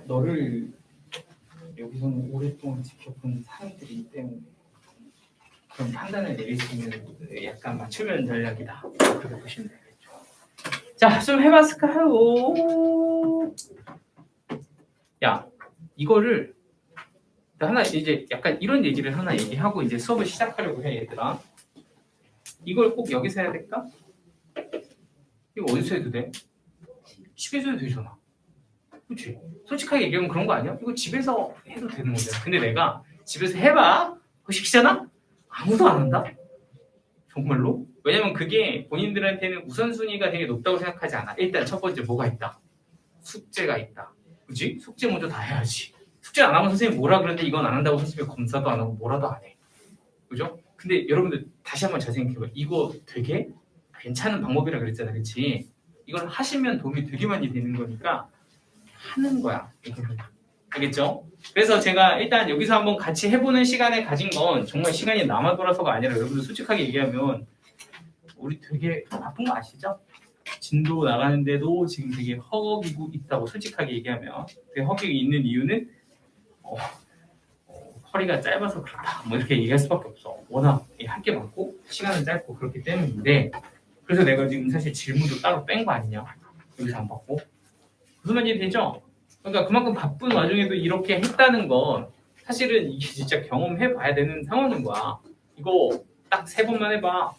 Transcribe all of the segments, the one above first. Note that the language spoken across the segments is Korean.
너를 여기서는 오랫동안 지켜본 사람들이기 때문에 그런 판단을 내릴 수 있는 약간 맞춤형 전략이다. 그렇게 보시면 되겠죠. 자, 좀 해봤을까요? 야, 이거를 하나 이제 약간 이런 얘기를 하나 얘기하고 이제 수업을 시작하려고 해, 얘들아. 이걸 꼭 여기서 해야 될까? 이거 어디서 해도 돼? 집에서 해도 되잖아. 그렇지? 솔직하게 얘기하면 그런 거 아니야? 이거 집에서 해도 되는 거잖아. 근데 내가 집에서 해봐? 그거 시키잖아? 아무도 안 한다? 정말로? 왜냐면 그게 본인들한테는 우선순위가 되게 높다고 생각하지 않아. 일단 첫 번째 뭐가 있다? 숙제가 있다. 그치? 숙제 먼저 다 해야지. 숙제 안 하면 선생님이 뭐라 그러는데 이건 안 한다고 선생님이 검사도 안 하고 뭐라도 안 해. 그죠? 근데 여러분들 다시 한번 잘 생각해봐. 이거 되게 괜찮은 방법이라 그랬잖아. 그치? 이걸 하시면 도움이 되게 많이 되는 거니까 하는 거야. 알겠죠? 그래서 제가 일단 여기서 한번 같이 해보는 시간을 가진 건 정말 시간이 남아 돌아서가 아니라 여러분들 솔직하게 얘기하면 우리 되게 바쁜 거 아시죠? 진도 나가는데도 지금 되게 허기고 있다고 솔직하게 얘기하면 되게 허기가 있는 이유는 허리가 짧아서 그렇다 뭐 이렇게 얘기할 수밖에 없어. 워낙 할 게 많고 시간은 짧고 그렇기 때문인데 그래서 내가 지금 사실 질문도 따로 뺀 거 아니냐 여기서 안 받고 무슨 말인지 되죠? 그러니까 그만큼 바쁜 와중에도 이렇게 했다는 건 사실은 이게 진짜 경험해 봐야 되는 상황인 거야. 이거 딱 3번만 해봐.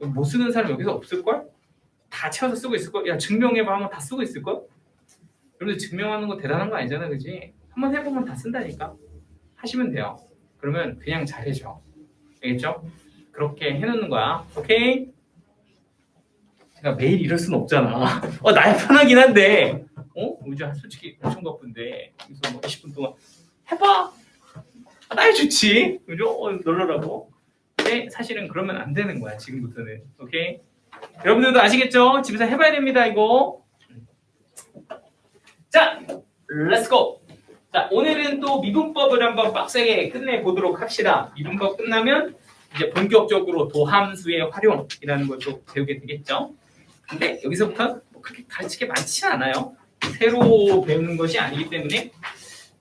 못 쓰는 사람 여기서 없을걸? 다 채워서 쓰고 있을걸? 야 증명해봐 하면 다 쓰고 있을걸? 여러분들 증명하는 거 대단한 거 아니잖아, 그지? 한번 해보면 다 쓴다니까. 하시면 돼요. 그러면 그냥 잘해줘. 알겠죠? 그렇게 해놓는 거야. 오케이? 제가 매일 이럴 수는 없잖아. 나야 편하긴 한데 요즘 솔직히 엄청 바쁜데 그래서 뭐 20분 동안 해봐. 나야 좋지. 그죠? 놀러라고. 근데 사실은 그러면 안 되는 거야. 지금부터는. 오케이? 여러분들도 아시겠죠? 집에서 해봐야 됩니다. 이거. 자, 렛츠고. 자, 오늘은 또 미분법을 한번 빡세게 끝내보도록 합시다. 미분법 끝나면 이제 본격적으로 도함수의 활용이라는 걸 또 배우게 되겠죠. 근데 여기서부터 뭐 그렇게 가르칠 게 많지 않아요. 새로 배우는 것이 아니기 때문에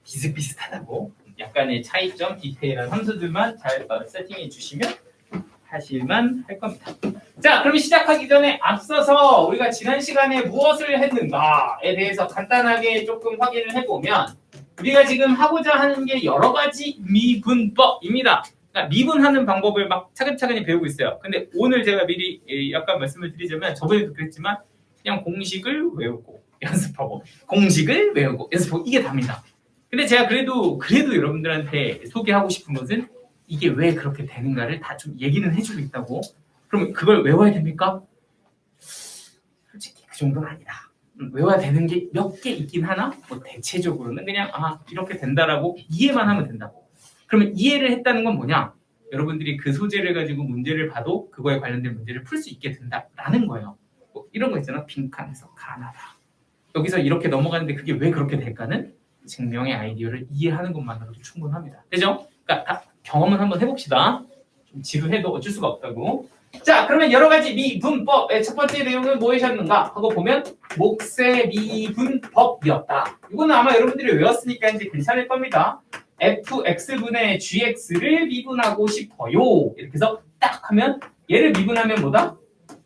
비슷비슷하다고 약간의 차이점, 디테일한 함수들만 잘 세팅해 주시면 하실만 할 겁니다. 자, 그럼 시작하기 전에 앞서서 우리가 지난 시간에 무엇을 했는가에 대해서 간단하게 조금 확인을 해보면 우리가 지금 하고자 하는 게 여러 가지 미분법입니다. 그러니까 미분하는 방법을 막 차근차근히 배우고 있어요. 근데 오늘 제가 미리 약간 말씀을 드리자면 저번에도 그랬지만 그냥 공식을 외우고 연습하고 공식을 외우고 연습하고 이게 답니다. 근데 제가 그래도 여러분들한테 소개하고 싶은 것은 이게 왜 그렇게 되는가를 다 좀 얘기는 해주고 있다고. 그럼 그걸 외워야 됩니까? 솔직히 그 정도는 아니다. 외워야 되는 게 몇 개 있긴 하나 뭐 대체적으로는 그냥 이렇게 된다라고 이해만 하면 된다고. 그러면 이해를 했다는 건 뭐냐? 여러분들이 그 소재를 가지고 문제를 봐도 그거에 관련된 문제를 풀 수 있게 된다라는 거예요. 뭐 이런 거 있잖아. 빈칸에서 가나다. 여기서 이렇게 넘어가는데 그게 왜 그렇게 될까는 증명의 아이디어를 이해하는 것만으로도 충분합니다. 되죠? 그러니까 다 경험을 한번 해봅시다. 좀 지루해도 어쩔 수가 없다고. 자, 그러면 여러 가지 미분법의 첫 번째 내용은 무엇이었는가 하고 보면 몫의 미분법이었다. 이거는 아마 여러분들이 외웠으니까 이제 괜찮을 겁니다. fx분의 gx를 미분하고 싶어요. 이렇게 해서 딱 하면 얘를 미분하면 뭐다?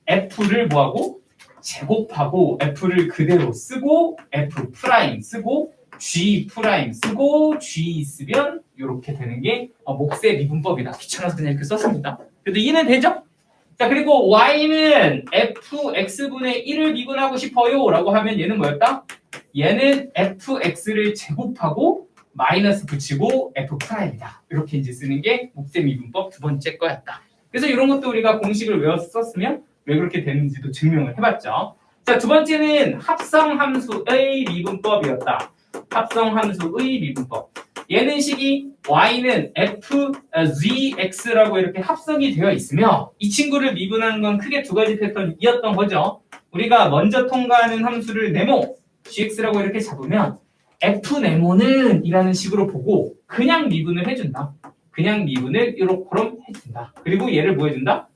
f를 뭐하고? 제곱하고 f를 그대로 쓰고 f 프라임 쓰고 g 프라임 쓰고 g 쓰면 이렇게 되는 게 몫의 미분법이다. 귀찮아서 그냥 이렇게 썼습니다. 그래도 이해는 되죠? 자, 그리고 y는 fx분의 1을 미분하고 싶어요 라고 하면 얘는 뭐였다? 얘는 fx를 제곱하고 마이너스 붙이고 f 프라임이다. 이렇게 이제 쓰는 게 몫의 미분법 두 번째 거였다. 그래서 이런 것도 우리가 공식을 외워서 썼으면 왜 그렇게 되는지도 증명을 해봤죠. 자, 두 번째는 합성함수의 미분법이었다. 합성함수의 미분법. 얘는 식이 y는 fgx라고 이렇게 합성이 되어 있으며 이 친구를 미분하는 건 크게 두 가지 패턴이었던 거죠. 우리가 먼저 통과하는 함수를 네모 gx라고 이렇게 잡으면 f네모는 이라는 식으로 보고 그냥 미분을 해준다. 그냥 미분을 이렇게 해준다. 그리고 얘를 뭐 해준다?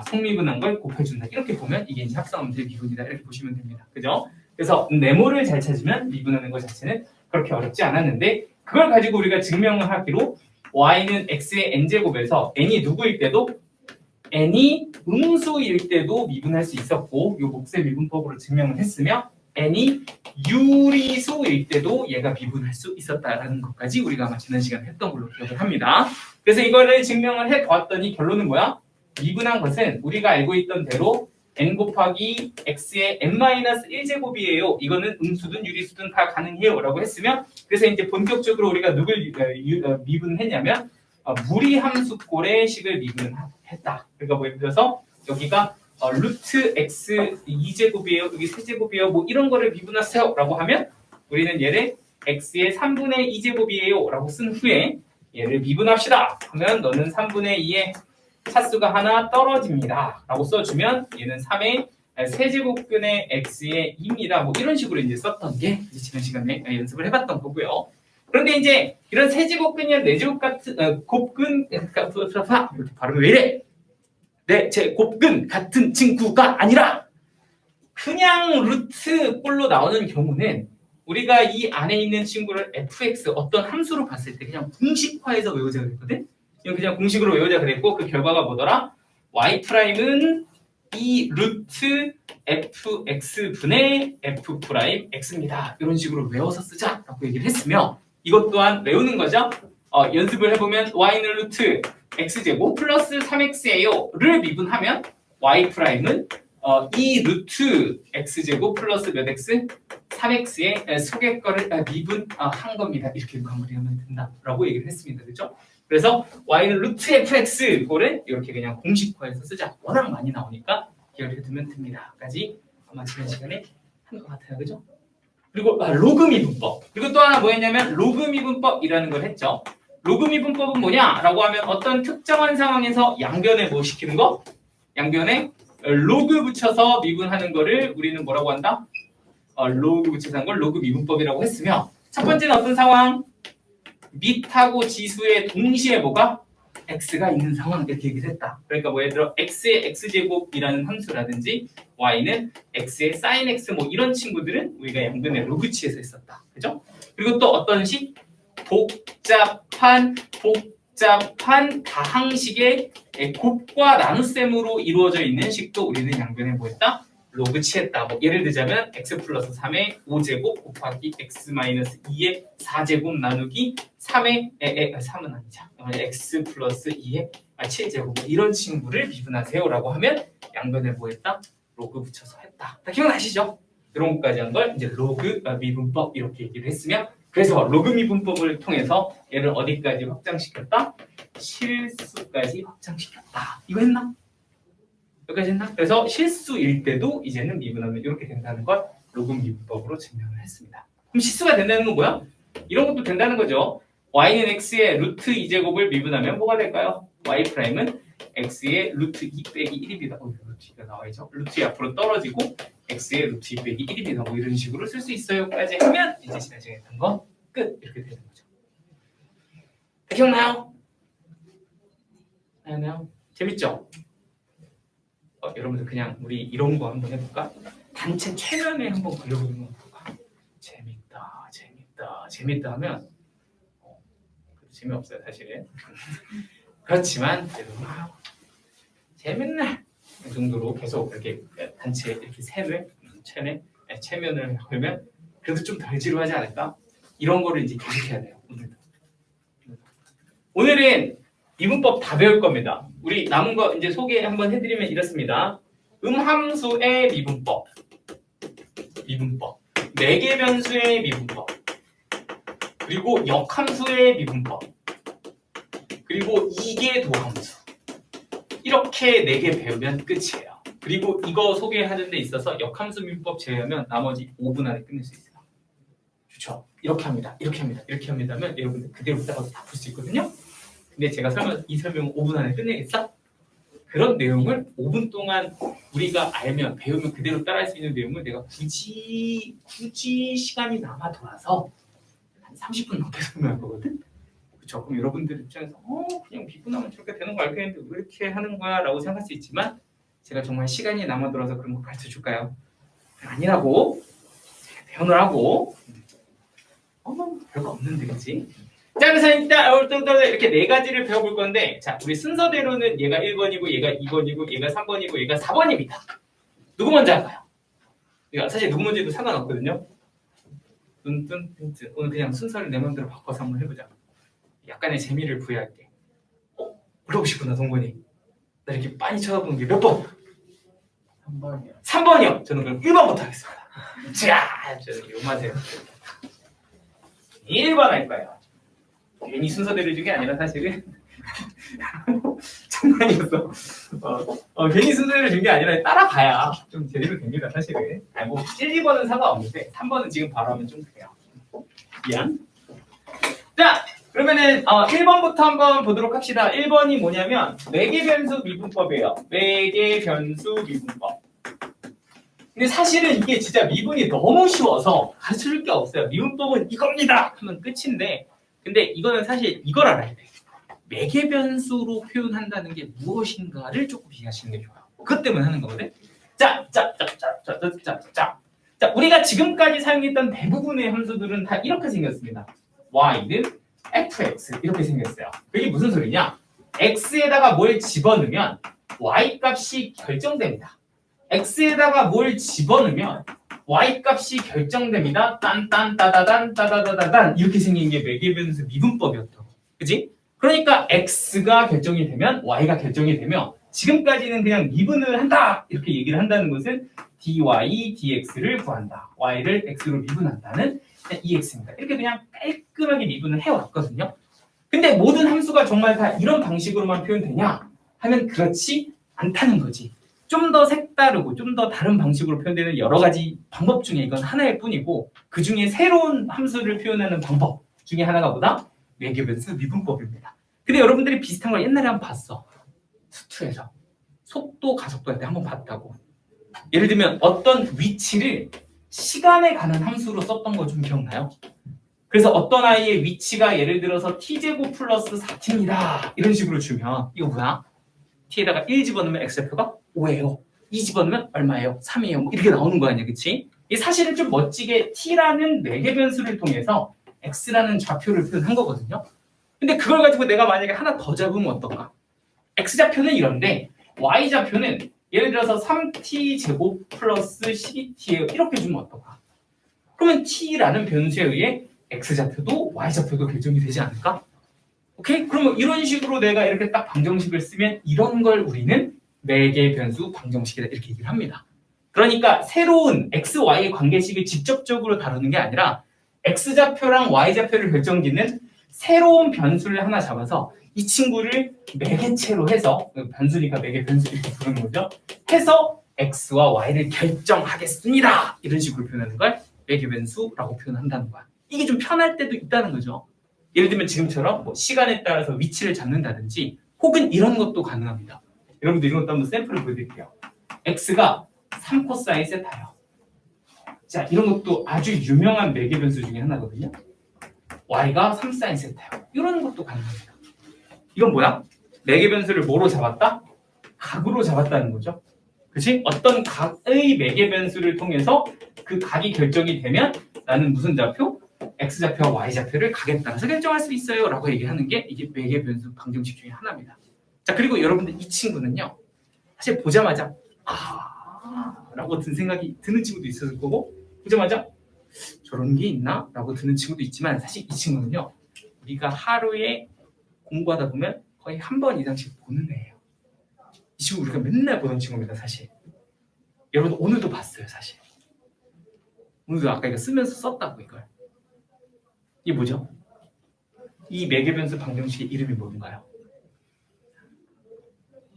속미분한 걸 곱해준다. 이렇게 보면 이게 이제 합성함수의 미분이다. 이렇게 보시면 됩니다. 그죠? 그래서 네모를 잘 찾으면 미분하는 것 자체는 그렇게 어렵지 않았는데 그걸 가지고 우리가 증명을 하기로 y는 x의 n제곱에서 n이 누구일 때도 n이 음수일 때도 미분할 수 있었고 이 곱셈 미분법으로 증명을 했으며 n이 유리수일 때도 얘가 미분할 수 있었다라는 것까지 우리가 아마 지난 시간에 했던 걸로 기억을 합니다. 그래서 이거를 증명을 해보았더니 결론은 뭐야? 미분한 것은 우리가 알고 있던 대로 n 곱하기 x의 n-1제곱이에요. 이거는 음수든 유리수든 다 가능해요 라고 했으면 그래서 이제 본격적으로 우리가 누굴 미분했냐면 무리함수꼴의 식을 미분했다. 그러니까 뭐 예를 들어서 여기가 루트 x 2제곱이에요. 여기 3제곱이에요. 뭐 이런 거를 미분하세요 라고 하면 우리는 얘를 x의 3분의 2제곱이에요 라고 쓴 후에 얘를 미분합시다 하면 너는 3분의 2의 차수가 하나 떨어집니다 라고 써주면 얘는 3의 세제곱근의 x의 2입니다. 뭐 이런 식으로 이제 썼던 게 이제 지난 시간에 연습을 해봤던 거고요. 그런데 이제 이런 세제곱근이나 네제곱 같은 곱근 이렇게 발음이 왜 이래? 네, 제 곱근 같은 친구가 아니라 그냥 루트 꼴로 나오는 경우는 우리가 이 안에 있는 친구를 fx 어떤 함수로 봤을 때 그냥 공식화해서 외우자 그랬거든? 이건 그냥 공식으로 외우자 그랬고 그 결과가 뭐더라? y''은 이 루트 fx분의 f'x입니다. 이런 식으로 외워서 쓰자라고 얘기를 했으며 이것 또한 외우는 거죠. 연습을 해보면 y는 루트 x제곱 플러스 3x예요 를 미분하면 y''은 이 루트 x제곱 플러스 몇 x? 3x의 속의 거를 미분한 겁니다. 이렇게 마무리하면 된다라고 얘기를 했습니다. 그렇죠? 그래서 y는 루트 fx 이거를 이렇게 그냥 공식화해서 쓰자. 워낙 많이 나오니까 기억을 해두면 됩니다.까지 아마 지난 시간에 한 것 같아요. 그죠? 그리고 로그미분법. 그리고 또 하나 뭐였냐면 로그미분법이라는 걸 했죠. 로그미분법은 뭐냐라고 하면 어떤 특정한 상황에서 양변에 뭐 시키는 거? 양변에 로그 붙여서 미분하는 거를 우리는 뭐라고 한다? 로그 붙여서 한 걸 로그미분법이라고 했으며 첫 번째는 어떤 상황? 밑하고 지수의 동시에 뭐가? x가 있는 상황 이렇게 얘기를 했다. 그러니까 뭐 예를 들어 x의 x제곱이라는 함수라든지 y는 x의 sin x 뭐 이런 친구들은 우리가 양변의 로그치에서 했었다. 그죠? 그리고 또 어떤 식? 복잡한 다항식의 곱과 나눗셈으로 이루어져 있는 식도 우리는 양변에 뭐 했다? 로그치했다. 뭐 예를 들자면 x 플러스 3의 5제곱 곱하기 x 마이너스 2의 4제곱 나누기 3의 3은 아니죠. x 플러스 2의 7제곱 이런 친구를 미분하세요 라고 하면 양변에 뭐 했다? 로그 붙여서 했다. 다 기억나시죠? 이런 것까지 한 걸 이제 로그 미분법 이렇게 얘기를 했으면 그래서 로그 미분법을 통해서 얘를 어디까지 확장시켰다? 실수까지 확장시켰다. 이거 했나? 여기까지 했나? 그래서 실수일 때도 이제는 미분하면 이렇게 된다는 걸 로그 미분법으로 증명을 했습니다. 그럼 실수가 된다는 건 뭐야? 이런 것도 된다는 거죠. y는 x의 루트 2제곱을 미분하면 뭐가 될까요? y''은 x의 루트 2 빼기 1입니다. 루트 2가 나와야죠. 루트 2 앞으로 떨어지고 x의 루트 2 빼기 1입니다. 뭐 이런 식으로 쓸 수 있어요까지 하면 이제 지난 시간에 했던 거 끝! 이렇게 되는 거죠. 기억나요? 나요? 재밌죠? 여러분들 그냥 우리 이런 거 한번 해볼까? 단체 최면에 한번 그려보는 거 어떨까? 재밌다 하면 재미없어요 사실은. 그렇지만 그래도 재밌네 이 정도로 계속 이렇게 단체 이렇게 체면을 걸면 그래도 좀 덜 지루하지 않을까? 이런 거를 이제 계속해야 돼요. 오늘은 미분법 다 배울 겁니다. 우리 남은 거 이제 소개 한번 해드리면 이렇습니다. 음함수의 미분법, 4개 변수의 미분법, 그리고 역함수의 미분법, 그리고 2개 도함수. 이렇게 4개 배우면 끝이에요. 그리고 이거 소개하는 데 있어서 역함수 미분법 제외하면 나머지 5분 안에 끝낼 수 있어요. 좋죠? 이렇게 합니다. 하면 여러분들 그대로 따라서 다 풀 수 있거든요. 근데 제가 이 설명 5분 안에 끝내겠어? 그런 내용을 5분 동안 우리가 알면 배우면 그대로 따라할 수 있는 내용을 내가 굳이 시간이 남아 돌아서 한 30분 넘게 설명할 거거든. 그렇죠? 그럼 여러분들 입장에서 그냥 미분하면 저렇게 되는 거 알겠는데 왜 이렇게 하는 거야? 라고 생각할 수 있지만 제가 정말 시간이 남아 돌아서 그런 거 가르쳐 줄까요? 아니라고. 배우느라고. 별거 없는데, 그치? 자, 그래서 일단 이렇게 네 가지를 배워볼 건데, 자, 우리 순서대로는 얘가 1번이고, 얘가 2번이고, 얘가 3번이고, 얘가 4번입니다. 누구 먼저 할까요? 그러니까 사실 누구 먼저 해도 상관없거든요. 오늘 그냥 순서를 내 맘대로 바꿔서 한번 해보자. 약간의 재미를 부여할게. 물어보시구나, 동건이. 나 이렇게 빤히 쳐다보는 게 몇 번? 3번이요. 3번이요. 저는 그럼 1번부터 하겠습니다. 자, 저는 요마세요. 1번 할 거예요. 괜히 순서대로 준 게 아니라 사실은 장난이었어. 괜히 순서대로 준 게 아니라 따라가야 좀 제대로 됩니다, 사실은. 아니, 뭐 1, 2번은 상관없는데 3번은 지금 바로 하면 좀 그래요. 미안. 자, 그러면은 1번부터 한번 보도록 합시다. 1번이 뭐냐면 매개변수 미분법이에요. 매개변수 미분법. 근데 사실은 이게 진짜 미분이 너무 쉬워서 가르쳐줄 게 없어요. 미분법은 이겁니다 하면 끝인데, 근데 이거는 사실 이걸 알아야 돼. 매개변수로 표현한다는 게 무엇인가를 조금 이해하시는 게 좋아요. 그것 때문에 하는 거거든. 자, 우리가 지금까지 사용했던 대부분의 함수들은 다 이렇게 생겼습니다. y는 fx 이렇게 생겼어요. 그게 무슨 소리냐? x에다가 뭘 집어넣으면 y 값이 결정됩니다. x에다가 뭘 집어넣으면 y 값이 결정됩니다. 딴딴따다단 이렇게 생긴 게 매개변수 미분법이었다고. 그지? 그러니까 x가 결정이 되면 y가 결정이 되면 지금까지는 그냥 미분을 한다 이렇게 얘기를 한다는 것은 dy, dx를 구한다. y를 x로 미분한다는 ex입니다. 이렇게 그냥 깔끔하게 미분을 해왔거든요. 근데 모든 함수가 정말 다 이런 방식으로만 표현되냐 하면 그렇지 않다는 거지. 좀 더 색다르고 좀 더 다른 방식으로 표현되는 여러 가지 방법 중에 이건 하나일 뿐이고, 그 중에 새로운 함수를 표현하는 방법 중에 하나가 뭐다? 매개변수 미분법입니다. 근데 여러분들이 비슷한 걸 옛날에 한번 봤어. 수투에서 속도 가속도 할 때 한번 봤다고. 예를 들면 어떤 위치를 시간에 관한 함수로 썼던 거 좀 기억나요? 그래서 어떤 아이의 위치가 예를 들어서 t제곱 플러스 4t입니다 이런 식으로 주면 이거 뭐야? t에다가 1 집어넣으면 x좌표가 5예요. 2 집어넣으면 얼마예요? 3이에요. 뭐 이렇게 나오는 거 아니야, 그치? 이 사실은 좀 멋지게 t라는 매개변수를 통해서 x라는 좌표를 표현한 거거든요. 근데 그걸 가지고 내가 만약에 하나 더 잡으면 어떨까? x좌표는 이런데 y좌표는 예를 들어서 3t 제곱 플러스 12t예요. 이렇게 주면 어떨까? 그러면 t라는 변수에 의해 x좌표도 y좌표도 결정이 되지 않을까? 오케이? 그러면 이런 식으로 내가 이렇게 딱 방정식을 쓰면 이런 걸 우리는 매개변수 방정식이다 이렇게 얘기를 합니다. 그러니까 새로운 x, y의 관계식을 직접적으로 다루는 게 아니라 x좌표랑 y좌표를 결정짓는 새로운 변수를 하나 잡아서 이 친구를 매개체로 해서, 변수니까 매개변수 이렇게 부르는 거죠. 해서 x와 y를 결정하겠습니다. 이런 식으로 표현하는 걸 매개변수라고 표현한다는 거야. 이게 좀 편할 때도 있다는 거죠. 예를 들면 지금처럼 뭐 시간에 따라서 위치를 잡는다든지 혹은 이런 것도 가능합니다. 여러분들 이런 것도 한번 샘플을 보여드릴게요. x가 3코사인 세타예요. 자, 이런 것도 아주 유명한 매개변수 중에 하나거든요. y가 3사인 세타예요. 이런 것도 가능합니다. 이건 뭐야? 매개변수를 뭐로 잡았다? 각으로 잡았다는 거죠. 그치? 어떤 각의 매개변수를 통해서 그 각이 결정이 되면 나는 무슨 좌표? x좌표와 y좌표를 각에 따라서 결정할 수 있어요 라고 얘기하는 게 이게 매개변수 방정식 중에 하나입니다. 자, 그리고 여러분들 이 친구는요, 사실 보자마자 라고 든 생각이 드는 친구도 있었을 거고, 보자마자 저런 게 있나? 라고 드는 친구도 있지만, 사실 이 친구는요, 우리가 하루에 공부하다 보면 거의 한 번 이상씩 보는 애예요. 이 친구 우리가 맨날 보던 친구입니다, 사실. 여러분 오늘도 봤어요, 사실. 오늘도 아까 이거 쓰면서 썼다고 이걸. 이게 뭐죠? 이 매개변수 방정식의 이름이 뭔가요?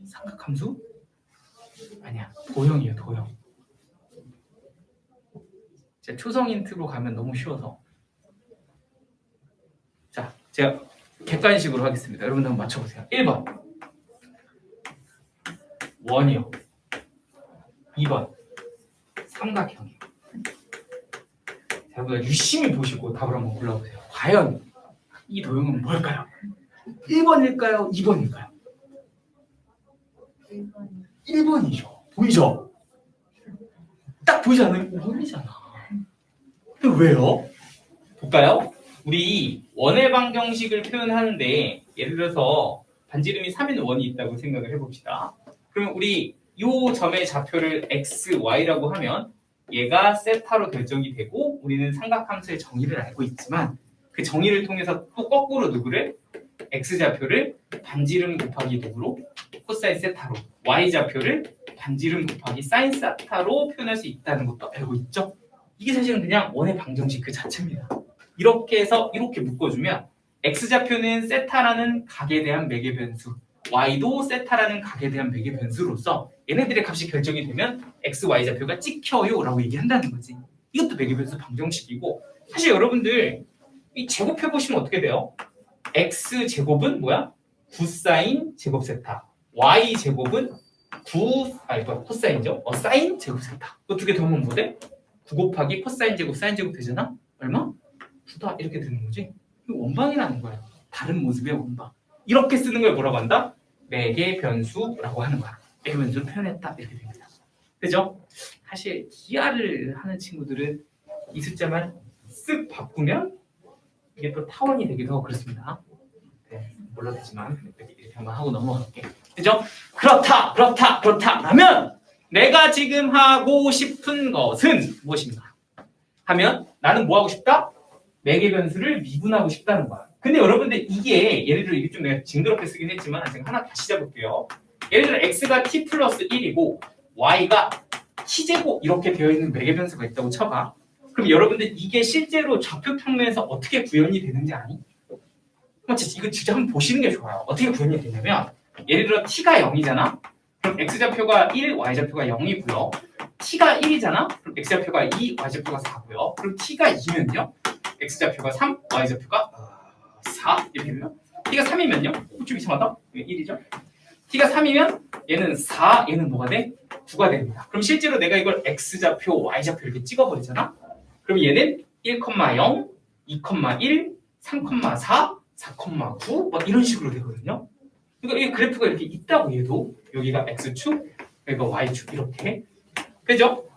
삼각함수? 아니야, 도형이에요, 도형. 제가 초성 힌트로 가면 너무 쉬워서. 자, 제가 객관식으로 하겠습니다. 여러분들 한번 맞춰보세요. 1번 원이요. 2번 삼각형이요. 여러분들 유심히 보시고 답을 한번 골라보세요. 과연 이 도형은 뭘까요? 1번일까요? 2번일까요? 1번이죠. 보이죠? 딱 보이지 않아요? 1번이잖아. 근데 왜요? 볼까요? 우리 원의 방정식을 표현하는데 예를 들어서 반지름이 3인 원이 있다고 생각을 해봅시다. 그럼 우리 요 점의 좌표를 x, y라고 하면 얘가 세타로 결정이 되고 우리는 삼각함수의 정의를 알고 있지만 그 정의를 통해서 또 거꾸로 누구를 x좌표를 반지름 곱하기 누구로 코사인 세타로 y좌표를 반지름 곱하기 사인 세타로 표현할 수 있다는 것도 알고 있죠. 이게 사실은 그냥 원의 방정식 그 자체입니다. 이렇게 해서 이렇게 묶어주면 x좌표는 세타라는 각에 대한 매개 변수 y도 세타라는 각에 대한 매개 변수로서 얘네들의 값이 결정이 되면 x, y좌표가 찍혀요 라고 얘기한다는 거지. 이것도 매개 변수 방정식이고 사실 여러분들 이 제곱해보시면 어떻게 돼요? x제곱은 뭐야? 9사인 제곱 세타 y제곱은 코사인이죠? 사인 제곱 세타 이거 두 개 더하면 뭐 돼? 9 곱하기 코사인 제곱 사인 제곱 되잖아? 얼마? 9다 이렇게 되는 거지. 이거 원방이라는 거야. 다른 모습의 원방. 이렇게 쓰는 걸 뭐라고 한다? 매개 변수라고 하는 거야. 매개 변수를 표현했다 이렇게 됩니다. 그죠? 사실 기하를 하는 친구들은 이 숫자만 쓱 바꾸면 이게 또 타원이 되기도 하고 그렇습니다. 네, 몰라도지만 이렇게 한번 하고 넘어갈게. 그죠? 그렇다라면 내가 지금 하고 싶은 것은 무엇인가? 하면 나는 뭐 하고 싶다? 매개 변수를 미분하고 싶다는 거야. 근데 여러분들 이게 예를 들어 이게 좀 내가 징그럽게 쓰긴 했지만 제가 하나 다시 잡을게요. 예를 들어 x가 t 플러스 1이고 y가 t제곱 이렇게 되어 있는 매개 변수가 있다고 쳐봐. 그럼 여러분들 이게 실제로 좌표 평면에서 어떻게 구현이 되는지 아니? 이거 진짜 한번 보시는 게 좋아요. 어떻게 구현이 되냐면 예를 들어 t가 0이잖아. 그럼 x좌표가 1, y좌표가 0이고요. t가 1이잖아. 그럼 x좌표가 2, y좌표가 4고요. 그럼 t가 2면요. x좌표가 3, y좌표가 4 이렇게 되면 t가 3이면요. 좀 이상하다. 1이죠. t가 3이면 얘는 4, 얘는 뭐가 돼? 9가 됩니다. 그럼 실제로 내가 이걸 x좌표, y좌표 이렇게 찍어버리잖아. 그럼 얘는 1,0, 2,1, 3,4, 4,9 막 이런 식으로 되거든요. 그러니까 이 그래프가 이렇게 있다고 얘도 여기가 x축, 여기가 y축 이렇게 그죠?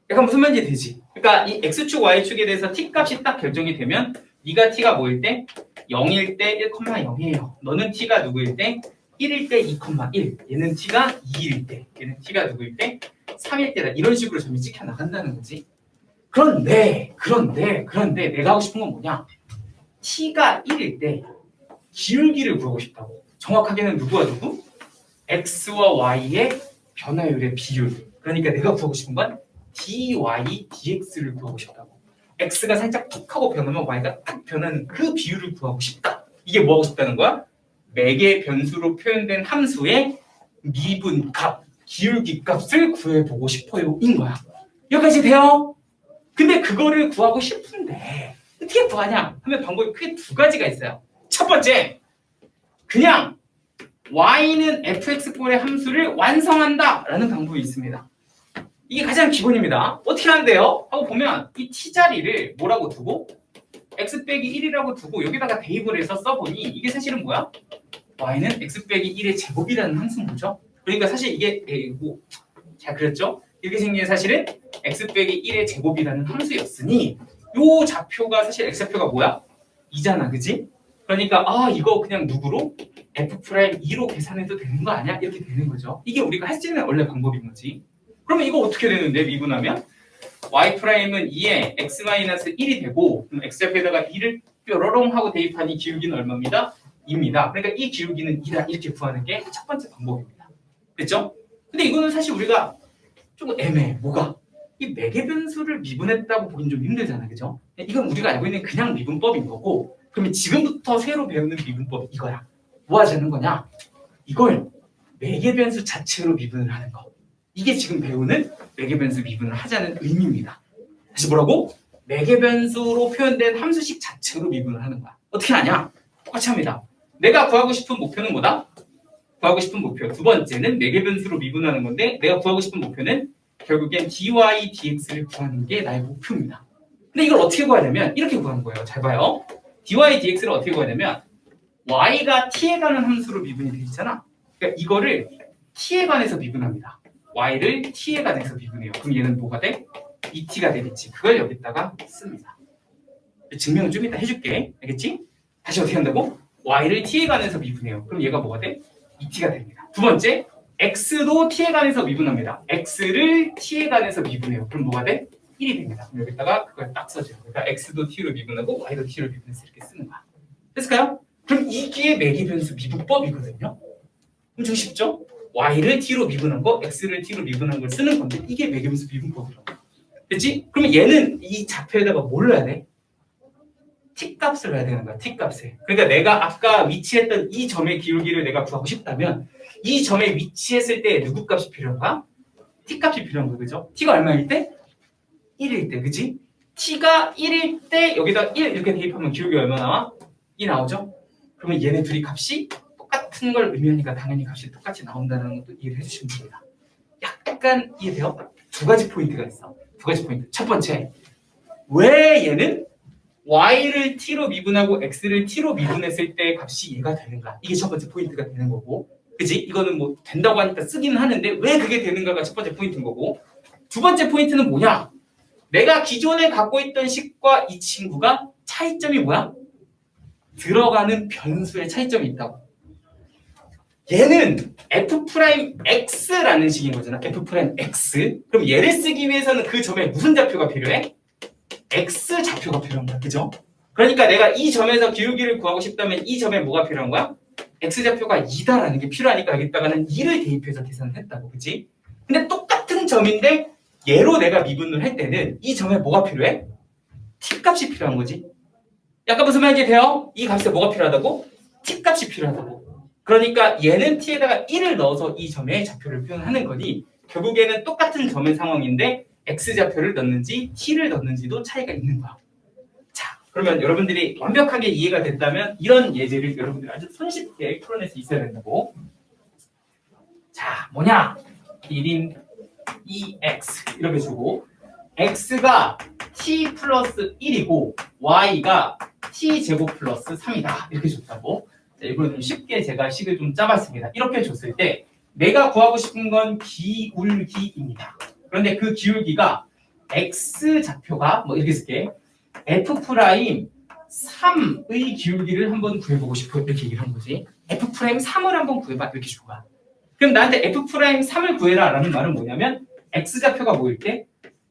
약간 무슨 말인지 되지? 그러니까 이 x축, y축에 대해서 t값이 딱 결정이 되면 네가 t가 뭐일 때? 0일 때 1,0이에요. 너는 t가 누구일 때? 1일 때 2,1. 얘는 t가 2일 때. 얘는 t가 누구일 때? 3일 때다. 이런 식으로 점이 찍혀 나간다는 거지. 그런데 내가 하고 싶은 건 뭐냐? t가 1일 때 기울기를 구하고 싶다고. 정확하게는 누구와 누구? x와 y의 변화율의 비율. 그러니까 내가 구하고 싶은 건 dy, dx를 구하고 싶다고. x가 살짝 툭 하고 변하면 y가 딱 변하는 그 비율을 구하고 싶다. 이게 뭐 하고 싶다는 거야? 매개 변수로 표현된 함수의 미분값, 기울기 값을 구해보고 싶어요. 인 거야. 여기까지 돼요? 근데 그거를 구하고 싶은데 어떻게 구하냐 하면 방법이 크게 두 가지가 있어요. 첫 번째, 그냥 y는 fx꼴의 함수를 완성한다 라는 방법이 있습니다. 이게 가장 기본입니다. 어떻게 하는데요? 하고 보면 이 t자리를 뭐라고 두고 x 빼기 1이라고 두고 여기다가 대입을 해서 써보니 이게 사실은 뭐야? y는 x 빼기 1의 제곱이라는 함수인 거죠. 그러니까 사실 이게 잘 그렸죠? 이렇게 생긴 게 사실은 x 빼기 1의 제곱이라는 함수였으니 요 좌표가 사실 x좌표가 뭐야? 2잖아, 그지? 그러니까 이거 그냥 누구로? f'2로 계산해도 되는 거 아니야? 이렇게 되는 거죠. 이게 우리가 할 수 있는 원래 방법인 거지. 그러면 이거 어떻게 되는데 미분하면? y''은 2에 x-1이 되고 그럼 x좌표에다가 2를 뾰로롱 하고 대입하니 기울기는 얼마입니다? 2입니다. 그러니까 이 기울기는 2다 이렇게 구하는 게 첫 번째 방법입니다. 됐죠? 근데 이거는 사실 우리가 조금 애매해. 뭐가? 이 매개 변수를 미분했다고 보긴 좀 힘들잖아, 그죠? 이건 우리가 알고 있는 그냥 미분법인 거고, 그러면 지금부터 새로 배우는 미분법 이거야. 뭐 하자는 거냐? 이걸 매개 변수 자체로 미분을 하는 거. 이게 지금 배우는 매개 변수 미분을 하자는 의미입니다. 다시 뭐라고? 매개 변수로 표현된 함수식 자체로 미분을 하는 거야. 어떻게 하냐? 똑같이 합니다. 내가 구하고 싶은 목표는 뭐다? 구하고 싶은 목표. 두 번째는 매개 변수로 미분하는 건데 내가 구하고 싶은 목표는 결국엔 dy, dx를 구하는 게 나의 목표입니다. 근데 이걸 어떻게 구하냐면 이렇게 구하는 거예요. 잘 봐요. dy, dx를 어떻게 구하냐면 y가 t에 관한 함수로 미분이 되어 있잖아. 그러니까 이거를 t에 관해서 미분합니다. y를 t에 관해서 미분해요. 그럼 얘는 뭐가 돼? 2t가 되겠지. 그걸 여기다가 씁니다. 증명은 좀 이따 해줄게. 알겠지? 다시 어떻게 한다고? y를 t에 관해서 미분해요. 그럼 얘가 뭐가 돼? 2t가 됩니다. 두 번째, x도 t에 관해서 미분합니다. x를 t에 관해서 미분해요. 그럼 뭐가 돼? 1이 됩니다. 그럼 여기다가 그걸 딱 써줘요. 그러니까 x도 t로 미분하고 y도 t로 미분해서 이렇게 쓰는 거야. 됐을까요? 그럼 이게 매개변수 미분법이거든요. 엄청 쉽죠? y를 t로 미분한 거, x를 t로 미분한 걸 쓰는 건데 이게 매개변수 미분법이라고. 됐지? 그러면 얘는 이 좌표에다가 뭘 넣어야 돼? t 값을 넣어야 되는 거야. t 값을. 그러니까 내가 아까 위치했던 이 점의 기울기를 내가 구하고 싶다면 이 점에 위치했을 때 누구 값이 필요한 거야? t 값이 필요한 거야. 그죠? t가 얼마일 때? 1일 때. 그지? t가 1일 때 여기다 1 이렇게 대입하면 기울기 얼마 나와? 2 나오죠? 그러면 얘네 둘이 값이 똑같은 걸 의미하니까 당연히 값이 똑같이 나온다는 것도 이해를 해주시면 됩니다. 약간 이해돼요? 두 가지 포인트가 있어. 두 가지 포인트. 첫 번째, 왜 얘는 y를 t로 미분하고 x를 t로 미분했을 때 값이 얘가 되는가? 이게 첫 번째 포인트가 되는 거고, 그지? 이거는 뭐 된다고 하니까 쓰기는 하는데 왜 그게 되는가가 첫 번째 포인트인 거고, 두 번째 포인트는 뭐냐? 내가 기존에 갖고 있던 식과 이 친구가 차이점이 뭐야? 들어가는 변수의 차이점이 있다고. 얘는 f'x라는 식인 거잖아. f'x. 그럼 얘를 쓰기 위해서는 그 점에 무슨 좌표가 필요해? x 좌표가 필요한 거야. 그죠? 그러니까 내가 이 점에서 기울기를 구하고 싶다면 이 점에 뭐가 필요한 거야? x 좌표가 2다라는 게 필요하니까 여기다가는 2를 대입해서 계산을 했다고. 그치? 근데 똑같은 점인데 얘로 내가 미분을 할 때는 이 점에 뭐가 필요해? t 값이 필요한 거지. 약간 무슨 말인지 돼요? 이 값에 뭐가 필요하다고? t 값이 필요하다고. 그러니까 얘는 t에다가 1을 넣어서 이 점의 좌표를 표현하는 거니 결국에는 똑같은 점의 상황인데 x 좌표를 넣는지 t를 넣는지도 차이가 있는 거야. 자, 그러면 여러분들이 완벽하게 이해가 됐다면 이런 예제를 여러분들이 아주 손쉽게 풀어낼 수 있어야 된다고. 자, 뭐냐? 1인 2x 이렇게 주고 x가 t 플러스 1이고 y가 t 제곱 플러스 3이다 이렇게 줬다고. 자, 이걸 좀 쉽게 제가 식을 좀 짜봤습니다. 이렇게 줬을 때 내가 구하고 싶은 건 기울기입니다. 그런데 그 기울기가 x 좌표가 뭐 이렇게 쓸게 f 프라임 3의 기울기를 한번 구해보고 싶어 이렇게 얘기를 한 거지. f 프라임 3을 한번 구해봐 이렇게 준 거야. 그럼 나한테 f 프라임 3을 구해라 라는 말은 뭐냐면 x 좌표가 뭐일 때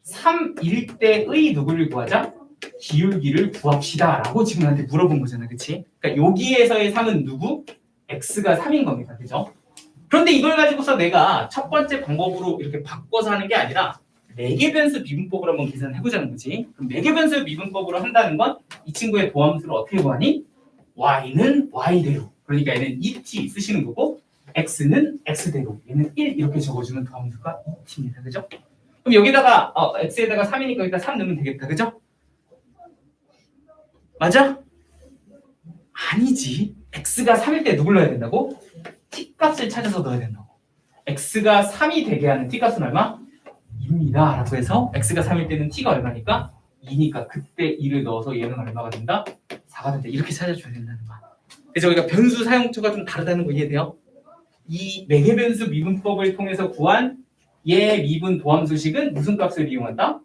3일 때의 누구를 구하자? 기울기를 구합시다 라고 지금 나한테 물어본 거잖아. 그치? 그러니까 여기에서의 3은 누구? x가 3인 겁니다. 그죠? 그런데 이걸 가지고서 내가 첫 번째 방법으로 이렇게 바꿔서 하는 게 아니라 매개변수 미분법으로 한번 계산을 해보자는 거지. 그럼 매개변수 미분법으로 한다는 건 이 친구의 도함수를 어떻게 구하니? y는 y대로. 그러니까 얘는 2t 쓰시는 거고 x는 x대로. 얘는 1 이렇게 적어주면 도함수가 2t입니다. 그죠? 그럼 여기다가 x에다가 3이니까 여기다 3 넣으면 되겠다. 그죠? 맞아? 아니지. x가 3일 때 누굴 넣어야 된다고? t 값을 찾아서 넣어야 된다고. x가 3이 되게 하는 t 값은 얼마? 2입니다. 라고 해서 x가 3일 때는 t가 얼마니까? 2니까 그때 2를 넣어서 얘는 얼마가 된다? 4가 된다. 이렇게 찾아줘야 된다는 거야. 그래서 우리가 변수 사용처가 좀 다르다는 거 이해돼요? 이 매개변수 미분법을 통해서 구한 얘 미분 도함수식은 무슨 값을 이용한다?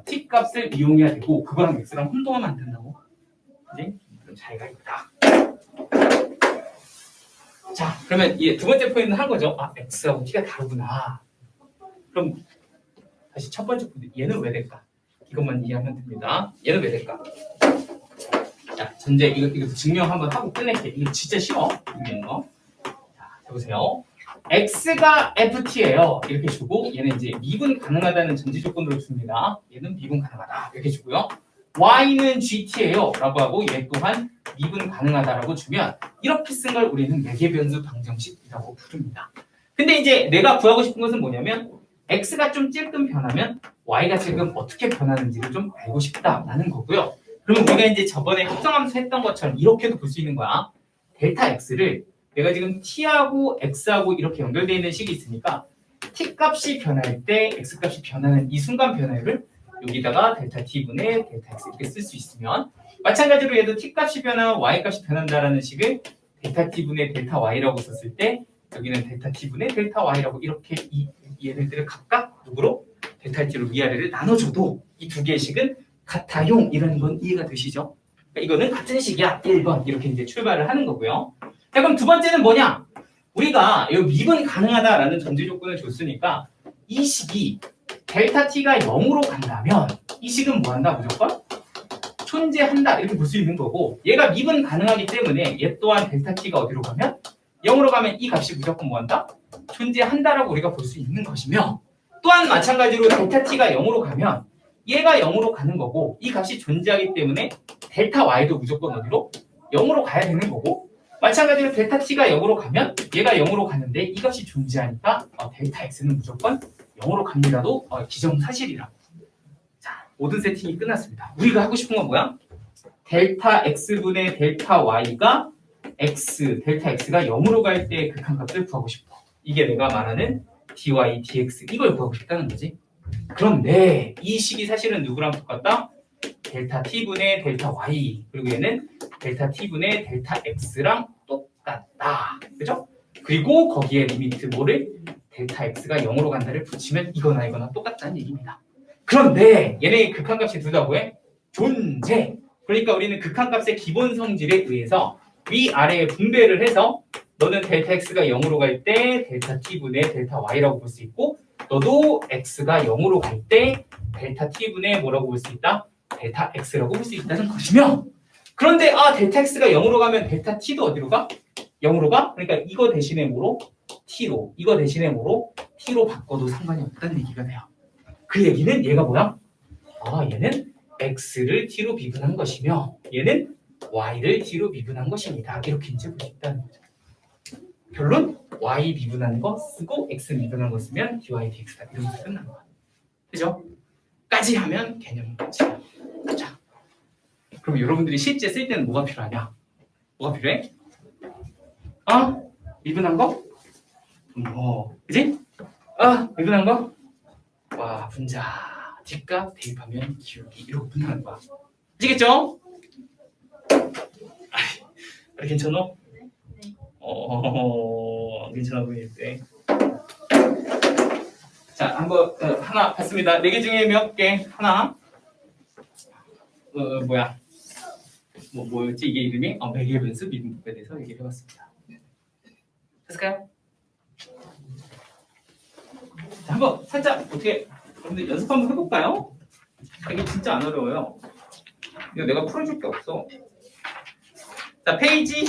t 값을 이용해야 되고 그거랑 x랑 혼동하면 안 된다고. 그지? 그런 차이가 있다. 자, 그러면 이 두 번째 포인트는 한 거죠. 아, x하고 t가 다르구나. 그럼 다시 첫 번째 포인트. 얘는 왜 될까? 이것만 이해하면 됩니다. 얘는 왜 될까? 자, 전제 이거 증명 한번 하고 끝낼게. 이거 진짜 쉬워. 이런 거. 자, 보세요. x가 ft예요. 이렇게 주고 얘는 이제 미분 가능하다는 전제 조건으로 줍니다. 얘는 미분 가능하다. 이렇게 주고요. y는 gt예요. 라고 하고 얘 또한 미분 가능하다라고 주면 이렇게 쓴 걸 우리는 매개변수 방정식이라고 부릅니다. 근데 이제 내가 구하고 싶은 것은 뭐냐면 x가 좀 찔끔 변하면 y가 지금 어떻게 변하는지를 좀 알고 싶다라는 거고요. 그러면 우리가 이제 저번에 합성함수 했던 것처럼 이렇게도 볼 수 있는 거야. 델타 x를 내가 지금 t하고 x하고 이렇게 연결되어 있는 식이 있으니까 t 값이 변할 때 x 값이 변하는 이 순간 변화율을 여기다가 델타 t분의 델타 x 이렇게 쓸 수 있으면 마찬가지로 얘도 t 값이 변하면 y 값이 변한다라는 식을 델타 t분의 델타 y라고 썼을 때 여기는 델타 t분의 델타 y라고 이렇게 이 얘네들을 각각 누구로? 델타 t로 위아래를 나눠줘도 이 두 개의 식은 같아용 이라는 건 이해가 되시죠? 그러니까 이거는 같은 식이야. 1번 이렇게 이제 출발을 하는 거고요. 자, 그럼 두 번째는 뭐냐? 우리가 이 미분 가능하다라는 전제 조건을 줬으니까 이 식이 델타 t가 0으로 간다면 이 식은 뭐 한다? 무조건 존재한다 이렇게 볼 수 있는 거고, 얘가 미분 가능하기 때문에 얘 또한 델타 t가 어디로 가면 0으로 가면 이 값이 무조건 뭐 한다? 존재한다라고 우리가 볼 수 있는 것이며, 또한 마찬가지로 델타 t가 0으로 가면 얘가 0으로 가는 거고, 이 값이 존재하기 때문에 델타 y도 무조건 어디로? 0으로 가야 되는 거고, 마찬가지로 델타 t가 0으로 가면 얘가 0으로 가는데 이 값이 존재하니까 델타 x는 무조건 0으로 갑니다도 기정사실이라고. 자, 모든 세팅이 끝났습니다. 우리가 하고 싶은 건 뭐야? 델타 x분의 델타 y가 델타 x가 0으로 갈 때 극한값을 구하고 싶어. 이게 내가 말하는 dy, dx 이걸 구하고 싶다는 거지. 그런데 이 식이 사실은 누구랑 똑같다? 델타 t분의 델타 y, 그리고 얘는 델타 t분의 델타 x랑 똑같다. 그죠? 그리고 거기에 리미트 뭐를? 델타 x가 0으로 간다를 붙이면 이거나 이거나 똑같다는 얘기입니다. 그런데 얘네의 극한값이 둘 다 뭐해? 존재. 그러니까 우리는 극한값의 기본 성질에 의해서 위아래에 분배를 해서 너는 델타 x가 0으로 갈 때 델타 t분의 델타 y라고 볼 수 있고, 너도 x가 0으로 갈 때 델타 t분의 뭐라고 볼 수 있다? 델타 x라고 볼 수 있다는 것이며, 그런데 델타 x가 0으로 가면 델타 t도 어디로 가? 0으로 가? 그러니까 이거 대신에 뭐로? t로. 이거 대신에 뭐로? t로 바꿔도 상관이 없다는 얘기가 돼요. 그 얘기는 얘가 뭐야? 얘는 x를 t로 미분한 것이며 얘는 y를 t로 미분한 것입니다. 이렇게 이제 볼 수 있다는 거죠. 결론 y 미분한 거 쓰고 x 미분한 거 쓰면 dy dx다. 이러면서 끝난 거야. 그죠? 까지 하면 개념은 끝이야. 자, 그럼 여러분들이 실제 쓸 때는 뭐가 필요하냐? 뭐가 필요해? 미분한 거? 그지? 미분한 거? 와, 분자 뒷값 대입하면 기울기 이러고 분할하는 거야. 아시겠죠? 괜찮아? 괜찮아 보이는데. 자, 한번 하나 봤습니다. 4개 중에 몇 개? 하나. 뭐였지? 이게 이름이? 매개 분수 미분법에 대해서 얘기를 해봤습니다. 됐을까요? 자, 한번 살짝 어떻게 여러분들 연습 한번 해볼까요? 이게 진짜 안 어려워요. 이거 내가 풀어줄 게 없어. 자, 페이지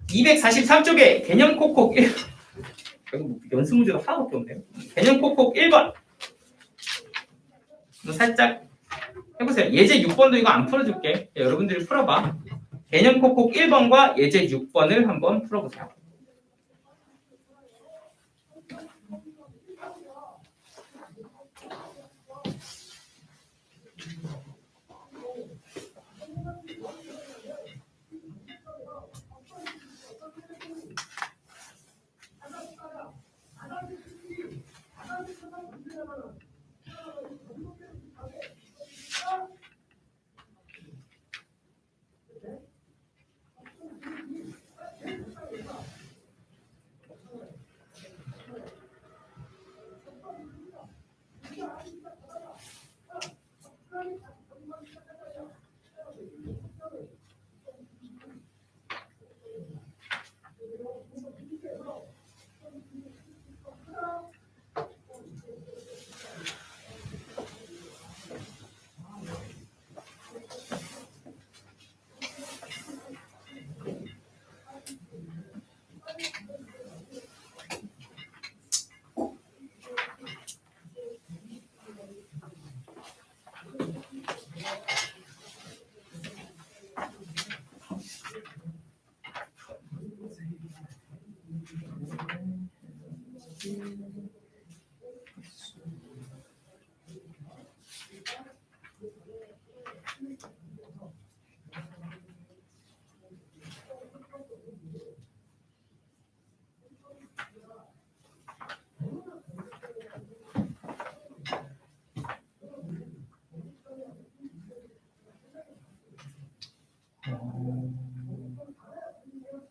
243쪽에 개념 콕콕 1. 연습 문제가 하나밖에 없네요. 개념 콕콕 1번. 살짝 해보세요. 예제 6번도 이거 안 풀어줄게. 여러분들이 풀어봐. 개념 콕콕 1번과 예제 6번을 한번 풀어보세요.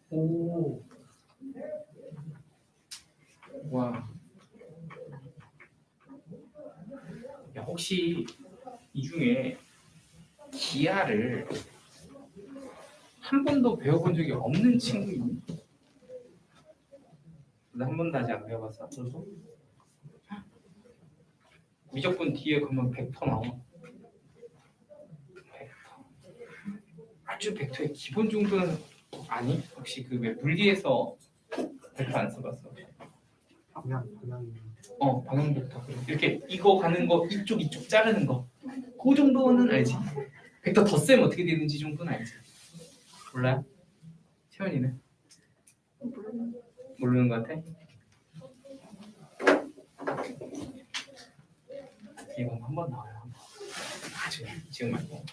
오. 와. 야, 혹시 이 중에 기하를 한 번도 배워본 적이 없는 친구 있니? 한 번도 아직 안 배워봤어? 미적분 뒤에 그러면 벡터 나와. 벡터. 아주 벡터의 기본 정도는 아니? 혹시 그 왜 물리에서 벡터 안 써봤어? 방향이. 방향 벡터. 이렇게 이거 가는 거 이쪽 자르는 거. 그 정도는 알지. 벡터 덧셈 어떻게 되는지 정도는 알지. 몰라요? 태연이는? 모르는 것 같아? 이건 한 번 나와요. 지금 말고.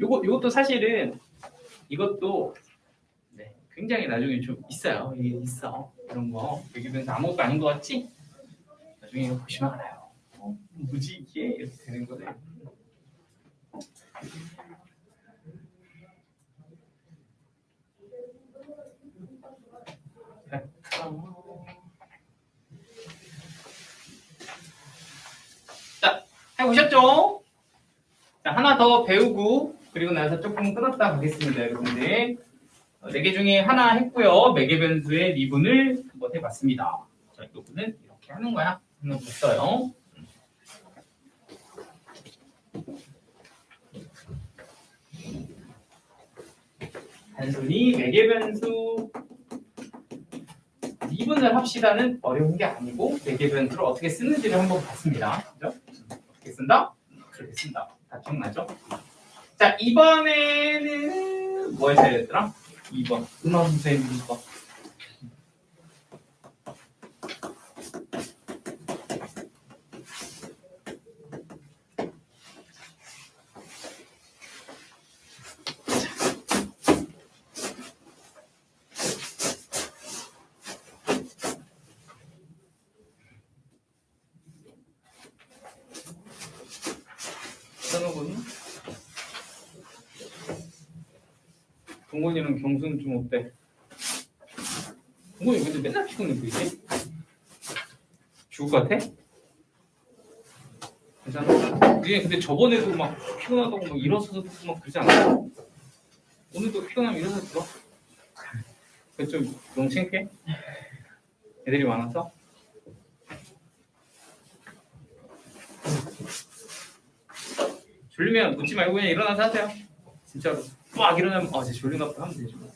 요것도 사실은 이것도 네, 굉장히 나중에 좀 있어요. 이게 있어. 이런 거. 여기는 아무것도 아닌 것 같지? 나중에 이거 보시면 알아요. 뭐지 이게? 이렇게 되는 거네. 자, 해보셨죠? 자, 하나 더 배우고 그리고 나서 조금 끊었다 가겠습니다, 여러분들. 4개 중에 하나 했고요. 매개 변수의 미분을 한번 해봤습니다. 자, 이 부분은 이렇게 하는 거야. 한번 봤어요. 단순히 매개 변수 미분을 합시다는 어려운 게 아니고 매개 변수를 어떻게 쓰는지를 한번 봤습니다. 그죠? 어떻게 쓴다? 그렇게 쓴다. 다 기억나죠? 자, 이번에는 뭐 했어야 됐더라? 2번. 음함수의 미분. 동건이랑 경수는 좀 어때? 동건이 근데 맨날 피곤해 보이지? 죽을 것 같아? 괜찮아? 얘 근데 저번에도 막 피곤하다고 막 일어서서 듣고 막 그러지 않아? 오늘도 피곤하면 일어서 들어? 그게 좀 너무 창피해? 애들이 많아서? 졸리면 묻지 말고 그냥 일어나서 하세요. 진짜로. 막 일어나면 쟤 졸린가 보다 하면 되지 뭐.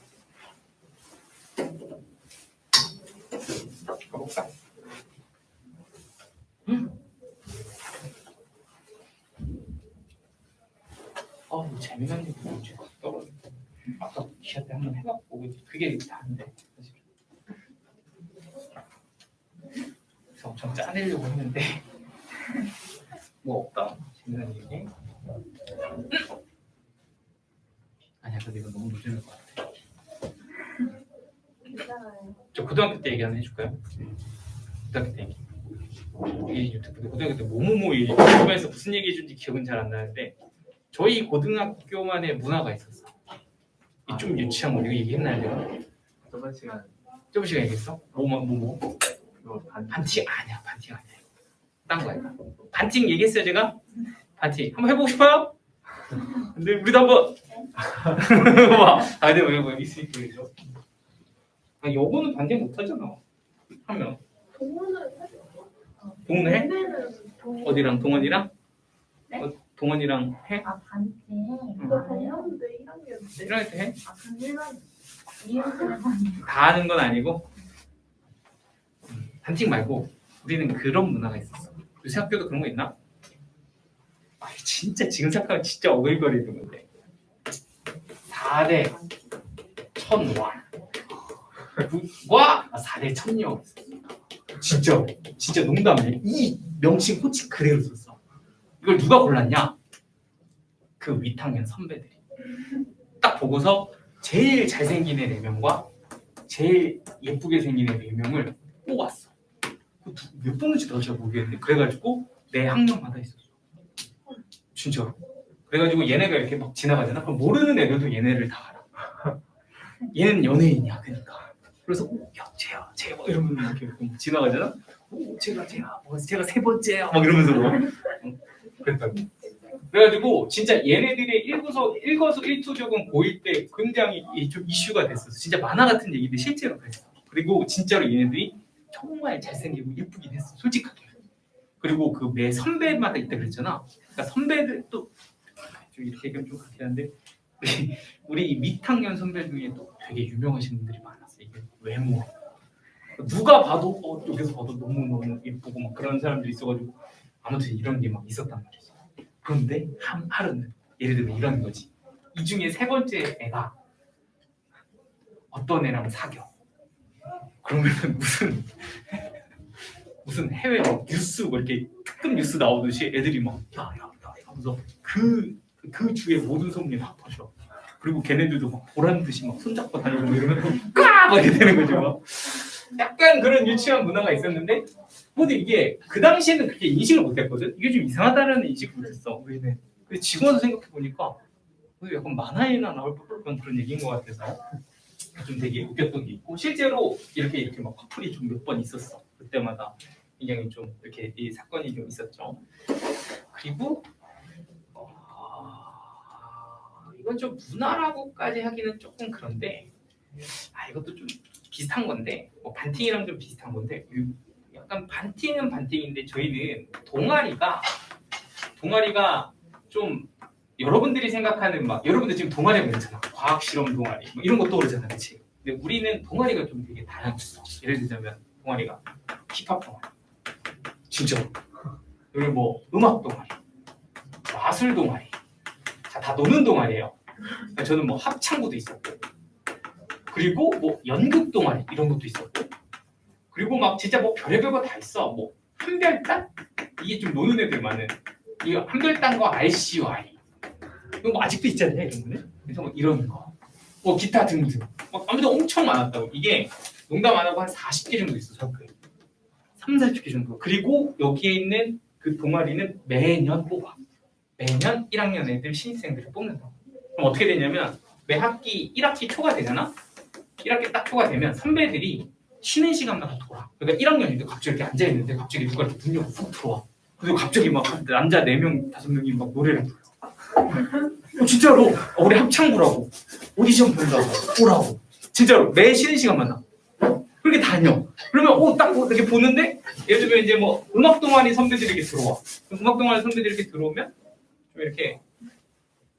가볼까? 이거 재미난 얘기 뭐지? 떨어져. 아까 기아 때 한번 해갖고 그게 다인데 사실. 그래서 엄청 짜내려고 했는데 뭐 없다. 재미난 얘기. 아니야, 근데 이거 너무 늦을 것 같아. 저 고등학교 때 얘기 하나 해줄까요? 고등학교 때 얘기. 고등학교 때 뭐뭐뭐 유튜브에서 무슨 얘기 해준지 기억은 잘 안 나는데 저희 고등학교만의 문화가 있었어. 이 좀 유치한 거 이거 얘기했나요, 내가? 저번 시간 얘기했어? 뭐? 반팅 아니야, 반팅 아니야. 딴 거야. 반팅 얘기했어요, 제가? 반팅 한번 해보고 싶어요? 근데 우리도 한번. 근데 왜 여기 있으니까 그러죠? 요거는 반팅 못 하잖아. 하면. 동훈은 해? 어디랑 동원이랑? 네? 동원이랑 해? 반지. 배웠는데 1학년 때 1학년 때 해? 근데 이유를 다 하는 건 아니고 반팅 말고 우리는 그런 문화가 있었어. 요새 학교도 그런 거 있나? 진짜 지금 생각하면 진짜 어글거리는 건데 4대 1000원 과 4대 1000역 진짜 농담이에요. 이 명칭 호칭 그대로 썼어. 이걸 누가 골랐냐? 그 윗학년 선배들이 딱 보고서 제일 잘생긴 애 4명과 제일 예쁘게 생긴 애 4명을 뽑았어. 몇 번인지 더 잘 모르겠는데 그래가지고 내 학년마다 있었어. 진짜로. 그래가지고 얘네가 이렇게 막 지나가잖아. 그럼 모르는 애들도 얘네를 다 알아. 얘는 연예인이야, 그러니까. 그래서 야, 쟤야 막 이러면 이렇게 지나가잖아. 제가 세 번째야 막 이러면서 뭐. 그랬다고. 그래가지고 진짜 얘네들의 일거수 일투족은 고1 때 굉장히 좀 이슈가 됐었어. 진짜 만화 같은 얘기들 실제로 그랬어. 그리고 진짜로 얘네들이 정말 잘생기고 예쁘긴 했어. 솔직하게. 그리고 그 매 선배마다 있다 그랬잖아. 그러니까 선배들도 좀 이렇게 얘기하면 좀 그렇긴 한데 우리 밑학년 선배 중에 또 되게 유명하신 분들이 많았어. 이게 외모. 누가 봐도 여기서 봐도 너무너무 예쁘고 막 그런 사람들이 있어가지고 아무튼 이런 게 막 있었단 말이지. 그런데 하루는 예를 들면 이런 거지. 이 중에 세 번째 애가 어떤 애랑 사겨. 그러면은 무슨 해외 막 뉴스 뭐 이렇게 특급 뉴스 나오듯이 애들이 막 야야야 하면서 그 주의 모든 소문이 다 퍼져. 그리고 걔네들도 막 보란 듯이 막 손잡고 다니고 막 이러면 꽉 이렇게 되는 거죠. 막. 약간 그런 유치한 문화가 있었는데 근데 이게 그 당시에는 그렇게 인식을 못했거든. 이게 좀 이상하다라는 인식을 못했어 우리는. 근데 지금 와서 생각해 보니까 약간 만화에나 나올 법한 그런 얘기인 것 같아서 좀 되게 웃겼던 게 있고 실제로 이렇게 막 커플이 좀 몇 번 있었어. 그때마다 굉장히 좀 이렇게 이 사건이 좀 있었죠. 그리고 이건 좀 문화라고까지 하기는 조금 그런데 이것도 좀 비슷한 건데 뭐 반팅이랑 좀 비슷한 건데 약간 반팅은 반팅인데 저희는 동아리가 좀 여러분들이 생각하는 막 여러분들 지금 동아리 많잖아. 과학 실험 동아리 뭐 이런 것도 그러잖아, 그렇지? 근데 우리는 동아리가 좀 되게 다양했어. 예를 들자면 동아리가 힙합 동아리, 진짜 그리고 뭐 음악 동아리, 마술 동아리, 다 노는 동아리예요. 그러니까 저는 뭐 합창부도 있었고, 그리고 뭐 연극 동아리 이런 것도 있었고, 그리고 막 진짜 뭐 별의별 거 다 있어. 뭐 한별단 이게 좀 노는 애들 많은. 이 한별단과 RCY 이거 뭐 아직도 있잖아요, 이런 거는. 그래서 뭐 이런 거, 뭐 기타 등등, 막 아무튼 엄청 많았다고. 이게 농담 안 하고 한 40개 정도 있어, 전국에. 30-40개 정도. 그리고 여기에 있는 그 동아리는 매년 뽑아. 매년 1학년 애들 신입생들을 뽑는다. 그럼 어떻게 되냐면 매 학기 1학기 초가 되잖아. 1학기 딱 초가 되면 선배들이 쉬는 시간마다 돌아. 그러니까 1학년인데 갑자기 이렇게 앉아 있는데 갑자기 누가 이렇게 문 열고 훅 들어와. 그리고 갑자기 막 남자 4명, 5명이 막 노래를 불러. 진짜로 우리 합창부라고 오디션 본다고 오라고. 진짜로 매 쉬는 시간마다 그렇게 다녀. 그러면 딱 이렇게 보는데 예를 들면 이제 뭐 음악 동아리 선배들이 이렇게 들어와. 음악 동아리 선배들이 이렇게 들어오면 좀 이렇게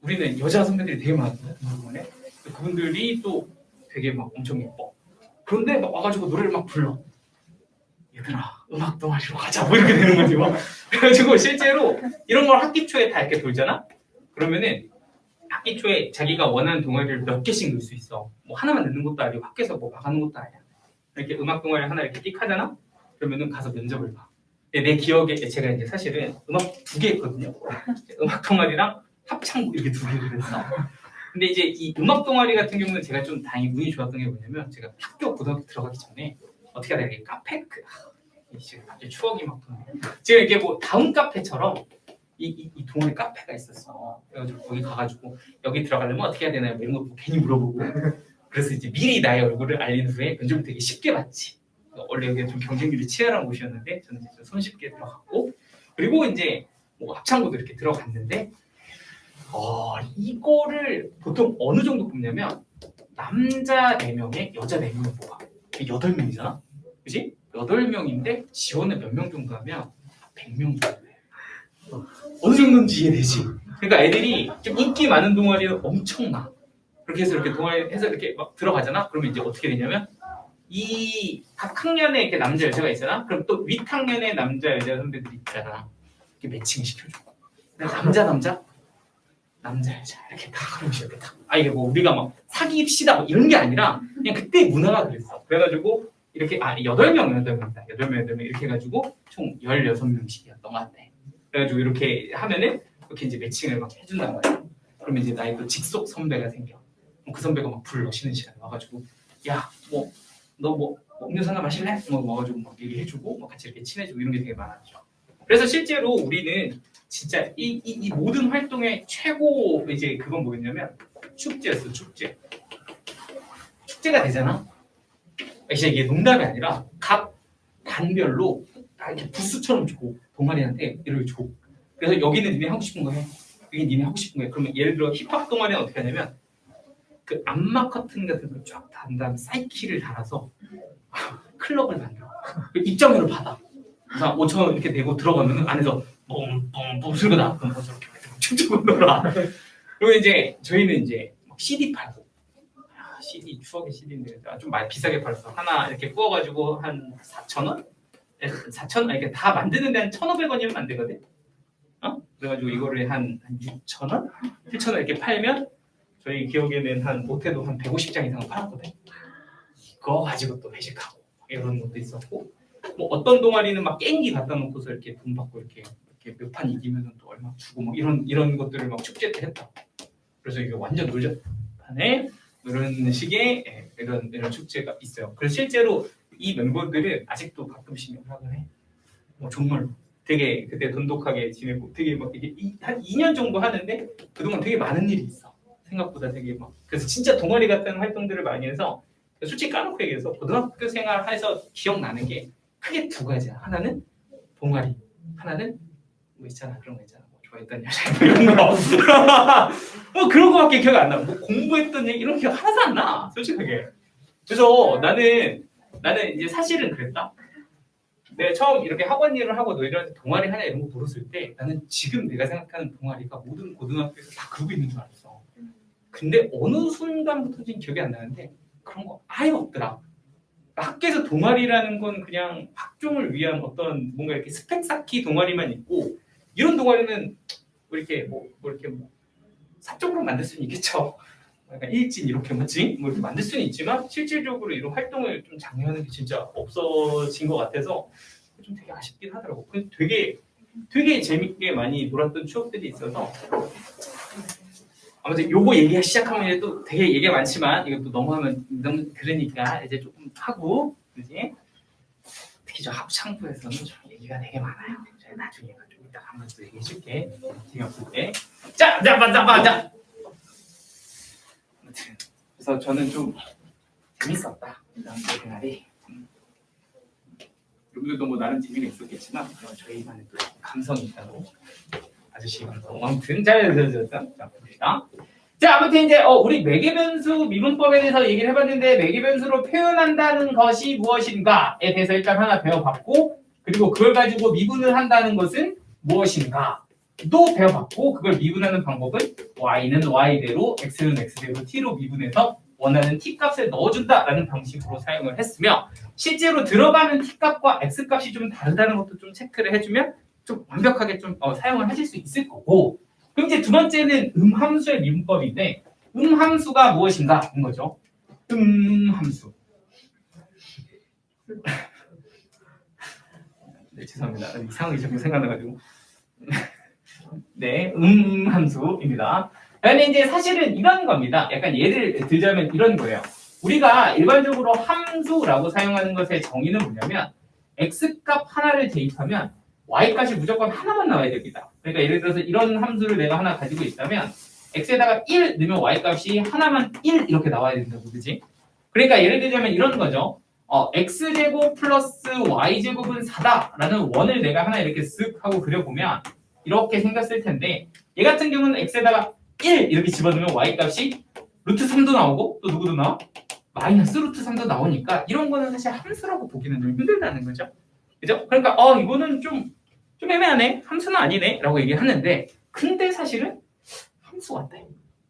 우리는 여자 선배들이 되게 많거든요. 그분들이 또 되게 막 엄청 예뻐. 그런데 막 와가지고 노래를 막 불러. 얘들아 음악 동아리로 가자 뭐 이렇게 되는 거지 막. 그래가지고 실제로 이런 걸 학기 초에 다 이렇게 돌잖아. 그러면은 학기 초에 자기가 원하는 동아리를 몇 개씩 넣을 수 있어. 뭐 하나만 넣는 것도 아니고 학교에서 뭐 막하는 것도 아니야. 이렇게 음악 동아리 하나 이렇게 띡 하잖아. 그러면은 가서 면접을 봐. 내 기억에 제가 이제 사실은 음악 2개 했거든요. 음악 동아리랑 합창부 이렇게 2개를 했어. 근데 이제 이 음악 동아리 같은 경우는 제가 좀 다행히 운이 좋았던 게 뭐냐면 제가 학교 고등학교 들어가기 전에 어떻게 해야 되나 카페 지금 갑자기 추억이 막 도네. 제가 이게 뭐 다운 카페처럼 이 동아리 카페가 있었어. 그래가지고 거기 가가지고 여기 들어가려면 어떻게 해야 되나요? 이런 거 괜히 물어보고. 그래서 이제 미리 나의 얼굴을 알린 후에 면접을 되게 쉽게 봤지. 원래 여기가 좀 경쟁률이 치열한 곳이었는데 저는 이제 손쉽게 들어갔고, 그리고 이제 뭐 합창부도 이렇게 들어갔는데 이거를 보통 어느 정도 뽑냐면 남자 4명에 여자 4명을 뽑아. 8명이잖아? 그치? 8명인데 지원을 몇 명 정도 하면 100명 정도 돼. 어느 정도인지 이해되지? 그러니까 애들이 좀 인기 많은 동아리는 엄청나. 그렇게 해서 이렇게 동아리 해서 이렇게 막 들어가잖아? 그러면 이제 어떻게 되냐면 이 각 학년에 이렇게 남자 여자가 있잖아? 그럼 또 윗학년에 남자 여자 선배들이 있잖아. 이렇게 매칭을 시켜줘. 남자 여자 이렇게 다 그러면서 이렇게 다. 이게 뭐 우리가 막 사귀입시다 뭐 이런 게 아니라 그냥 그때 문화가 그랬어. 그래가지고 이렇게 8명 이렇게 해가지고 총 16명씩이었던 것 같아. 그래가지고 이렇게 하면은 이렇게 이제 매칭을 막 해준단 말이야. 그러면 이제 나의 또 직속 선배가 생겨. 그 선배가 막 불러 쉬는 시간에 와가지고 야 뭐 너 뭐 음료수 하나 마실래? 뭐 와가지고 막 얘기해주고 막 같이 이렇게 친해지고 이런 게 되게 많았죠. 그래서 실제로 우리는 진짜 이 모든 활동의 최고 이제 그건 뭐였냐면 축제였어. 축제가 되잖아. 이제 이게 농담이 아니라 각 반별로 다 이렇게 부스처럼 줘. 동아리한테 이렇게 줘. 그래서 여기는 니네 하고 싶은 거 해. 이게 니네 하고 싶은 거야. 그러면 예를 들어 힙합 동아리는 어떻게 하냐면 그 암막 커튼 같은 걸 쫙 단 다음에 사이키를 달아서 클럽을 만들어. 그 입장료를 받아. 그래서 5,000원 이렇게 내고 들어가면 안에서 뿜뿜뿜 소리가 나. 그럼 거기서 이렇게 춤추고 놀아. 그리고 이제 저희는 이제 막 CD 팔고. CD 추억의 CD인데 좀 많이 비싸게 팔았어. 하나 이렇게 구워가지고 한 4,000원? 4,000원? 이렇게 다 만드는데 한 1,500원이면 안 되거든. 그래가지고 이거를 한 6,000원? 7,000원 이렇게 팔면 저희 기억에는 한 못해도 한 150장 이상은 팔았거든. 그거 가지고 또 회식하고 이런 것도 있었고, 뭐 어떤 동아리는 막 게임기 갖다 놓고서 이렇게 돈 받고 이렇게 몇 판 이기면 또 얼마 주고 뭐 이런 것들을 막 축제 때 했다. 그래서 이게 완전 놀자판에 이런 식의 이런 축제가 있어요. 그래서 실제로 이 멤버들은 아직도 가끔씩 연락을 해. 정말 되게 그때 돈독하게 지내고 되게 막 이게 한 2년 정도 하는데 그동안 되게 많은 일이 있어. 생각보다 되게 막 그래서 진짜 동아리 같은 활동들을 많이 해서 솔직히 까놓고 얘기해서 고등학교 생활해서 기억나는 게 크게 두 가지야. 하나는 동아리, 하나는 뭐 있잖아 그런 거 있잖아. 뭐 좋아했던 여자 뭐 이런 거. 뭐 그런 거밖에 기억 안 나. 뭐 공부했던 얘기 이런 기억 하나도 안 나. 솔직하게. 그래서 나는 이제 사실은 그랬다. 내가 처음 이렇게 학원 일을 하고 너희들한테 동아리 하냐 이런 거 물었을 때 나는 지금 내가 생각하는 동아리가 모든 고등학교에서 다 그러고 있는 줄 알았어. 근데 어느 순간부터인지 기억이 안 나는데 그런 거 아예 없더라. 학교에서 동아리라는 건 그냥 학종을 위한 어떤 뭔가 이렇게 스펙 쌓기 동아리만 있고 이런 동아리는 이렇게 사적으로 만들 수는 있겠죠. 약간 일진 이렇게 맞지? 뭐 이렇게 만들 수는 있지만 실질적으로 이런 활동을 좀 장려하는 게 진짜 없어진 것 같아서 좀 되게 아쉽긴 하더라고. 근데 되게 재밌게 많이 놀았던 추억들이 있어서 아무튼 요거 얘기 시작하면 이제 또 되게 얘기가 많지만 이것도 너무 그러니까 이제 조금 하고 그지? 특히 저 합창부에서는 좀 얘기가 되게 많아요. 제가 나중에 좀 이따 한번 또 얘기해줄게. 재미없을 때. 자. 아무튼 그래서 저는 좀 재밌었다. 이런 생활이. 여러분들도 뭐 나름 재미가 있었겠지만 저희만의 또 감성이 있다고. 아저씨 감성. 아무튼 자 봅시다. 자 아무튼 이제 우리 매개변수 미분법에 대해서 얘기를 해봤는데 매개변수로 표현한다는 것이 무엇인가에 대해서 일단 하나 배워봤고 그리고 그걸 가지고 미분을 한다는 것은 무엇인가 또 배워봤고 그걸 미분하는 방법은 y는 y대로 x는 x대로 t로 미분해서 원하는 t 값을 넣어준다라는 방식으로 사용을 했으며 실제로 들어가는 t 값과 x 값이 좀 다르다는 것도 좀 체크를 해주면 좀 완벽하게 좀 사용을 하실 수 있을 거고 그럼 이제 두 번째는 함수의 미분법인데 함수가 무엇인가인 거죠. 함수. 네, 죄송합니다. 이상하게 자꾸 생각나가지고. 네, 함수입니다. 근데 이제 사실은 이런 겁니다. 약간 예를 들자면 이런 거예요. 우리가 일반적으로 함수라고 사용하는 것의 정의는 뭐냐면 x값 하나를 대입하면 y값이 무조건 하나만 나와야 됩니다. 그러니까 예를 들어서 이런 함수를 내가 하나 가지고 있다면 x에다가 1 넣으면 y값이 하나만 1 이렇게 나와야 된다고 그지? 그러니까 예를 들자면 이런 거죠. x제곱 플러스 y제곱은 4다라는 원을 내가 하나 이렇게 쓱 하고 그려보면 이렇게 생겼을 텐데 얘 같은 경우는 x에다가 1 이렇게 집어넣으면 y값이 루트 3도 나오고 또 누구도 나와? 마이너스 루트 3도 나오니까 이런 거는 사실 함수라고 보기는 좀 힘들다는 거죠. 그죠? 그러니까 이거는 좀 애매하네. 함수는 아니네. 라고 얘기하는데 근데 사실은 함수 같아.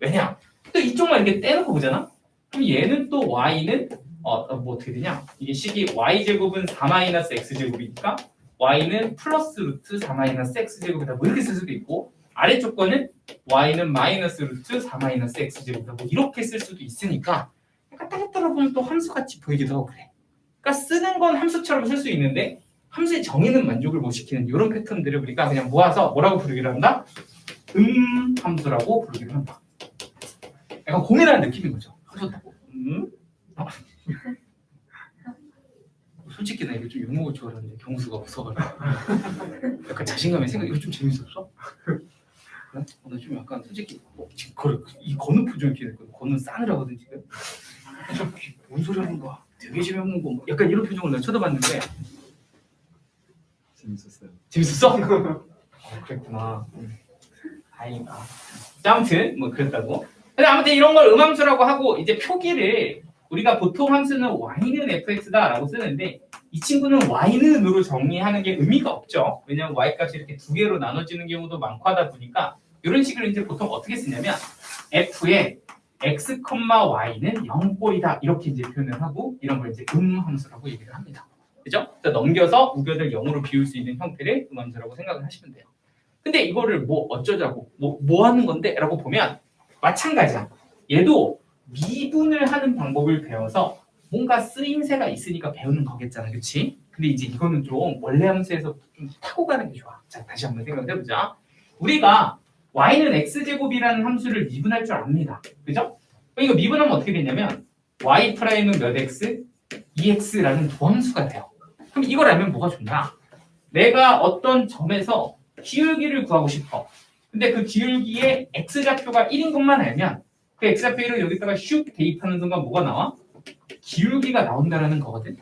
왜냐? 또 이쪽만 이렇게 떼놓고 보잖아? 그럼 얘는 또 y는 뭐 어떻게 되냐? 이게 식이 y제곱은 4-x제곱이니까 y는 플러스 루트 4-x제곱이다. 뭐 이렇게 쓸 수도 있고 아래쪽 거는 y는 마이너스 루트 4-x제곱이다. 뭐 이렇게 쓸 수도 있으니까 약간 따로따로 보면 또 함수같이 보이기도 하고 그래. 그러니까 쓰는 건 함수처럼 쓸 수 있는데 함수의 정의는 만족을 못 시키는 이런 패턴들을 우리가 그냥 모아서 뭐라고 부르기로 한다? 함수라고 부르기로 한다. 약간 고민하는 느낌인 거죠. 함수다고. 솔직히 나 이거 좀 욕먹을 줄 알았는데 경수가 없어가지고 약간 자신감에 생각 이거 좀 재밌었어? 그래? 나 좀 약간 솔직히 지금 이 건우 표정이 이렇게 됐거든. 건우는 싸늘하거든 지금. 뭔 소리 하는 거야? 되게 재미없는 거. 약간 이런 표정을 내가 쳐다봤는데 재밌었어요. 재밌었어? 그랬구나. 다행이다. 자, 아무튼 뭐 그랬다고. 근데 아무튼 이런 걸 음함수라고 하고 이제 표기를 우리가 보통 함수는 y는 fx다라고 쓰는데 이 친구는 y는으로 정의하는 게 의미가 없죠. 왜냐하면 y 값이 이렇게 두 개로 나눠지는 경우도 많고 하다 보니까 이런 식으로 이제 보통 어떻게 쓰냐면 f의 x, y는 0꼴이다 이렇게 이제 표현을 하고 이런 걸 이제 음함수라고 얘기를 합니다. 그죠? 넘겨서 우변을 0으로 비울 수 있는 형태를 음함수라고 생각을 하시면 돼요. 근데 이거를 뭐 어쩌자고 뭐 하는 건데? 라고 보면 마찬가지야. 얘도 미분을 하는 방법을 배워서 뭔가 쓰임새가 있으니까 배우는 거겠잖아. 그치? 근데 이제 이거는 좀 원래 함수에서 좀 타고 가는 게 좋아. 자, 다시 한번 생각해 보자. 우리가 y는 x제곱이라는 함수를 미분할 줄 압니다. 그죠? 이거 미분하면 어떻게 되냐면 y 프라임은 몇 x? 2x라는 두 함수가 돼요. 그럼 이걸 알면 뭐가 좋냐? 내가 어떤 점에서 기울기를 구하고 싶어. 근데 그 기울기의 x좌표가 1인 것만 알면 그 x좌표 1을 여기다가 슉 대입하는 순간 뭐가 나와? 기울기가 나온다라는 거거든.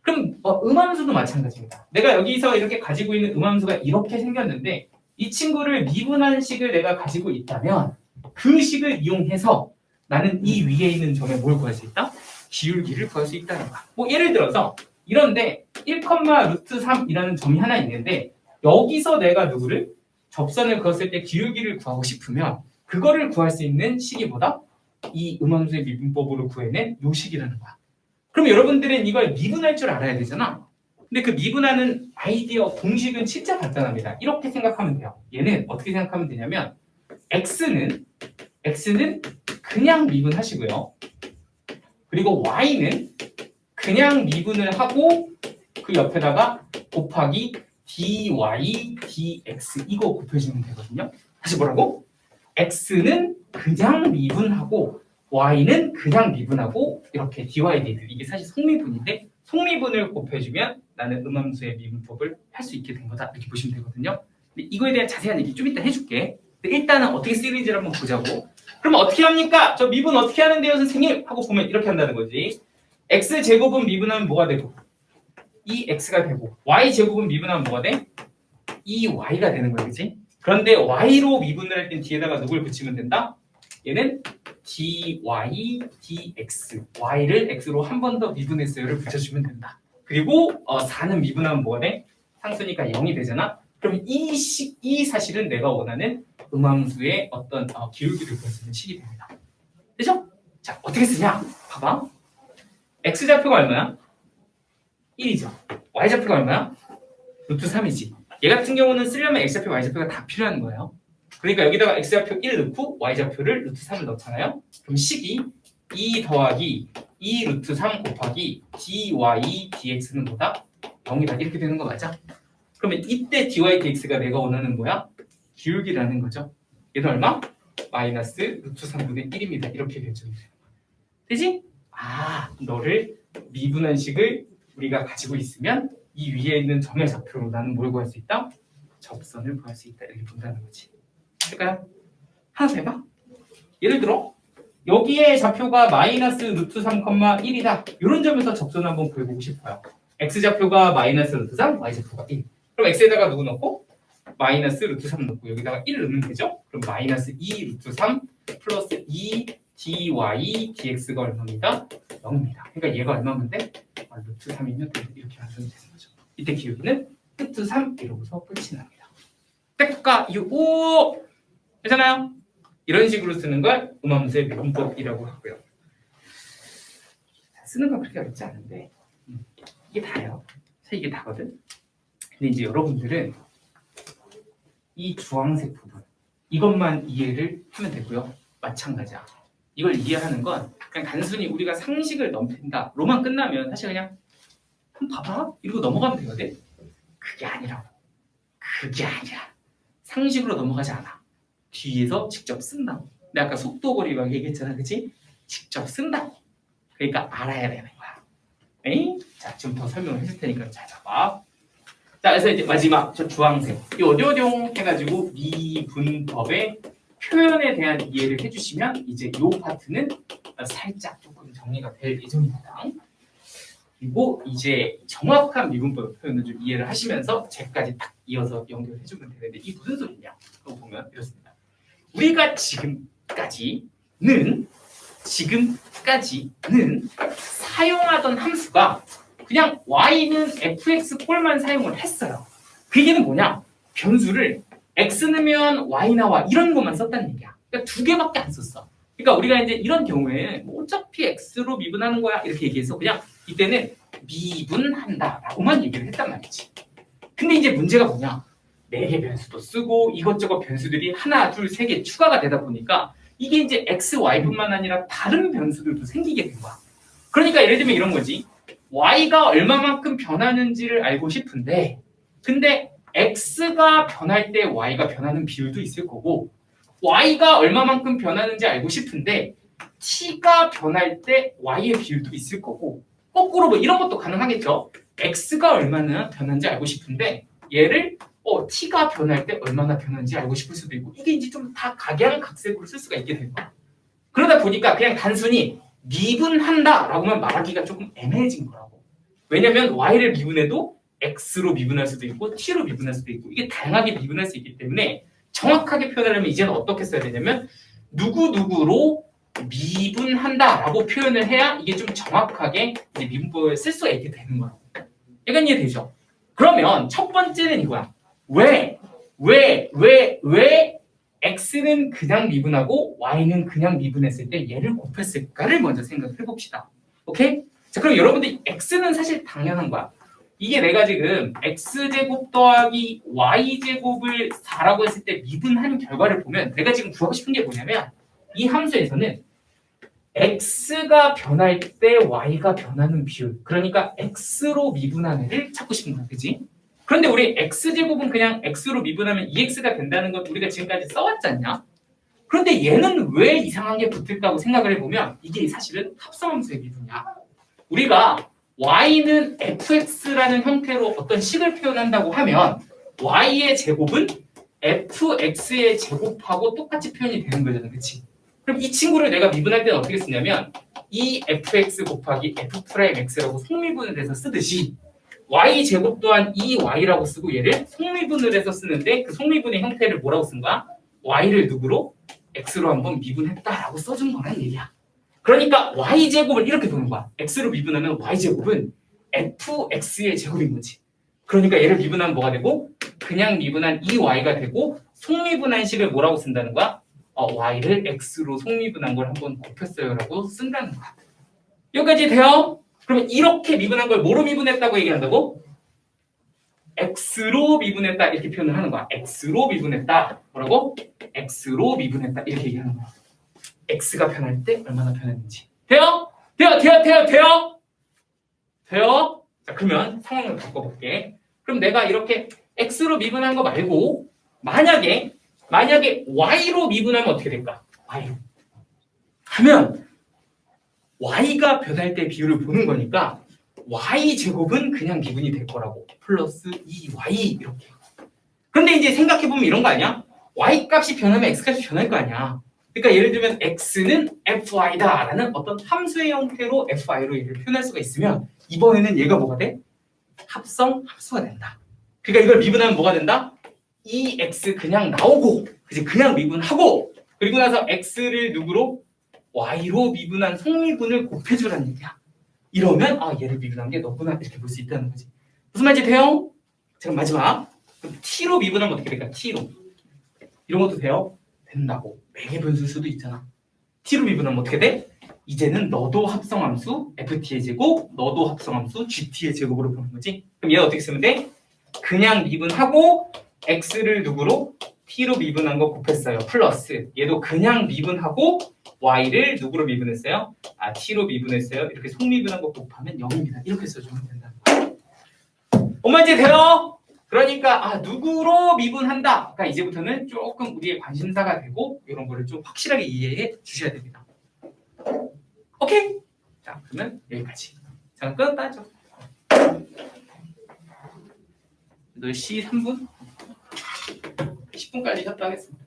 그럼 음함수도 마찬가지입니다. 내가 여기서 이렇게 가지고 있는 음함수가 이렇게 생겼는데 이 친구를 미분하는 식을 내가 가지고 있다면 그 식을 이용해서 나는 이 위에 있는 점에 뭘 구할 수 있다? 기울기를 구할 수 있다는 거야. 뭐 예를 들어서 이런데 1,√3이라는 점이 하나 있는데 여기서 내가 누구를 접선을 그었을 때 기울기를 구하고 싶으면 그거를 구할 수 있는 식이 뭐다? 이 음함수의 미분법으로 구해낸 요 식이라는 거야. 그럼 여러분들은 이걸 미분할 줄 알아야 되잖아. 근데 그 미분하는 아이디어 공식은 진짜 간단합니다. 이렇게 생각하면 돼요. 얘는 어떻게 생각하면 되냐면 x는 그냥 미분하시고요. 그리고 y는 그냥 미분을 하고 그 옆에다가 곱하기 dy, dx 이거 곱해주면 되거든요. 다시 뭐라고? x는 그냥 미분하고 y는 그냥 미분하고 이렇게 dy, dx 이게 사실 속미분인데 속미분을 곱해주면 나는 음함수의 미분법을 할 수 있게 된 거다 이렇게 보시면 되거든요. 근데 이거에 대한 자세한 얘기 좀 이따 해줄게. 근데 일단은 어떻게 쓰이는지를 한번 보자고. 그럼 어떻게 합니까? 저 미분 어떻게 하는데요 선생님? 하고 보면 이렇게 한다는 거지. x제곱은 미분하면 뭐가 되고 2x가 되고 y제곱은 미분하면 뭐가 돼? 2y가 되는 거야, 그치? 그런데 y로 미분을 할 땐 뒤에다가 누굴 붙이면 된다? 얘는 dy, dx, y를 x로 한 번 더 미분했어요를 붙여주면 된다. 그리고 4는 미분하면 뭐가 돼? 상수니까 0이 되잖아? 그럼 이 사실은 내가 원하는 음함수의 어떤 기울기를 구할 수 있는 식이 됩니다. 되죠? 자, 어떻게 쓰냐? 봐봐. x좌표가 얼마야? 1이죠. y좌표가 얼마야? 루트 3이지. 얘 같은 경우는 쓰려면 x좌표, y좌표가 다 필요한 거예요. 그러니까 여기다가 x좌표 1 넣고 y좌표를 루트 3을 넣잖아요. 그럼 식이 2 더하기 2 루트 3 곱하기 dy, dx는 뭐다? 0이다. 이렇게 되는 거 맞아? 그러면 이때 dy, dx가 내가 원하는 뭐야? 기울기라는 거죠. 얘는 얼마? 마이너스 루트 3분의 1입니다. 이렇게 결정이 되는 거야. 되지? 너를 미분한 식을 우리가 가지고 있으면 이 위에 있는 점의 좌표로 나는 뭘 구할 수 있다? 접선을 구할 수 있다. 이렇게 본다는 거지. 할까요? 하나 더 해봐. 예를 들어 여기에 좌표가 마이너스 루트 3,1이다. 이런 점에서 접선 한번 구해보고 싶어요. x좌표가 마이너스 루트 3, y좌표가 1. 그럼 x에다가 누구 넣고? 마이너스 루트 3 넣고 여기다가 1을 넣으면 되죠? 그럼 마이너스 2 루트 3 플러스 2 dy, dx가 얼마입니다? 0입니다. 그러니까 얘가 얼마면 돼? 루트 3이면 이렇게 만들면 되는 거죠. 이때 기울기는 루트 3 이러고서 끝이 납니다. 때가 오! 괜찮아요? 이런 식으로 쓰는 걸 음함수의 미분법이라고 하고요. 쓰는 건 그렇게 어렵지 않은데 이게 다예요. 사실 이게 다거든. 근데 이제 여러분들은 이 주황색 부분 이것만 이해를 하면 되고요. 마찬가지야. 이걸 이해하는 건 그냥 단순히 우리가 상식을 넘긴다로만 끝나면 사실 그냥 한번 봐봐 이러고 넘어가면 되거든. 그게 아니라고. 그게 아니라 상식으로 넘어가지 않아. 뒤에서 직접 쓴다고. 내가 아까 속도거리 막 얘기했잖아, 그치? 직접 쓴다고. 그러니까 알아야 되는 거야. 에이? 자, 지금 더 설명을 해줄 테니까 잘 잡아. 자, 그래서 이제 마지막 저 주황색 이 어디어디용 해가지고 미분법의 표현에 대한 이해를 해주시면 이제 이 파트는 살짝 조금 정리가 될 예정입니다. 그리고 이제 정확한 미분법 표현을 좀 이해를 하시면서 제까지 딱 이어서 연결해주면 되는데 이 무슨 소리냐? 그거 보면 이렇습니다. 우리가 지금까지는 사용하던 함수가 그냥 y는 fx 꼴만 사용을 했어요. 그 얘기는 뭐냐? 변수를 x 넣으면 y 나와 이런 것만 썼다는 얘기야. 그러니까 두 개밖에 안 썼어. 그러니까 우리가 이제 이런 경우에 뭐 어차피 x로 미분하는 거야 이렇게 얘기해서 그냥 이때는 미분한다라고만 얘기를 했단 말이지. 근데 이제 문제가 뭐냐? 4개 변수도 쓰고 이것저것 변수들이 하나, 둘, 3개 추가가 되다 보니까 이게 이제 x, y뿐만 아니라 다른 변수들도 생기게 된 거야. 그러니까 예를 들면 이런 거지. y가 얼마만큼 변하는지를 알고 싶은데 근데 x가 변할 때 y가 변하는 비율도 있을 거고 y가 얼마만큼 변하는지 알고 싶은데 t가 변할 때 y의 비율도 있을 거고 거꾸로 뭐 이런 것도 가능하겠죠. x가 얼마나 변하는지 알고 싶은데 얘를 t가 변할 때 얼마나 변하는지 알고 싶을 수도 있고 이게 이제 좀 다 각양각색으로 쓸 수가 있게 된 거야. 그러다 보니까 그냥 단순히 미분한다라고만 말하기가 조금 애매해진 거라고. 왜냐면 y를 미분해도 x로 미분할 수도 있고 t로 미분할 수도 있고 이게 다양하게 미분할 수 있기 때문에 정확하게 표현하려면 이제는 어떻게 써야 되냐면 누구누구로 미분한다라고 표현을 해야 이게 좀 정확하게 이제 미분법을 쓸 수가 있게 되는 거라고. 약간 이해되죠? 그러면 첫 번째는 이거야. 왜 x는 그냥 미분하고 y는 그냥 미분했을 때 얘를 곱했을까를 먼저 생각을 해봅시다. 오케이? 자, 그럼 여러분들 x는 사실 당연한 거야. 이게 내가 지금 x제곱 더하기 y제곱을 4라고 했을 때 미분한 결과를 보면 내가 지금 구하고 싶은 게 뭐냐면 이 함수에서는 x가 변할 때 y가 변하는 비율 그러니까 x로 미분한 애를 찾고 싶은 거야. 그치? 그런데 우리 x제곱은 그냥 x로 미분하면 2x가 된다는 건 우리가 지금까지 써왔지 않냐? 그런데 얘는 왜 이상한 게 붙을까고 생각을 해보면 이게 사실은 합성함수의 미분이야. 우리가 y는 fx라는 형태로 어떤 식을 표현한다고 하면 y의 제곱은 fx의 제곱하고 똑같이 표현이 되는 거잖아. 그치? 그럼 이 친구를 내가 미분할 때는 어떻게 쓰냐면 이 fx 곱하기 f'x라고 속미분을 해서 쓰듯이 y 제곱 또한 이 y라고 쓰고 얘를 속미분을 해서 쓰는데 그 속미분의 형태를 뭐라고 쓴 거야? y를 누구로? x로 한번 미분했다라고 써준 거란 얘기야. 그러니까 y제곱을 이렇게 보는 거야. x로 미분하면 y제곱은 fx의 제곱인 거지. 그러니까 얘를 미분하면 뭐가 되고 그냥 미분한 이 y가 되고 속미분한 식을 뭐라고 쓴다는 거야? y를 x로 속미분한 걸 한번 곱했어요 라고 쓴다는 거야. 여기까지 돼요? 그러면 이렇게 미분한 걸 뭐로 미분했다고 얘기한다고? x로 미분했다 이렇게 표현을 하는 거야. x로 미분했다. 뭐라고? x로 미분했다 이렇게 얘기하는 거야. x가 변할 때 얼마나 변했는지. 돼요? 돼요? 자, 그러면 상황을 바꿔볼게. 그럼 내가 이렇게 x로 미분한 거 말고 만약에 y로 미분하면 어떻게 될까? y로 하면 y가 변할 때 비율을 보는 거니까 y제곱은 그냥 미분이 될 거라고 플러스 2y 이렇게. 근데 이제 생각해보면 이런 거 아니야? y 값이 변하면 x 값이 변할 거 아니야. 그러니까 예를 들면 x는 fy다라는 어떤 함수의 형태로 fy로 얘를 표현할 수가 있으면 이번에는 얘가 뭐가 돼? 합성 함수가 된다. 그러니까 이걸 미분하면 뭐가 된다? 2x 그냥 나오고 그치? 그냥 미분하고 그리고 나서 x를 누구로? y로 미분한 속미분을 곱해주라는 얘기야. 이러면 얘를 미분한 게 너구나 이렇게 볼 수 있다는 거지. 무슨 말인지 돼요? 자, 그럼 마지막 그럼 t로 미분하면 어떻게 될까? t로 이런 것도 돼요? 된다고. 매개 변수일 수도 있잖아. t로 미분하면 어떻게 돼? 이제는 너도 합성함수 ft의 제곱 너도 합성함수 gt의 제곱으로 보는 거지. 그럼 얘는 어떻게 쓰면 돼? 그냥 미분하고 x를 누구로? t로 미분한 거 곱했어요. 플러스 얘도 그냥 미분하고 y를 누구로 미분했어요? t로 미분했어요. 이렇게 속미분한 거 곱하면 0입니다. 이렇게 써주면 된다는 거예요. 엄마 이제 돼요? 그러니까 누구로 미분한다. 그러니까 이제부터는 조금 우리의 관심사가 되고 이런 거를 좀 확실하게 이해해 주셔야 됩니다. 오케이? 자, 그러면 여기까지. 잠깐 따죠. 8시 3분? 10분까지 협조하겠습니다.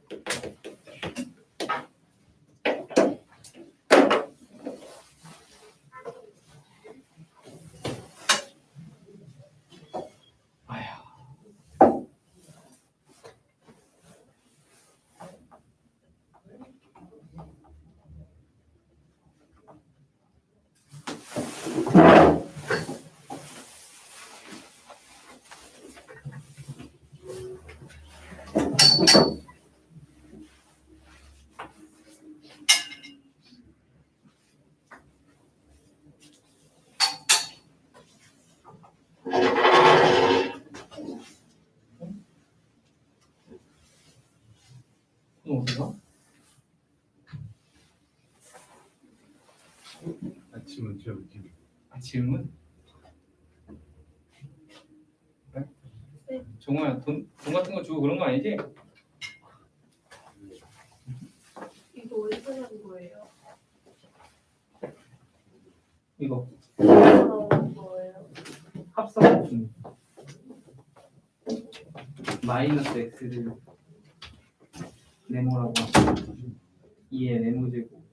아침은 좀 아, 질문? 네. 정우야 돈 같은 거 주고 그런 거 아니지? 이거 어디서 산 거예요? 이거 나온 거예요? 합성 중 마이너스 x를 네모라고 하고 2의 네모제곱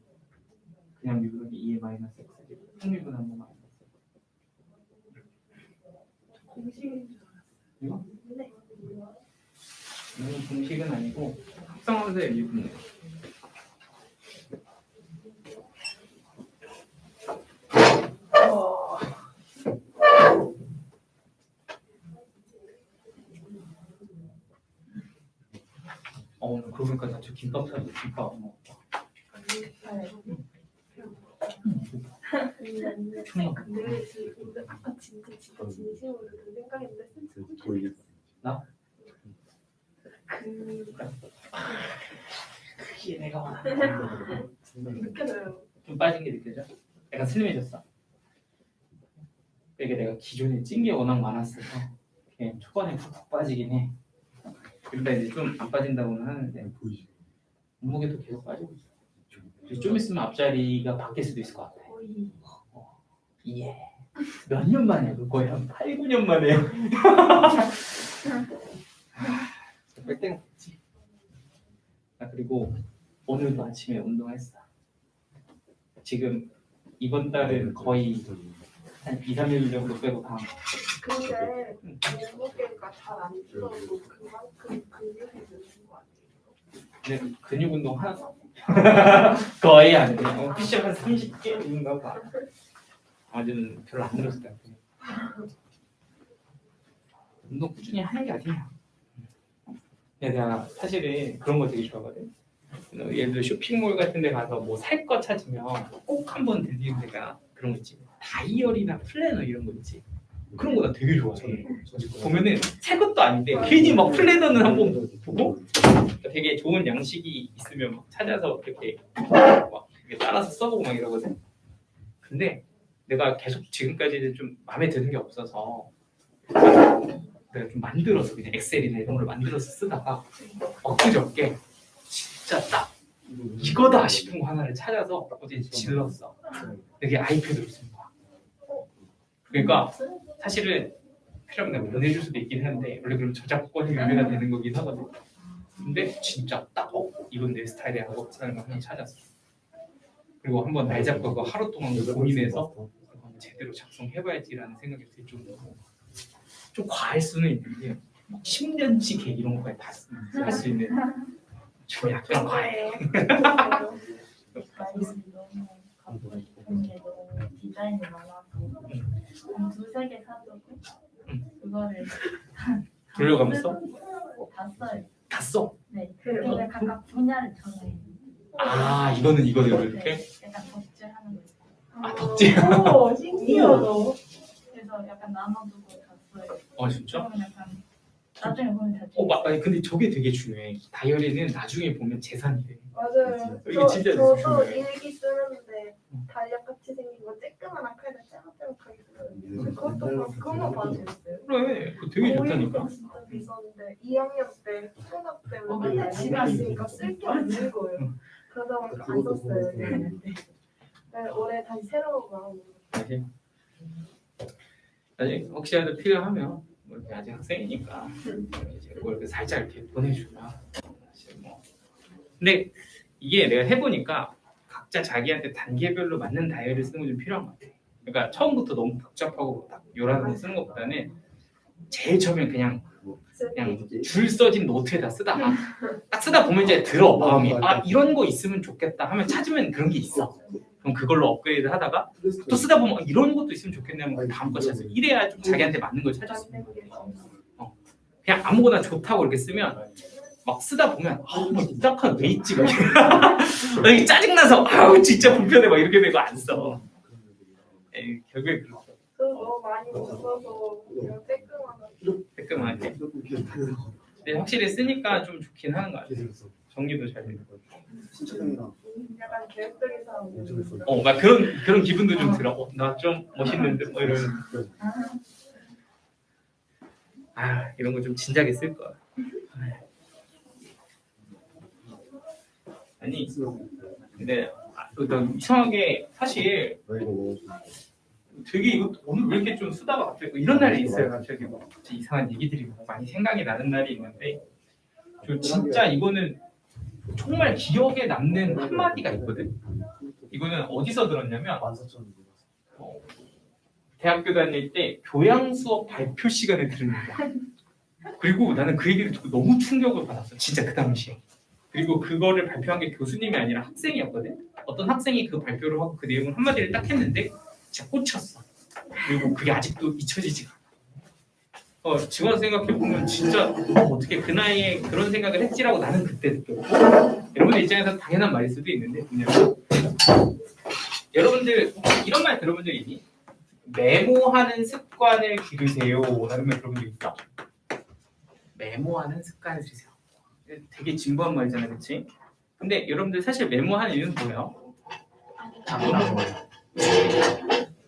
그냥 미분하기 2의 마이너스 x제곱 평미분한 거 마이너스 공식인 줄 이거? 알았어요. 네. 이건 공식은 아니고 합성하면서 미분해. 오늘 그러고 보니까 나 저 김밥 사서 김밥 먹었다. 근데 지금 아까 진짜 진심으로 그 생각했는데 나? 그 그게 내가 원하는 느껴져요. 좀 빠진 게 느껴져? 약간 슬림해졌어. 이게 내가 기존에 찐 게 워낙 많았어서 그냥 초반에 푹 빠지긴 해. 그러다 이제 좀 안 빠진다고는 하는데 몸무게도 계속 빠지고 있어. 그래서 좀 있으면 앞자리가 바뀔 수도 있을 것 같아. 거의 예. 몇 년 만에 거의 한 8, 9년 만에. 뺄 없지. 아 그리고 오늘도 아침에 운동했어. 지금 이번 달은 거의 한 2, 3일 정도 빼고 다. 근데 몸무게가 잘 안 줄어도 그만큼 근육이 느는 거 아니에요? 근데 근육 운동 하나도 안 해. 거의 안 해. 피시업 한 30개 정도 봐. 아직은 별로 안 늘었을 것 같아. 운동 꾸준히 하는 게 아니야. 내가 사실은 그런 거 되게 좋아하거든. 예를 들어 쇼핑몰 같은 데 가서 뭐 살 거 찾으면 꼭 한번 들리는 데가 그런 거 있지. 다이어리나 플래너 이런 거 있지. 그런 거 나 되게 좋아해. 보면은 새 것도 아닌데 괜히 막 플래너는 한번 보고 되게 좋은 양식이 있으면 막 찾아서 이렇게 막 이렇게 따라서 써보고 막 이러거든. 근데 내가 계속 지금까지는 좀 마음에 드는 게 없어서 내가 좀 만들어서 그냥 엑셀이나 이런 걸 만들어서 쓰다가 엊그저께 진짜 딱 이거다 싶은 거 하나를 찾아서 어제 질렀어. 이게 아이패드로 쓴 거야. 그러니까 사실은 필요하면 내가 보내줄 수도 있긴 한데 원래 그럼 저작권이 유지가 되는 거긴 하거든. 근데 진짜 딱 이건 내 스타일이야 하고 하는 거 하나 찾았어. 그리고 한번 날 잡고 그거 하루 동안 고민해서 한번 제대로 작성해봐야지라는 생각이 들 정도로 좀 과할 수는 있는데 10년치 계획 이런 것까지 다 할 수 있는 좀 약간 과해. 아이들이 너무 갖고 싶은 게 너무 디자인이 많아서 한 두세 개 사두고 그거를 돌려가면서 다 써요. 다 써. 네. 근데 각각 분야를 정해요. 아 이거는 이거 이렇게. 약간 덕질하는 거 있어요. 아 덕질. 오 신기하다. 그래서 약간 나눠두고 다 써요. 진짜? 그러면 약간 나중에 보면 다 아니 근데 저게 되게 중요해. 다이어리는 나중에 보면 재산이래. 맞아요. 이게 진짜 저도 중요해. 일기 쓰는데 달력 같이 생긴 거 쬐끄만한 칼에 짤막짤막하게 쓰는데 그것도 그것만 봐도 재밌어요. 그래, 그거 되게 좋다니까. 진짜 비쌌는데 2학년 때 수학 때문에 그래. 맨날 집에 있으니까 쓸 게 없는 거예요. 그러다 보니까 안 썼어요. 네, 올해 다시 새로운 거 다시. 나중에 혹시라도 필요하면 뭐 이렇게 아직 학생이니까 이제 뭐 이렇게 살짝 이렇게 보내주면 사실 뭐. 근데 이게 내가 해보니까 각자 자기한테 단계별로 맞는 다이어리를 쓰는 거 좀 필요한 것 같아. 그러니까 처음부터 너무 복잡하고 딱 요란한 거 쓰는 것보다는 제일 처음엔 그냥 줄 써진 노트에다 쓰다가 딱 쓰다 보면 이제 들어 마음이 이런 거 있으면 좋겠다 하면 찾으면 그런 게 있어. 그럼 그걸로 업그레이드 하다가 또 쓰다 보면 이런 것도 있으면 좋겠네 하면 다음 거 찾아서 이래야 좀 자기한테 맞는 걸 찾을 수 있는 거야. 그냥 아무거나 좋다고 이렇게 쓰면 막 쓰다 보면 뭐 이따가 왜 있지? 막 이게 짜증나서 진짜 불편해 막 이렇게 되고 안 써. 결국에 그렇게 그거 너무 많이 못 써서 그냥 깔끔하게. 근데 확실히 쓰니까 좀 좋긴 하는 거 같아. 정리도 잘 되고. 신청이랑 약간 계획적인 사람. 막 그런 기분도 좀 들어. 나 좀 멋있는데 뭐 이런. 이런 거 좀 진작에 쓸 거야. 아니 근데 이상하게 사실 되게 이거 오늘 왜 이렇게 좀 쓰다가 갑자기 이런 날이 있어요. 갑자기 뭐 이상한 얘기들이 많이 생각이 나는 날이 있는데 저 진짜 이거는 정말 기억에 남는 한마디가 있거든. 이거는 어디서 들었냐면 대학교 다닐 때 교양 수업 발표 시간에 들은 거야. 그리고 나는 그 얘기를 듣고 너무 충격을 받았어. 진짜 그 당시에. 그리고 그거를 발표한 게 교수님이 아니라 학생이었거든. 어떤 학생이 그 발표를 하고 그 내용을 한마디를 딱 했는데 진짜 꽂혔어. 그리고 그게 아직도 잊혀지지가 않아. 지금 와서 생각해보면 진짜 어떻게 그 나이에 그런 생각을 했지라고 나는 그때 느꼈고, 여러분들 입장에서 당연한 말일 수도 있는데 뭐냐면 여러분들 혹시 이런 말 들어본 적 있니? 메모하는 습관을 기르세요 라는 말 들어본 적 있어? 메모하는 습관을 들이세요. 되게 진부한 말이잖아요, 그렇지? 근데 여러분들 사실 메모하는 이유는 뭐예요?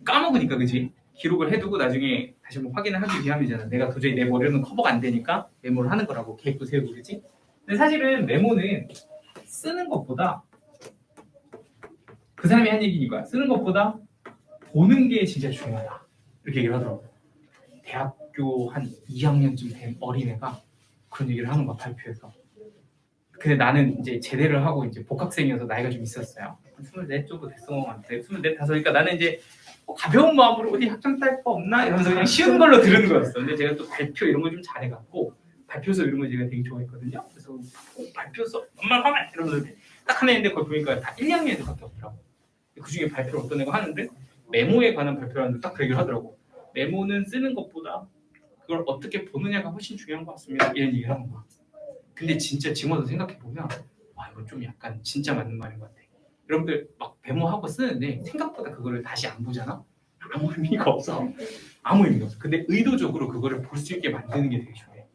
까먹으니까, 그치? 기록을 해두고 나중에 다시 한번 확인을 하기 위함이잖아. 내가 도저히 내 머리로는 커버가 안 되니까 메모를 하는 거라고, 계획도 세우고, 그치? 근데 사실은 메모는 쓰는 것보다 그 사람이 한 얘기니까 쓰는 것보다 보는 게 진짜 중요하다 이렇게 얘기를 하더라고요. 대학교 한 2학년쯤 된 어린애가 그런 얘기를 하는 거야, 발표에서. 근데 나는 이제 제대를 하고 이제 복학생이어서 나이가 좀 있었어요. 24 정도 됐어. 24, 5니까 나는 이제 가벼운 마음으로 어디 학점 딸 거 없나 이러면서 그냥 쉬운 걸로 들은 거였어. 근데 제가 또 발표 이런 거 좀 잘해갖고 발표서 이런 거 제가 되게 좋아했거든요. 그래서 발표서 엄마 하면 이러면서 딱 하나 했는데 그걸 보니까 다 1, 2학년 애들밖에 없더라고. 그 중에 발표를 어떤 애가 하는데 메모에 관한 발표를 하는데 딱 그 얘기를 하더라고. 메모는 쓰는 것보다 그걸 어떻게 보느냐가 훨씬 중요한 것 같습니다. 이런 얘기를 하는 거야. 근데 진짜 지금 와서 생각해보면 이거 좀 약간 진짜 맞는 말인 것 같아. 여러분들 막 메모하고 쓰는데 생각보다 그거를 다시 안 보잖아? 아무 의미가 없어. 아무 의미가 없어. 근데 의도적으로 그거를 볼 수 있게 만드는 게 되게 중요해.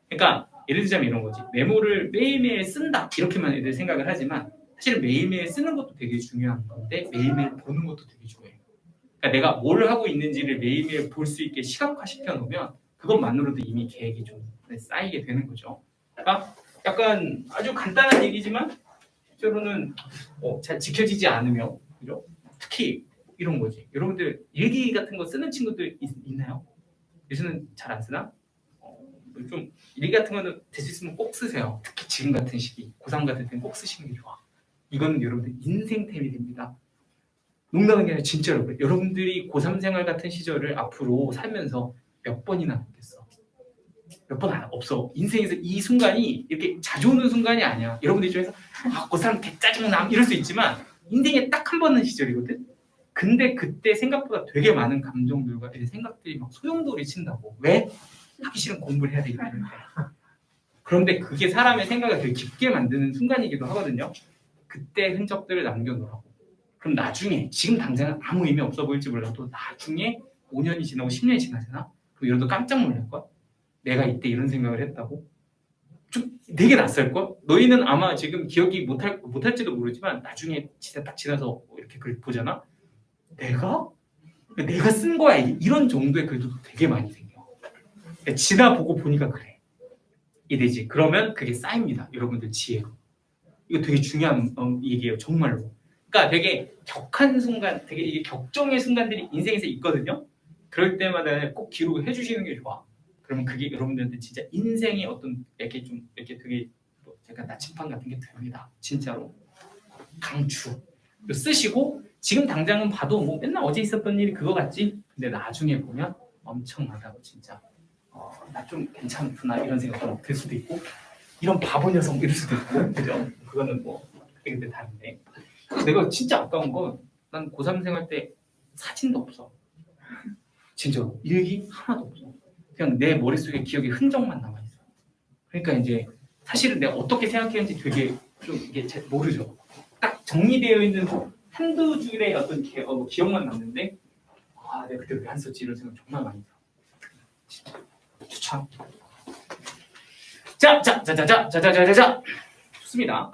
그러니까 예를 들자면 이런 거지. 메모를 매일매일 쓴다 이렇게만 애들 생각을 하지만 사실 매일매일 쓰는 것도 되게 중요한 건데 매일매일 보는 것도 되게 중요해. 그러니까 내가 뭘 하고 있는지를 매일매일 볼 수 있게 시각화시켜 놓으면 그것만으로도 이미 계획이 좀 쌓이게 되는 거죠. 그러니까 약간 아주 간단한 얘기지만 실제로는 잘 지켜지지 않으며, 그죠? 특히 이런 거지. 여러분들 일기 같은 거 쓰는 친구들 있나요? 요새는 잘 안 쓰나? 좀 일기 같은 거는 될 수 있으면 꼭 쓰세요. 특히 지금 같은 시기, 고3 같은 때는 꼭 쓰시는 게 좋아. 이거는 여러분들 인생템이 됩니다. 농담한 게 아니라 진짜로 그래. 여러분들이 고3 생활 같은 시절을 앞으로 살면서 몇 번이나 넘겠어. 몇 번 없어. 인생에서 이 순간이 이렇게 자주 오는 순간이 아니야. 여러분들 입장에서 그 사람 개짜증나 이럴 수 있지만 인생에 딱 한 번은 시절이거든. 근데 그때 생각보다 되게 많은 감정들과 생각들이 막 소용돌이 친다고. 왜? 하기 싫은 공부를 해야 되기 때문에. 그런데 그게 사람의 생각을 되게 깊게 만드는 순간이기도 하거든요. 그때 흔적들을 남겨놓으라고. 그럼 나중에 지금 당장은 아무 의미 없어 보일지 몰라도 나중에 5년이 지나고 10년이 지나잖아. 그럼 여러분도 깜짝 놀랄걸? 내가 이때 이런 생각을 했다고? 좀 되게 낯설걸? 너희는 아마 지금 기억이 못할지도 모르지만 나중에 진짜 딱 지나서 이렇게 글 보잖아? 내가 쓴 거야. 이런 정도의 글도 되게 많이 생겨. 지나보고 보니까 그래. 이되지. 그러면 그게 쌓입니다. 여러분들 지혜로. 이거 되게 중요한 얘기예요. 정말로. 그러니까 되게 격한 순간, 되게 이게 격정의 순간들이 인생에서 있거든요. 그럴 때마다 꼭 기록을 해주시는 게 좋아. 그러면 그게 여러분들한테 진짜 인생의 어떤 이렇게 되게 약간 나침반 같은 게 됩니다. 진짜로. 강추. 쓰시고 지금 당장은 봐도 뭐 맨날 어제 있었던 일이 그거 같지? 근데 나중에 보면 엄청나다고 진짜. 나 좀 괜찮구나 이런 생각도 들 수도 있고 이런 바보 녀석 이럴 수도 있고 그죠? 그거는 뭐 그때 다른데 내가 진짜 아까운 건 난 고3 생활 때 사진도 없어. 진짜 일기 하나도 없어. 그냥 내 머릿속에 기억의 흔적만 남아있어. 그러니까 이제 사실은 내가 어떻게 생각했는지 되게 좀 이게 잘 모르죠. 딱 정리되어 있는 한두 줄의 어떤 기억만 남는데 내가 그때 왜 안 썼지 이런 생각 정말 많이 들어. 진짜 추천. 자 좋습니다.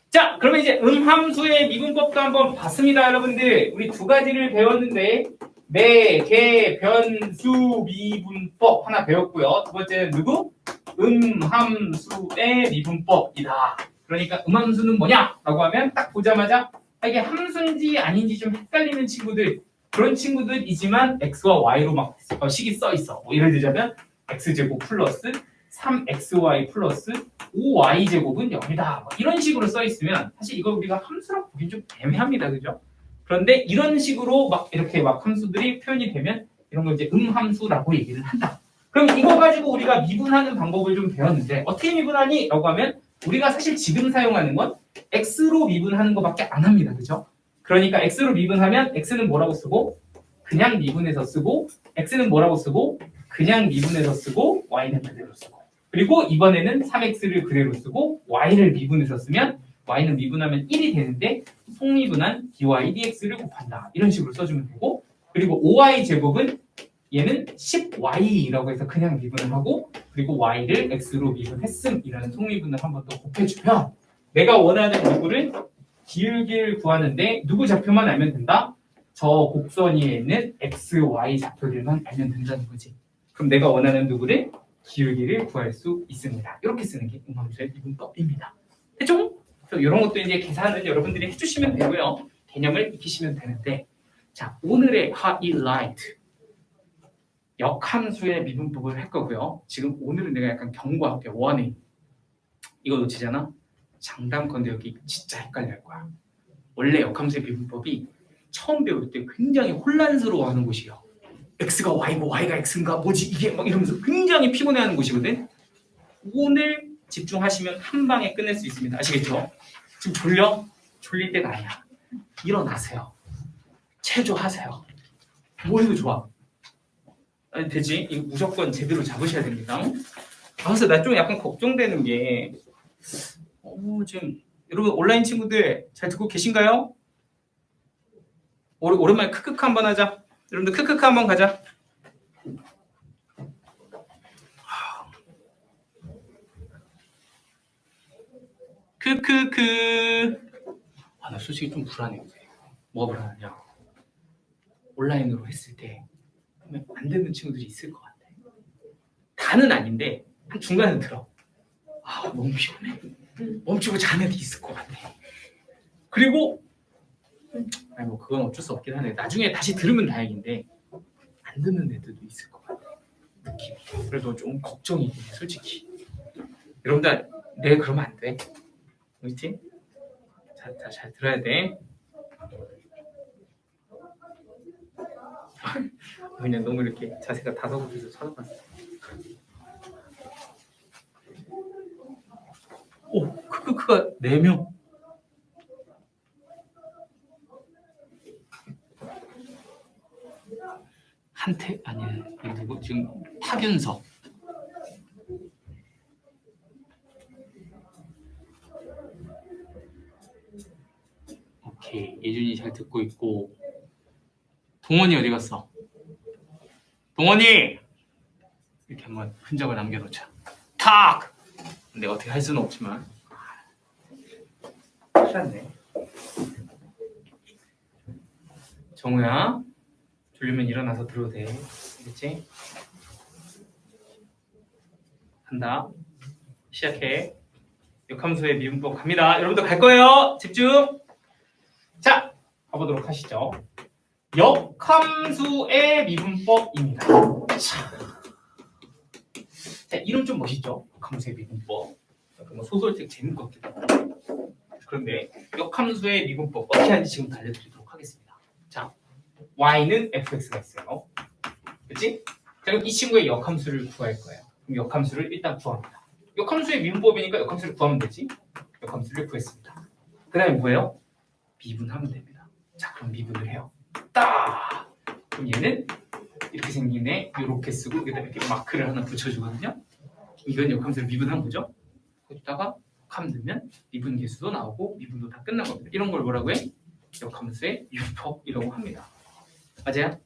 자, 그러면 이제 음함수의 미분법도 한번 봤습니다, 여러분들. 우리 두 가지를 배웠는데 매, 개, 변수, 미분법 하나 배웠고요. 두 번째는 누구? 음함수의 미분법이다. 그러니까 음함수는 뭐냐라고 하면 딱 보자마자 이게 함수인지 아닌지 좀 헷갈리는 친구들, 그런 친구들이지만 x와 y로 막 식이 써 있어. 뭐 예를 들자면 x제곱 플러스 3xy 플러스 5y제곱은 0이다. 뭐 이런 식으로 써 있으면 사실 이거 우리가 함수라고 보긴 좀 애매합니다. 그죠? 그런데 이런 식으로 막 이렇게 막 함수들이 표현이 되면 이런 걸 이제 음함수라고 얘기를 한다. 그럼 이거 가지고 우리가 미분하는 방법을 좀 배웠는데 어떻게 미분하니? 라고 하면 우리가 사실 지금 사용하는 건 x로 미분하는 것밖에 안 합니다. 그죠? 그러니까 x로 미분하면 x는 뭐라고 쓰고 그냥 미분해서 쓰고 x는 뭐라고 쓰고 그냥 미분해서 쓰고 y는 그대로 쓰고 그리고 이번에는 3x를 그대로 쓰고 y를 미분해서 쓰면 y는 미분하면 1이 되는데 속미분한 dy dx를 곱한다. 이런 식으로 써주면 되고 그리고 5y 제곱은 얘는 10y라고 해서 그냥 미분을 하고 그리고 y를 x로 미분했음이라는 속미분을 한번 더 곱해주면 내가 원하는 누구를 기울기를 구하는데 누구 좌표만 알면 된다? 저 곡선 위에 있는 x, y 좌표들만 알면 된다는 거지. 그럼 내가 원하는 누구를 기울기를 구할 수 있습니다. 이렇게 쓰는 게 음함수의 미분법입니다. 했죠? 그래서 이런 것도 이제 계산을 여러분들이 해주시면 되고요. 개념을 익히시면 되는데 자 오늘의 하이라이트 역함수의 미분법을 할 거고요. 지금 오늘은 내가 약간 경고할게. 원해. 이거 놓치잖아? 장담컨대 여기 진짜 헷갈릴 거야. 원래 역함수의 미분법이 처음 배울 때 굉장히 혼란스러워하는 곳이에요. x가 y고 y가 x인가 뭐지 이게 막 이러면서 굉장히 피곤해하는 곳이거든. 오늘 집중하시면 한 방에 끝낼 수 있습니다. 아시겠죠? 지금 졸려? 졸릴 때가 아니야. 일어나세요. 체조하세요. 뭐 해도 좋아. 아니 되지? 이거 무조건 제대로 잡으셔야 됩니다. 그래서 나 좀 약간 걱정되는 게 지금 여러분 온라인 친구들 잘 듣고 계신가요? 오랜만에 크크크 한번 하자. 여러분들 크크크 한번 가자. 크크크. 나 솔직히 좀 불안해. 뭐가 불안하냐? 온라인으로 했을 때 안 되는 친구들이 있을 것 같아. 다는 아닌데 한 중간에 들어. 너무 피곤해. 멈추고 자는 애도 있을 것 같아. 그리고 뭐 그건 어쩔 수 없긴 하네. 나중에 다시 들으면 다행인데 안 듣는 애들도 있을 것 같아. 느낌이. 그래서 좀 걱정이긴 해, 솔직히. 여러분들, 네 그러면 안 돼. 그렇지? 잘 들어야 돼. 그냥 너무 이렇게 자세가 다소곳해서 쳐다봤어. 크크크가 4명. 한태 아니야. 누구 지금 박윤석. 오케이. 예준이 잘 듣고 있고. 동원이 어디 갔어? 동원이! 이렇게 한번 흔적을 남겨놓자. 탁! 근데 어떻게 할 수는 없지만. 큰일 났네. 정우야, 졸리면 일어나서 들어도 돼. 알겠지? 간다. 시작해. 역함수의 미분법 갑니다. 여러분들 갈 거예요. 집중! 자, 가보도록 하시죠. 역함수의 미분법입니다. 자, 이름 좀 멋있죠? 역함수의 미분법. 뭐 소설책 재밌을 것 같기도 하고. 그런데 역함수의 미분법 어떻게 하는지 지금 알려드리도록 하겠습니다. 자, y는 fx가 있어요. 그렇지? 자, 그럼 이 친구의 역함수를 구할 거예요. 그럼 역함수를 일단 구합니다. 역함수의 미분법이니까 역함수를 구하면 되지. 역함수를 구했습니다. 그 다음에 뭐예요? 미분하면 됩니다. 자, 그럼 미분을 해요. 딱! 그럼 얘는 이렇게 생긴 애 이렇게 쓰고 여기다 이렇게 마크를 하나 붙여주거든요. 이건 역함수를 미분한 거죠. 거기다가 역함 넣으면 미분 계수도 나오고 미분도 다 끝난 겁니다. 이런 걸 뭐라고 해? 역함수의 미분법이라고 합니다. 맞아요?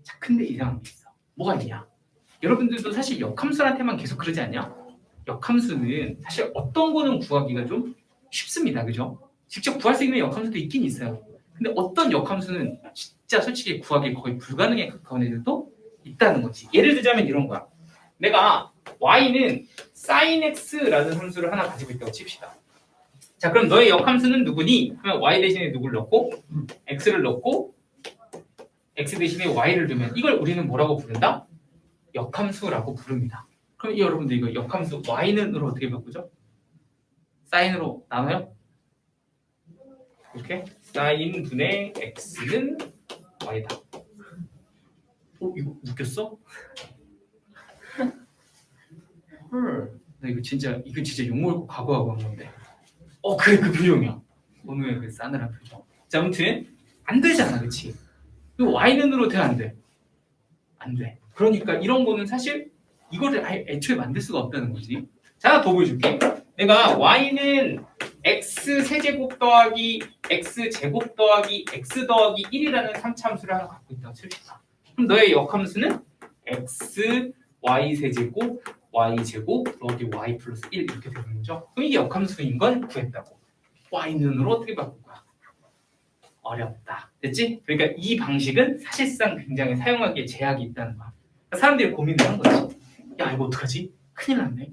자, 근데 이상한 게 있어. 뭐가 있냐? 여러분들도 사실 역함수한테만 계속 그러지 않냐? 역함수는 사실 어떤 거는 구하기가 좀 쉽습니다. 그죠? 직접 구할 수 있는 역함수도 있긴 있어요. 근데 어떤 역함수는 진짜 솔직히 구하기 거의 불가능에 가까운 애들도 있다는 거지. 예를 들자면 이런 거야. 내가 y는 sin x라는 함수를 하나 가지고 있다고 칩시다. 자, 그럼 너의 역함수는 누구니? 그러면 y 대신에 누구를 넣고 x를 넣고 x 대신에 y를 두면 이걸 우리는 뭐라고 부른다? 역함수라고 부릅니다. 그럼 여러분들 이거 역함수 y는으로 어떻게 바꾸죠? 사인으로 나눠요? 이렇게 사인 분의 x는 y다. 이거 웃겼어? 헐, 나 이거 진짜 욕먹을 거 각오하고 한 건데. 그래 그 표정이야. 오늘 그 싸늘한 표정. 자, 아무튼 안 되잖아, 그렇지? 이거 y는으로 돼 안 돼? 안 돼. 그러니까 이런 거는 사실 이거를 아예 애초에 만들 수가 없다는 거지. 자, 하나 더 보여줄게. 내가 y는 x 세제곱 더하기 x 제곱 더하기 x 더하기 1이라는 3차함수를 하나 갖고 있다고 칩시다. 그럼 너의 역함수는 x y 세제곱 y 제곱 더하기 y 플러스 1 이렇게 되는 거죠. 그럼 이게 역함수인 걸 구했다고. y는으로 어떻게 바꿀 거야? 어렵다. 됐지? 그러니까 이 방식은 사실상 굉장히 사용하기에 제약이 있다는 거야. 그러니까 사람들이 고민을 한 거지. 야, 이거 어떡하지? 큰일 났네.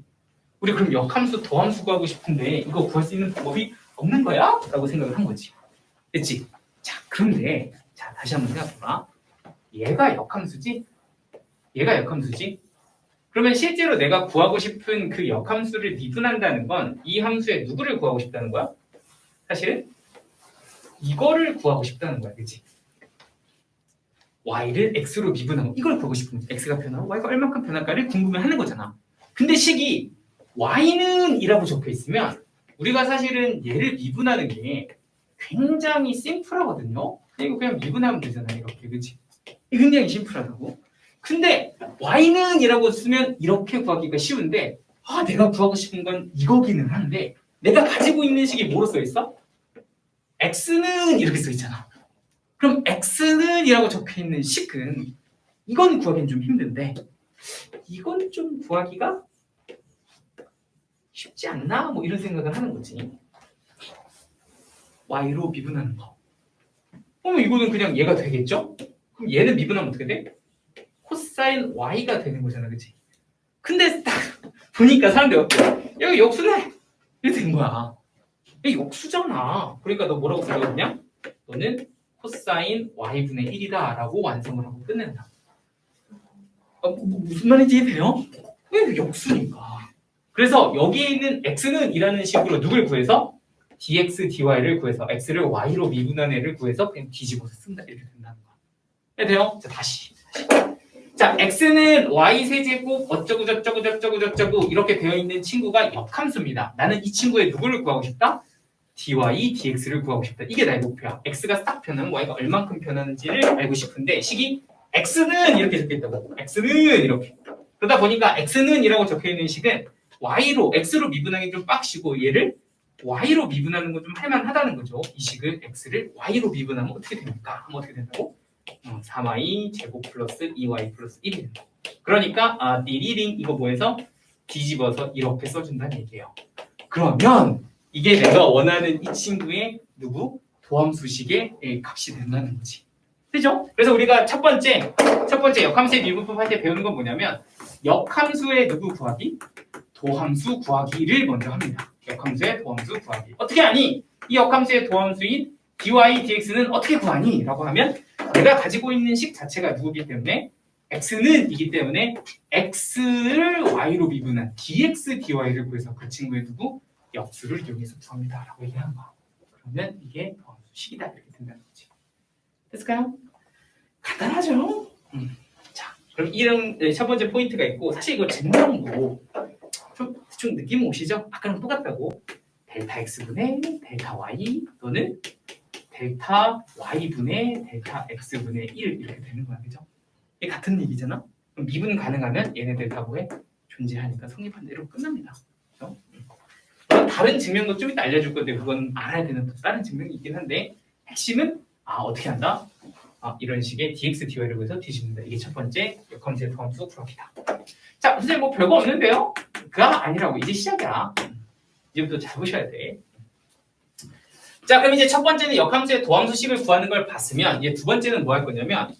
우리 그럼 역함수 더함수 구하고 싶은데 이거 구할 수 있는 방법이 없는 거야? 라고 생각을 한 거지. 됐지? 자, 그런데 자, 다시 한번 생각해봐. 얘가 역함수지? 얘가 역함수지? 그러면 실제로 내가 구하고 싶은 그 역함수를 미분한다는 건 이 함수의 누구를 구하고 싶다는 거야? 사실은 이거를 구하고 싶다는 거야. 그치? y를 x로 미분하고 이걸 구하고 싶은 거지. x가 변하고 y가 얼만큼 변할까를 궁금해하는 거잖아. 근데 식이 y는 이라고 적혀 있으면 우리가 사실은 얘를 미분하는 게 굉장히 심플하거든요. 이거 그냥 미분하면 되잖아. 이렇게. 그치? 굉장히 심플하다고. 근데 y는 이라고 쓰면 이렇게 구하기가 쉬운데 내가 구하고 싶은 건 이거기는 한데 내가 가지고 있는 식이 뭐로 써 있어? x는 이렇게 써 있잖아. 그럼 x는 이라고 적혀 있는 식은 이건 구하기는 좀 힘든데 이건 좀 구하기가 쉽지 않나? 뭐 이런 생각을 하는 거지. y로 미분하는 거. 그러면 이거는 그냥 얘가 되겠죠? 그럼 얘는 미분하면 어떻게 돼? 코사인 y가 되는 거잖아, 그치? 근데 딱 보니까 사람들이 어때? 여기 역수네! 이렇게 된 거야. 이게 역수잖아. 그러니까 너 뭐라고 생각했냐? 너는 코사인 y분의 1이다 라고 완성을 하고 끝낸다. 무슨 말인지 이해돼요? 왜 역수니까. 그래서 여기에 있는 x는 이라는 식으로 누굴 구해서? dx, dy를 구해서 x를 y로 미분한 애를 구해서 그냥 뒤집어서 쓴다. 이렇게 된다는 거야. 이해돼요? 자, 다시. 자, x는 y 세제곱 어쩌고 저쩌고 저쩌고 저쩌고 이렇게 되어 있는 친구가 역함수입니다. 나는 이 친구의 누구를 구하고 싶다? dy, dx를 구하고 싶다. 이게 나의 목표야. x가 딱 변하면 y가 얼만큼 변하는지를 알고 싶은데 식이 x는 이렇게 적혀있다고. x는 이렇게. 그러다 보니까 x는 이라고 적혀있는 식은 y로, x로 미분하기 좀 빡시고 얘를 y로 미분하는 건 좀 할만하다는 거죠. 이 식을 x를 y로 미분하면 어떻게 됩니까? 하면 어떻게 된다고? 3y 제곱 플러스 2y 플러스 1이 된다. 그러니까 디리링 이거 뭐해서 뒤집어서 이렇게 써준다는 얘기예요. 그러면 이게 내가 원하는 이 친구의 누구? 도함수식의 값이 된다는 거지. 그죠? 그래서 우리가 첫 번째 역함수의 미분법 할 때 배우는 건 뭐냐면 역함수의 누구 구하기? 도함수 구하기를 먼저 합니다. 역함수의 도함수 구하기. 어떻게 하니? 이 역함수의 도함수인 dy, dx는 어떻게 구하니? 라고 하면 내가 가지고 있는 식 자체가 누구기 때문에 x는 이기 때문에 x를 y로 미분한 dx, dy를 구해서 그 친구의 누구? 역수를 이용해서 구합니다. 라고 얘기하는 거야. 그러면 이게 도함수식이다. 이렇게 된다는 거지. 됐을까요? 간단하죠? 자, 그럼 이런 첫 번째 포인트가 있고 사실 이거 증명도 좀 느낌 오시죠? 아까랑 똑같다고. 델타 x분의 델타 y 또는 델타 y분의 델타 x분의 1 이렇게 되는 거야. 그죠? 이게 같은 얘기잖아? 그럼 미분 가능하면 얘네 델타고에 존재하니까 성립한 대로 끝납니다. 그죠? 다른 증명도 좀 이따 알려줄 건데 그건 알아야 되는 또 다른 증명이 있긴 한데 핵심은 어떻게 한다? 이런 식의 dx, dy를 구해서 뒤집는다. 이게 첫 번째 역함수의 도함수 구하기다. 자, 선생님 뭐 별거 없는데요? 그가 아니라고. 이제 시작이야. 이제부터 잘 보셔야 돼. 자, 그럼 이제 첫 번째는 역함수의 도함수식을 구하는 걸 봤으면 이제 두 번째는 뭐 할 거냐면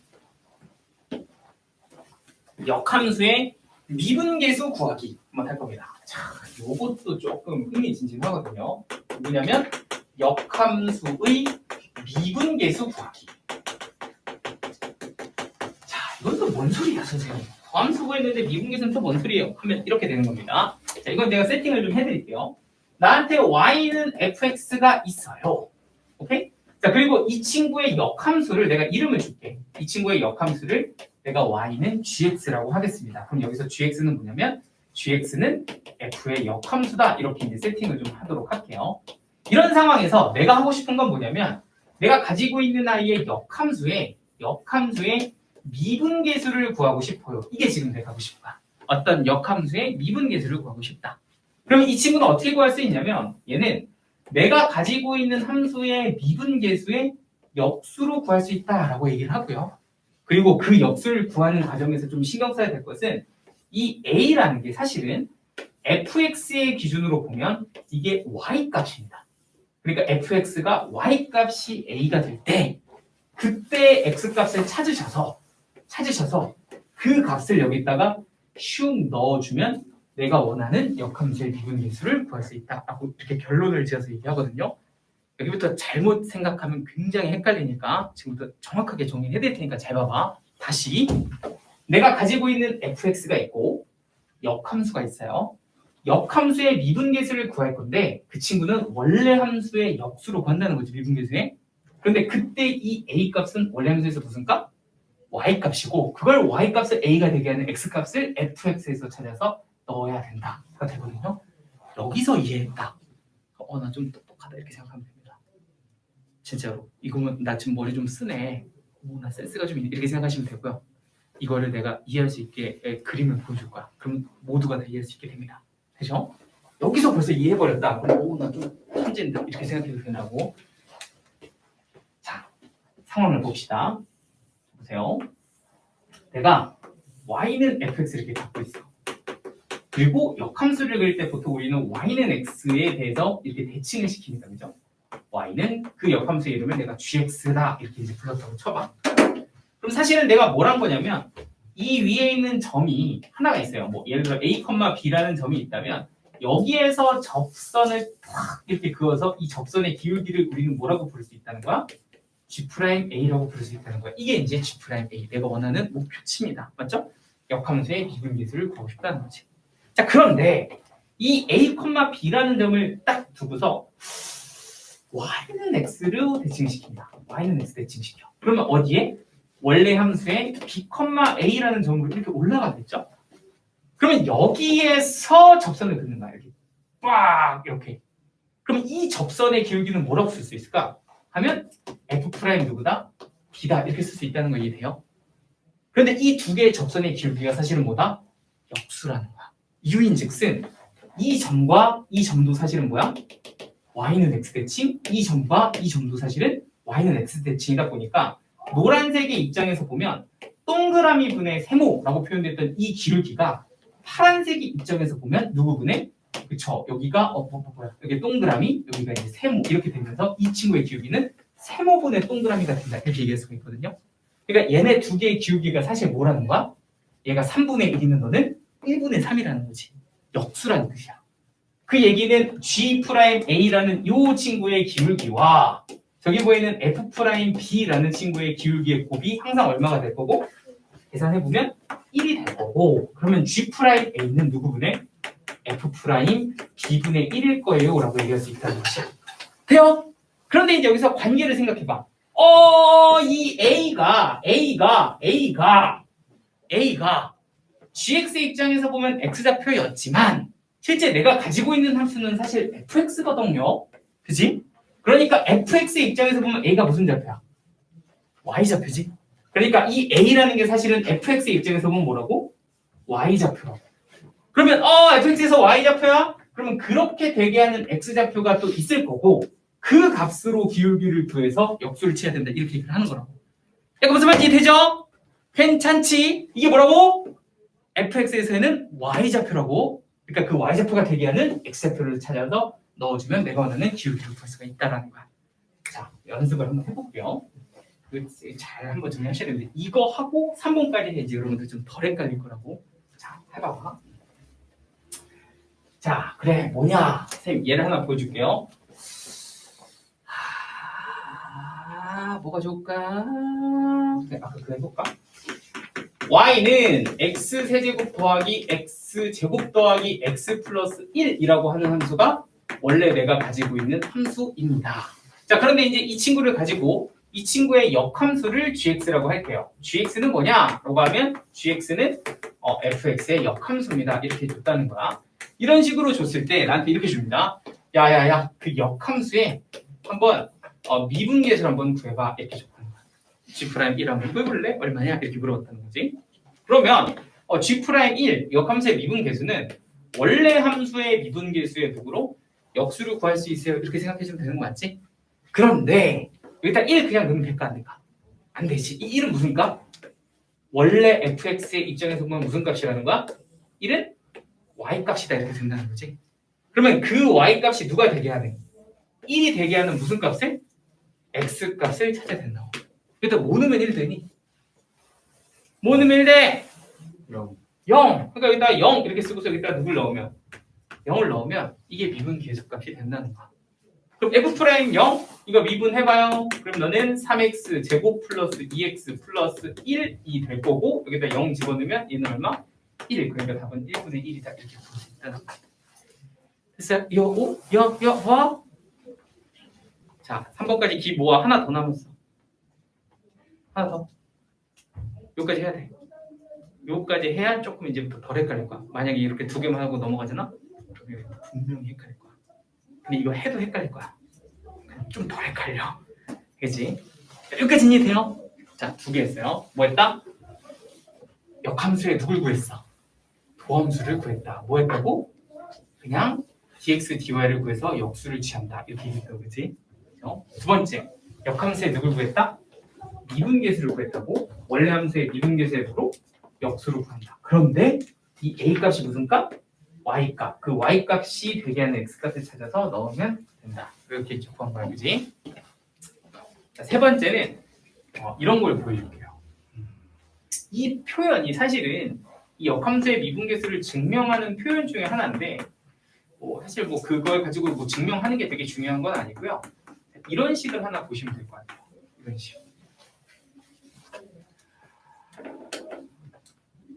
역함수의 미분계수 구하기 한번 할 겁니다. 자, 요것도 조금 흥미진진하거든요. 뭐냐면 역함수의 미분계수 구하기. 자, 이건 또 뭔 소리야, 선생님? 도함수 구했는데 미분계수는 또 뭔 소리예요? 하면 이렇게 되는 겁니다. 자, 이건 제가 세팅을 좀 해드릴게요. 나한테 y는 fx가 있어요. 오케이? 자, 그리고 이 친구의 역함수를 내가 이름을 줄게. 이 친구의 역함수를 내가 y는 gx라고 하겠습니다. 그럼 여기서 gx는 뭐냐면 gx는 f의 역함수다. 이렇게 이제 세팅을 좀 하도록 할게요. 이런 상황에서 내가 하고 싶은 건 뭐냐면 내가 가지고 있는 아이의 역함수의 미분계수를 구하고 싶어요. 이게 지금 내가 하고 싶은 거야. 어떤 역함수의 미분계수를 구하고 싶다. 그럼 이 친구는 어떻게 구할 수 있냐면 얘는 내가 가지고 있는 함수의 미분계수의 역수로 구할 수 있다라고 얘기를 하고요. 그리고 그 역수를 구하는 과정에서 좀 신경 써야 될 것은 이 a라는 게 사실은 fx의 기준으로 보면 이게 y값입니다. 그러니까 fx가 y값이 a가 될 때 그때 x값을 찾으셔서 그 값을 여기다가 슝 넣어주면 내가 원하는 역함수의 미분계수를 구할 수 있다라고 이렇게 결론을 지어서 얘기하거든요. 여기부터 잘못 생각하면 굉장히 헷갈리니까 지금부터 정확하게 정리해 드릴 테니까 잘 봐봐. 다시 내가 가지고 있는 fx가 있고 역함수가 있어요. 역함수의 미분계수를 구할 건데 그 친구는 원래 함수의 역수로 구한다는 거지, 미분계수에. 그런데 그때 이 a 값은 원래 함수에서 무슨 값? y 값이고 그걸 y 값을 a가 되게 하는 x 값을 fx에서 찾아서 넣어야 된다가 되거든요. 여기서 이해했다. 나 좀 똑똑하다 이렇게 생각하면 됩니다. 진짜로. 이거면 나 지금 머리 좀 쓰네. 나 센스가 좀 이렇게 생각하시면 되고요. 이거를 내가 이해할 수 있게 그림을 보여줄 거야. 그럼 모두가 다 이해할 수 있게 됩니다. 되죠? 여기서 벌써 이해해버렸다. 그럼 나 좀 천재인데 이렇게 생각해도 된다고. 자, 상황을 봅시다. 보세요. 내가 y는 fx 이렇게 갖고 있어. 그리고 역함수를 그릴 때 보통 우리는 y는 x에 대해서 이렇게 대칭을 시킵니다. 그죠? y는 그 역함수의 이름을 내가 gx다 이렇게 이제 불렀다고 쳐봐. 그럼 사실은 내가 뭘 한 거냐면 이 위에 있는 점이 하나가 있어요. 뭐 예를 들어 a, b라는 점이 있다면 여기에서 접선을 탁 이렇게 그어서 이 접선의 기울기를 우리는 뭐라고 부를 수 있다는 거야? G'A라고 부를 수 있다는 거야. 이게 이제 G'A, 내가 원하는 목표치입니다. 맞죠? 역함수의 미분계수를 구하고 싶다는 거지. 자, 그런데 이 A, B라는 점을 딱 두고서 Y는 X로 대칭시킵니다. Y는 X 대칭시켜. 그러면 어디에? 원래 함수의 B, A라는 점으로 이렇게 올라가겠죠? 그러면 여기에서 접선을 긋는 거야. 여기. 빡! 이렇게. 그럼 이 접선의 기울기는 뭐라고 쓸 수 있을까? 하면 F' 누구다? B다. 이렇게 쓸 수 있다는 거 이해돼요? 그런데 이 두 개의 접선의 기울기가 사실은 뭐다? 역수라는 거야. 이유인즉슨 이 점과 이 점도 사실은 뭐야? Y는 X 대칭, 이 점과 이 점도 사실은 Y는 X 대칭이다 보니까 노란색의 입장에서 보면 동그라미 분의 세모라고 표현됐던 이 기울기가 파란색의 입장에서 보면 누구 분의? 그쵸, 여기가 여기 동그라미, 여기가 이제 세모 이렇게 되면서 이 친구의 기울기는 세모분의 동그라미가 된다 이렇게 얘기할 수가 있거든요. 그러니까 얘네 두 개의 기울기가 사실 뭐라는 거야? 얘가 3분의 1이면 너는 1분의 3이라는 거지. 역수라는 뜻이야. 그 얘기는 G'A라는 이 친구의 기울기와 저기 보이는 F'B라는 친구의 기울기의 곱이 항상 얼마가 될 거고 계산해보면 1이 될 거고 그러면 G'A는 누구분의? F'B분의 1일 거예요 라고 얘기할 수 있다는 것이야. 돼요? 그런데 이제 여기서 관계를 생각해봐. 이 A가 GX의 입장에서 보면 X좌표였지만 실제 내가 가지고 있는 함수는 사실 fx거든요. 그지? 그러니까 fx의 입장에서 보면 a가 무슨 좌표야? y좌표지. 그러니까 이 a라는 게 사실은 fx의 입장에서 보면 뭐라고? y좌표라고. 그러면 fx에서 y좌표야? 그러면 그렇게 되게 하는 x좌표가 또 있을 거고 그 값으로 기울기를 구해서 역수를 취해야 된다. 이렇게 얘기를 하는 거라고. 약간 무슨 말인지 되죠? 괜찮지? 이게 뭐라고? fx에서는 y좌표라고. 그러니까 그 y좌표가 되게 하는 x좌표를 찾아서 넣어주면 내가 원하는 기울기를 구할 수가 있다는 거야. 자, 연습을 한번 해볼게요. 이거 잘 한번 정리하셔야 되는데 이거 하고 3번까지 해야지 여러분들 좀 덜 헷갈릴 거라고. 자, 해봐봐. 자, 그래 뭐냐? 선생님 얘를 하나 보여줄게요. 뭐가 좋을까? 네, 아까 그거 해볼까? y는 x 세제곱 더하기 x 제곱 더하기 x 플러스 1이라고 하는 함수가 원래 내가 가지고 있는 함수입니다. 자, 그런데 이제 이 친구를 가지고 이 친구의 역함수를 gx라고 할게요. gx는 뭐냐? 라고 하면 gx는 fx의 역함수입니다. 이렇게 줬다는 거야. 이런 식으로 줬을 때 나한테 이렇게 줍니다. 야야야, 그 역함수에 한번 미분계수를 한번 구해봐. 이렇게 줬다는 거야. g'1 한번 구해볼래? 얼마냐? 이렇게 물어봤다는 거지. 그러면 g'1 역함수의 미분계수는 원래 함수의 미분계수의 도구로 역수를 구할 수 있어요. 이렇게 생각해주면 되는 거 맞지? 그런데 여기다 1 그냥 넣으면 될까 안 될까? 안 되지. 이 1은 무슨 값? 원래 fx의 입장에서 보면 무슨 값이라는 거야? 1은 y값이다 이렇게 된다는 거지. 그러면 그 y값이 누가 되게 하는? 1이 되게 하는 무슨 값을? x값을 찾아야 된다고. 여기다 뭐 넣으면 1 되니? 뭐 넣으면 1 돼? 0. 그러니까 여기다 0 이렇게 쓰고서 여기다 누굴 넣으면 0을 넣으면 이게 미분 계수값이 된다는 거야. 그럼 f'0 이거 미분해봐요. 그럼 너는 3x 제곱 플러스 2x 플러스 1이 될 거고 여기다 0 집어넣으면 얘는 얼마? 1. 그러니까 답은 1분의 1이다 이렇게 볼 수 있다는 거야. 됐어요? 봐. 자, 3번까지 기 모아. 하나 더 남았어. 하나 더. 여기까지 해야 돼. 여기까지 해야 조금 이제부터 덜 헷갈릴 거야. 만약에 이렇게 두 개만 하고 넘어가잖아? 그러면 분명히 헷갈릴 거야. 근데 이거 해도 헷갈릴 거야. 좀 더 헷갈려. 그치? 여기까지 이해돼요? 자, 두 개 했어요. 뭐 했다? 역함수에 누굴 구했어? 도함수를 구했다. 뭐 했다고? 그냥 dx, dy를 구해서 역수를 취한다. 이렇게 얘기했다고, 그치? 두 번째, 역함수에 누굴 구했다? 미분계수를 구했다고? 원래 함수의 미분계수의 도로 역수를 구한다. 그런데 이 a값이 무슨 값? y값. 그 y값이 되게 하는 x값을 찾아서 넣으면 된다. 이렇게 구한 거야, 그지? 자, 세 번째는 이런 걸 보여줄게요. 이 표현이 사실은 이 역함수의 미분계수를 증명하는 표현 중에 하나인데 사실 그걸 가지고 증명하는 게 되게 중요한 건 아니고요. 이런 식을 하나 보시면 될 것 같아요. 이런 식.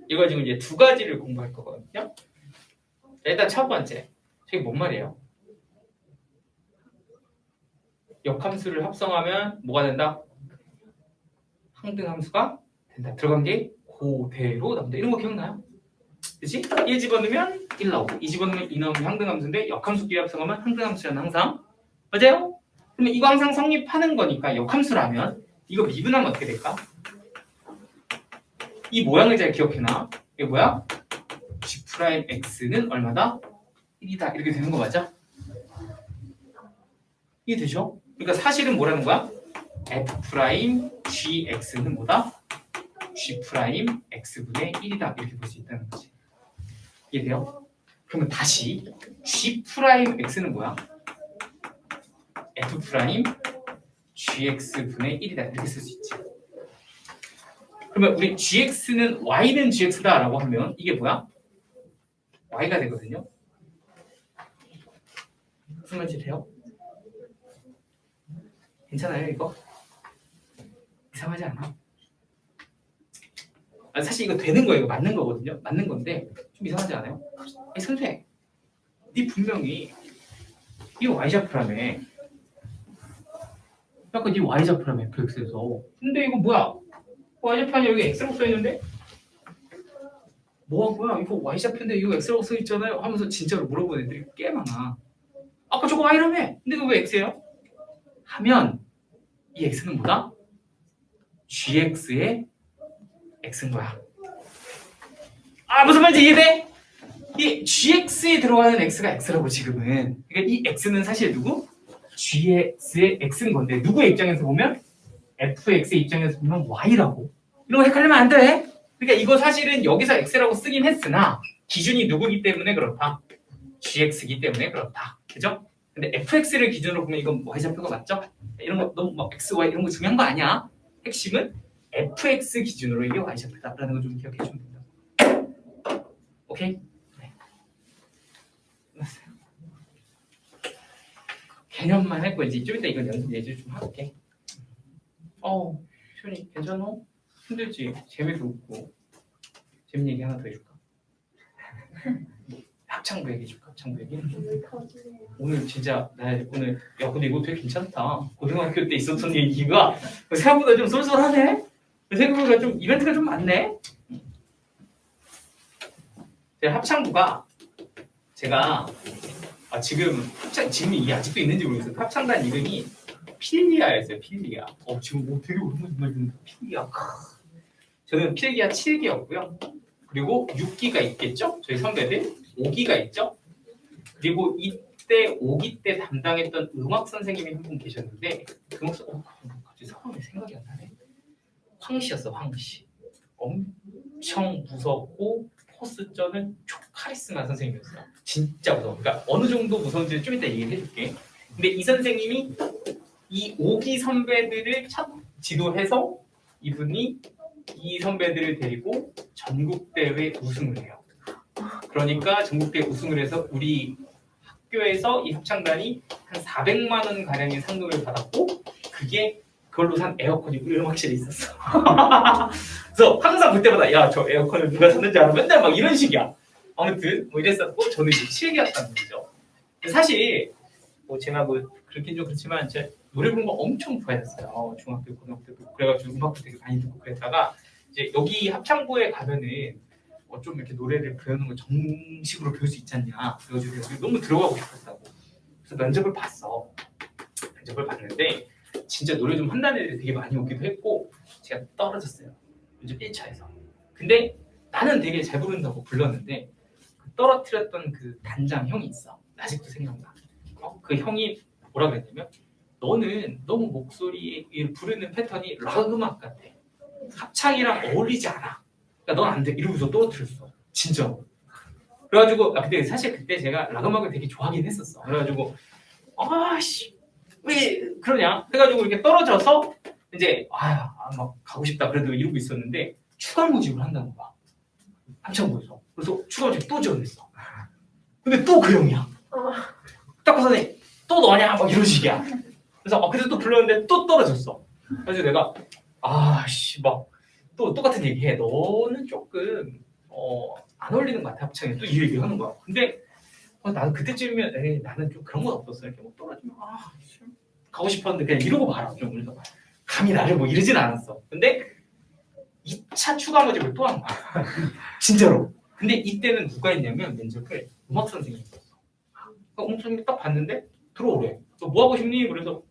이거 지금 이제 두 가지를 공부할 거거든요. 일단 첫 번째, 저게 뭔 말이에요? 역함수를 합성하면 뭐가 된다? 항등함수가 된다. 들어간 게 그대로 나온다. 이런 거 기억나요? 그치? 1 집어넣으면 1 나오고 2 집어넣으면 2 나오면 항등함수인데 역함수끼리 합성하면 항등함수라는 항상 맞아요? 그러면 이거 항상 성립하는 거니까 역함수라면 이거 미분하면 어떻게 될까? 이 모양을 잘 기억해놔. 이게 뭐야? G'X는 얼마다? 1이다. 이렇게 되는 거 맞아? 이게 되죠? 그러니까 사실은 뭐라는 거야? F'Gx는 뭐다? G'X분의 1이다. 이렇게 볼 수 있다는 거지. 이해돼요? 그러면 다시 G'X는 뭐야? F'Gx분의 1이다. 이렇게 쓸 수 있지. 그러면 우리 gx는 y는 gx다라고 하면 이게 뭐야? y가 되거든요. 무슨 말인지 돼요? 괜찮아요 이거? 이상하지 않아? 사실 이거 되는 거예요. 이거 맞는 거거든요. 맞는 건데 좀 이상하지 않아요? 선생, 네 분명히 이 y좌표라며. 아까 네 y좌표라며 fx에서. 근데 이거 뭐야? y좌표는 여기 x라고 써있는데? 뭐 한 거야? 이거 y좌표인데 이거 x라고 써있잖아요 하면서 진짜로 물어보는 애들이 꽤 많아. 아까 저거 y라며? 근데 이거 왜 x예요? 하면 이 x는 뭐다? gx의 x인 거야. 무슨 말인지 이해돼? 이 gx에 들어가는 x가 x라고 지금은. 그러니까 이 x는 사실 누구? gx의 x인 건데 누구의 입장에서 보면? fx의 입장에서 보면 y라고. 이런 거 헷갈리면 안 돼. 그러니까 이거 사실은 여기서 x라고 쓰긴 했으나 기준이 누구기 때문에 그렇다. gx이기 때문에 그렇다. 그죠? 근데 fx를 기준으로 보면 이건 y좌표가 맞죠? 이런 거 너무 막 x, y 이런 거 중요한 거 아니야. 핵심은 fx 기준으로 이게 y좌표다라는 거 좀 기억해 주면 된다. 오케이? 네. 끝났어요. 개념만 할 거 이제 좀 이따 이건 연습 예제 좀 할게. 시원이 괜찮아? 힘들지? 재미도 없고. 재밌는 얘기 하나 더 해줄까? 합창부 얘기 해줄까? 합창부 얘기? 오늘 진짜 나 오늘 야 근데 이거 되게 괜찮다. 고등학교 때 있었던 얘기가 생각보다 좀 쏠쏠하네. 생각보다 좀 이벤트가 좀 많네. 합창부가 제가 지금 이게 아직도 있는지 모르겠어요. 합창단 이름이 필리아였어요. 필리아. 지금 되게 오랜만에 듣는다. 필리아. 저는 필기가 7기였고요. 그리고 6기가 있겠죠? 저희 선배들 5기가 있죠? 그리고 이때 5기 때 담당했던 음악 선생님이 한 분 계셨는데 그 음악 갑자기 성함이 생각이 안 나네. 황씨였어. 황씨. 엄청 무섭고 포스전은 초카리스마 선생님이었어요. 진짜 무서워. 그러니까 어느 정도 무서운지 좀 이따 얘기해 줄게. 근데 이 선생님이 이 5기 선배들을 첫 지도해서 이분이 이 선배들을 데리고 전국대회 우승을 해요. 그러니까 전국대회 우승을 해서 우리 학교에서 이 합창단이 한 400만 원 가량의 상금을 받았고 그걸로 산 에어컨이 우리 음악실에 있었어. 그래서 항상 볼 때마다 야 저 에어컨을 누가 샀는지 알아? 맨날 막 이런 식이야. 아무튼 뭐 이랬었고 저는 이제 7기였다는 거죠. 사실 제가 그렇긴 좀 그렇지만 제 노래 부르는 거 엄청 좋아했어요. 중학교, 고등학교 때도 그래가지고 음악도 되게 많이 듣고 그랬다가 이제 여기 합창부에 가면은 좀 이렇게 노래를 배우는 걸 정식으로 배울 수 있지 않냐. 그래가지고 여기 너무 들어가고 싶었다고. 그래서 면접을 봤어. 면접을 봤는데 진짜 노래 좀 한다는 애들이 되게 많이 오기도 했고 제가 떨어졌어요. 면접 1차에서. 근데 나는 되게 잘 부른다고 불렀는데 떨어뜨렸던 그 단장 형이 있어. 아직도 생각나. 그 형이 뭐라 그랬냐면 너는 너무 목소리 부르는 패턴이 락 음악 같아. 합창이랑 어울리지 않아. 그러니까 넌 안 돼. 이러면서 떨어뜨렸어. 진짜로. 그래가지고 근데 사실 그때 제가 락 음악을 되게 좋아하긴 했었어. 그래가지고 왜 그러냐? 해가지고 이렇게 떨어져서 이제 막 가고 싶다 그래도 이러고 있었는데 추가 모집을 한다는 거야. 합창부에서. 그래서 추가 모집 또 지원했어. 근데 또 그 형이야. 딱 봐서 또 너냐? 막 이런 식이야. 그래서 그래서 또 불렀는데 또 떨어졌어. 그래서 내가 막 또 똑같은 얘기해. 너는 조금 안 어울리는 것 같아 합창에. 또 이 얘기 하는 거야. 근데 나는 그때쯤이면 나는 좀 그런 건 없었어. 이렇게 뭐 떨어지면 가고 싶었는데 그냥 이러고 말아. 좀 그래서 감히 나를 뭐 이러진 않았어. 근데 2차 추가 모집을 또 한 거야. 진짜로. 근데 이때는 누가 했냐면 면접을 음악 선생님이 했어. 음악 선생님이 딱 봤는데 들어오래. 너 뭐 하고 싶니? 그래서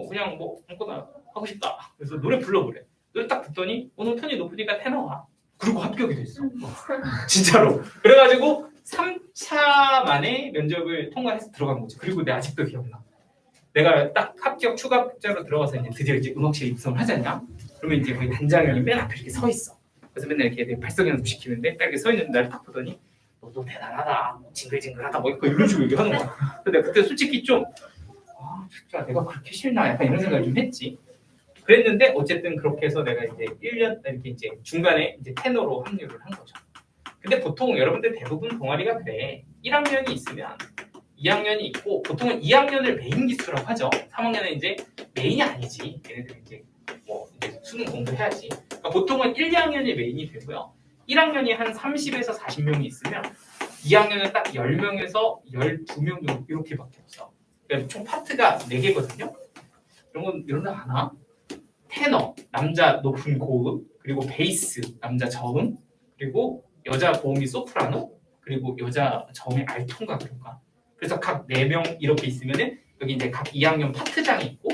그냥 아무거나 하고 싶다. 그래서 노래 불러보래. 노래 딱 듣더니 오늘 톤이 높으니까 테너가. 그리고 합격이 됐어. 진짜로. 그래가지고 3차 만에 면접을 통과해서 들어간 거지. 그리고 내가 아직도 기억나. 내가 딱 합격 추가자로 들어가서 이제 드디어 이제 음악실에 입성을 하잖냐. 그러면 이제 거기 단장이 맨 앞에 이렇게 서 있어. 그래서 맨날 이렇게 발성 연습 시키는데 딱 이렇게 서 있는 나를 딱 보더니 너도 대단하다, 징글징글하다 뭐 이런 식으로 얘기하는 거야. 근데 그때 솔직히 좀 진짜 내가 그렇게 싫나 약간 이런 생각을 좀 했지. 그랬는데 어쨌든 그렇게 해서 내가 이제 1년 이렇게 이제 중간에 이제 테너로 합류를 한 거죠. 근데 보통 여러분들 대부분 동아리가 그래. 1학년이 있으면 2학년이 있고 보통은 2학년을 메인 기수라고 하죠. 3학년은 이제 메인이 아니지. 얘네들 이제 이제 수능 공부해야지. 그러니까 보통은 1, 2학년이 메인이 되고요. 1학년이 한 30에서 40명이 있으면 2학년은 딱 10명에서 12명 정도 이렇게밖에 없어. 그러니까 총 파트가 4개거든요. 이런 거 아나? 테너, 남자 높은 고음, 그리고 베이스, 남자 저음, 그리고 여자 고음이 소프라노, 그리고 여자 저음이 알톤가 그런가. 그래서 각 4명 이렇게 있으면은 여기 이제 각 2학년 파트장이 있고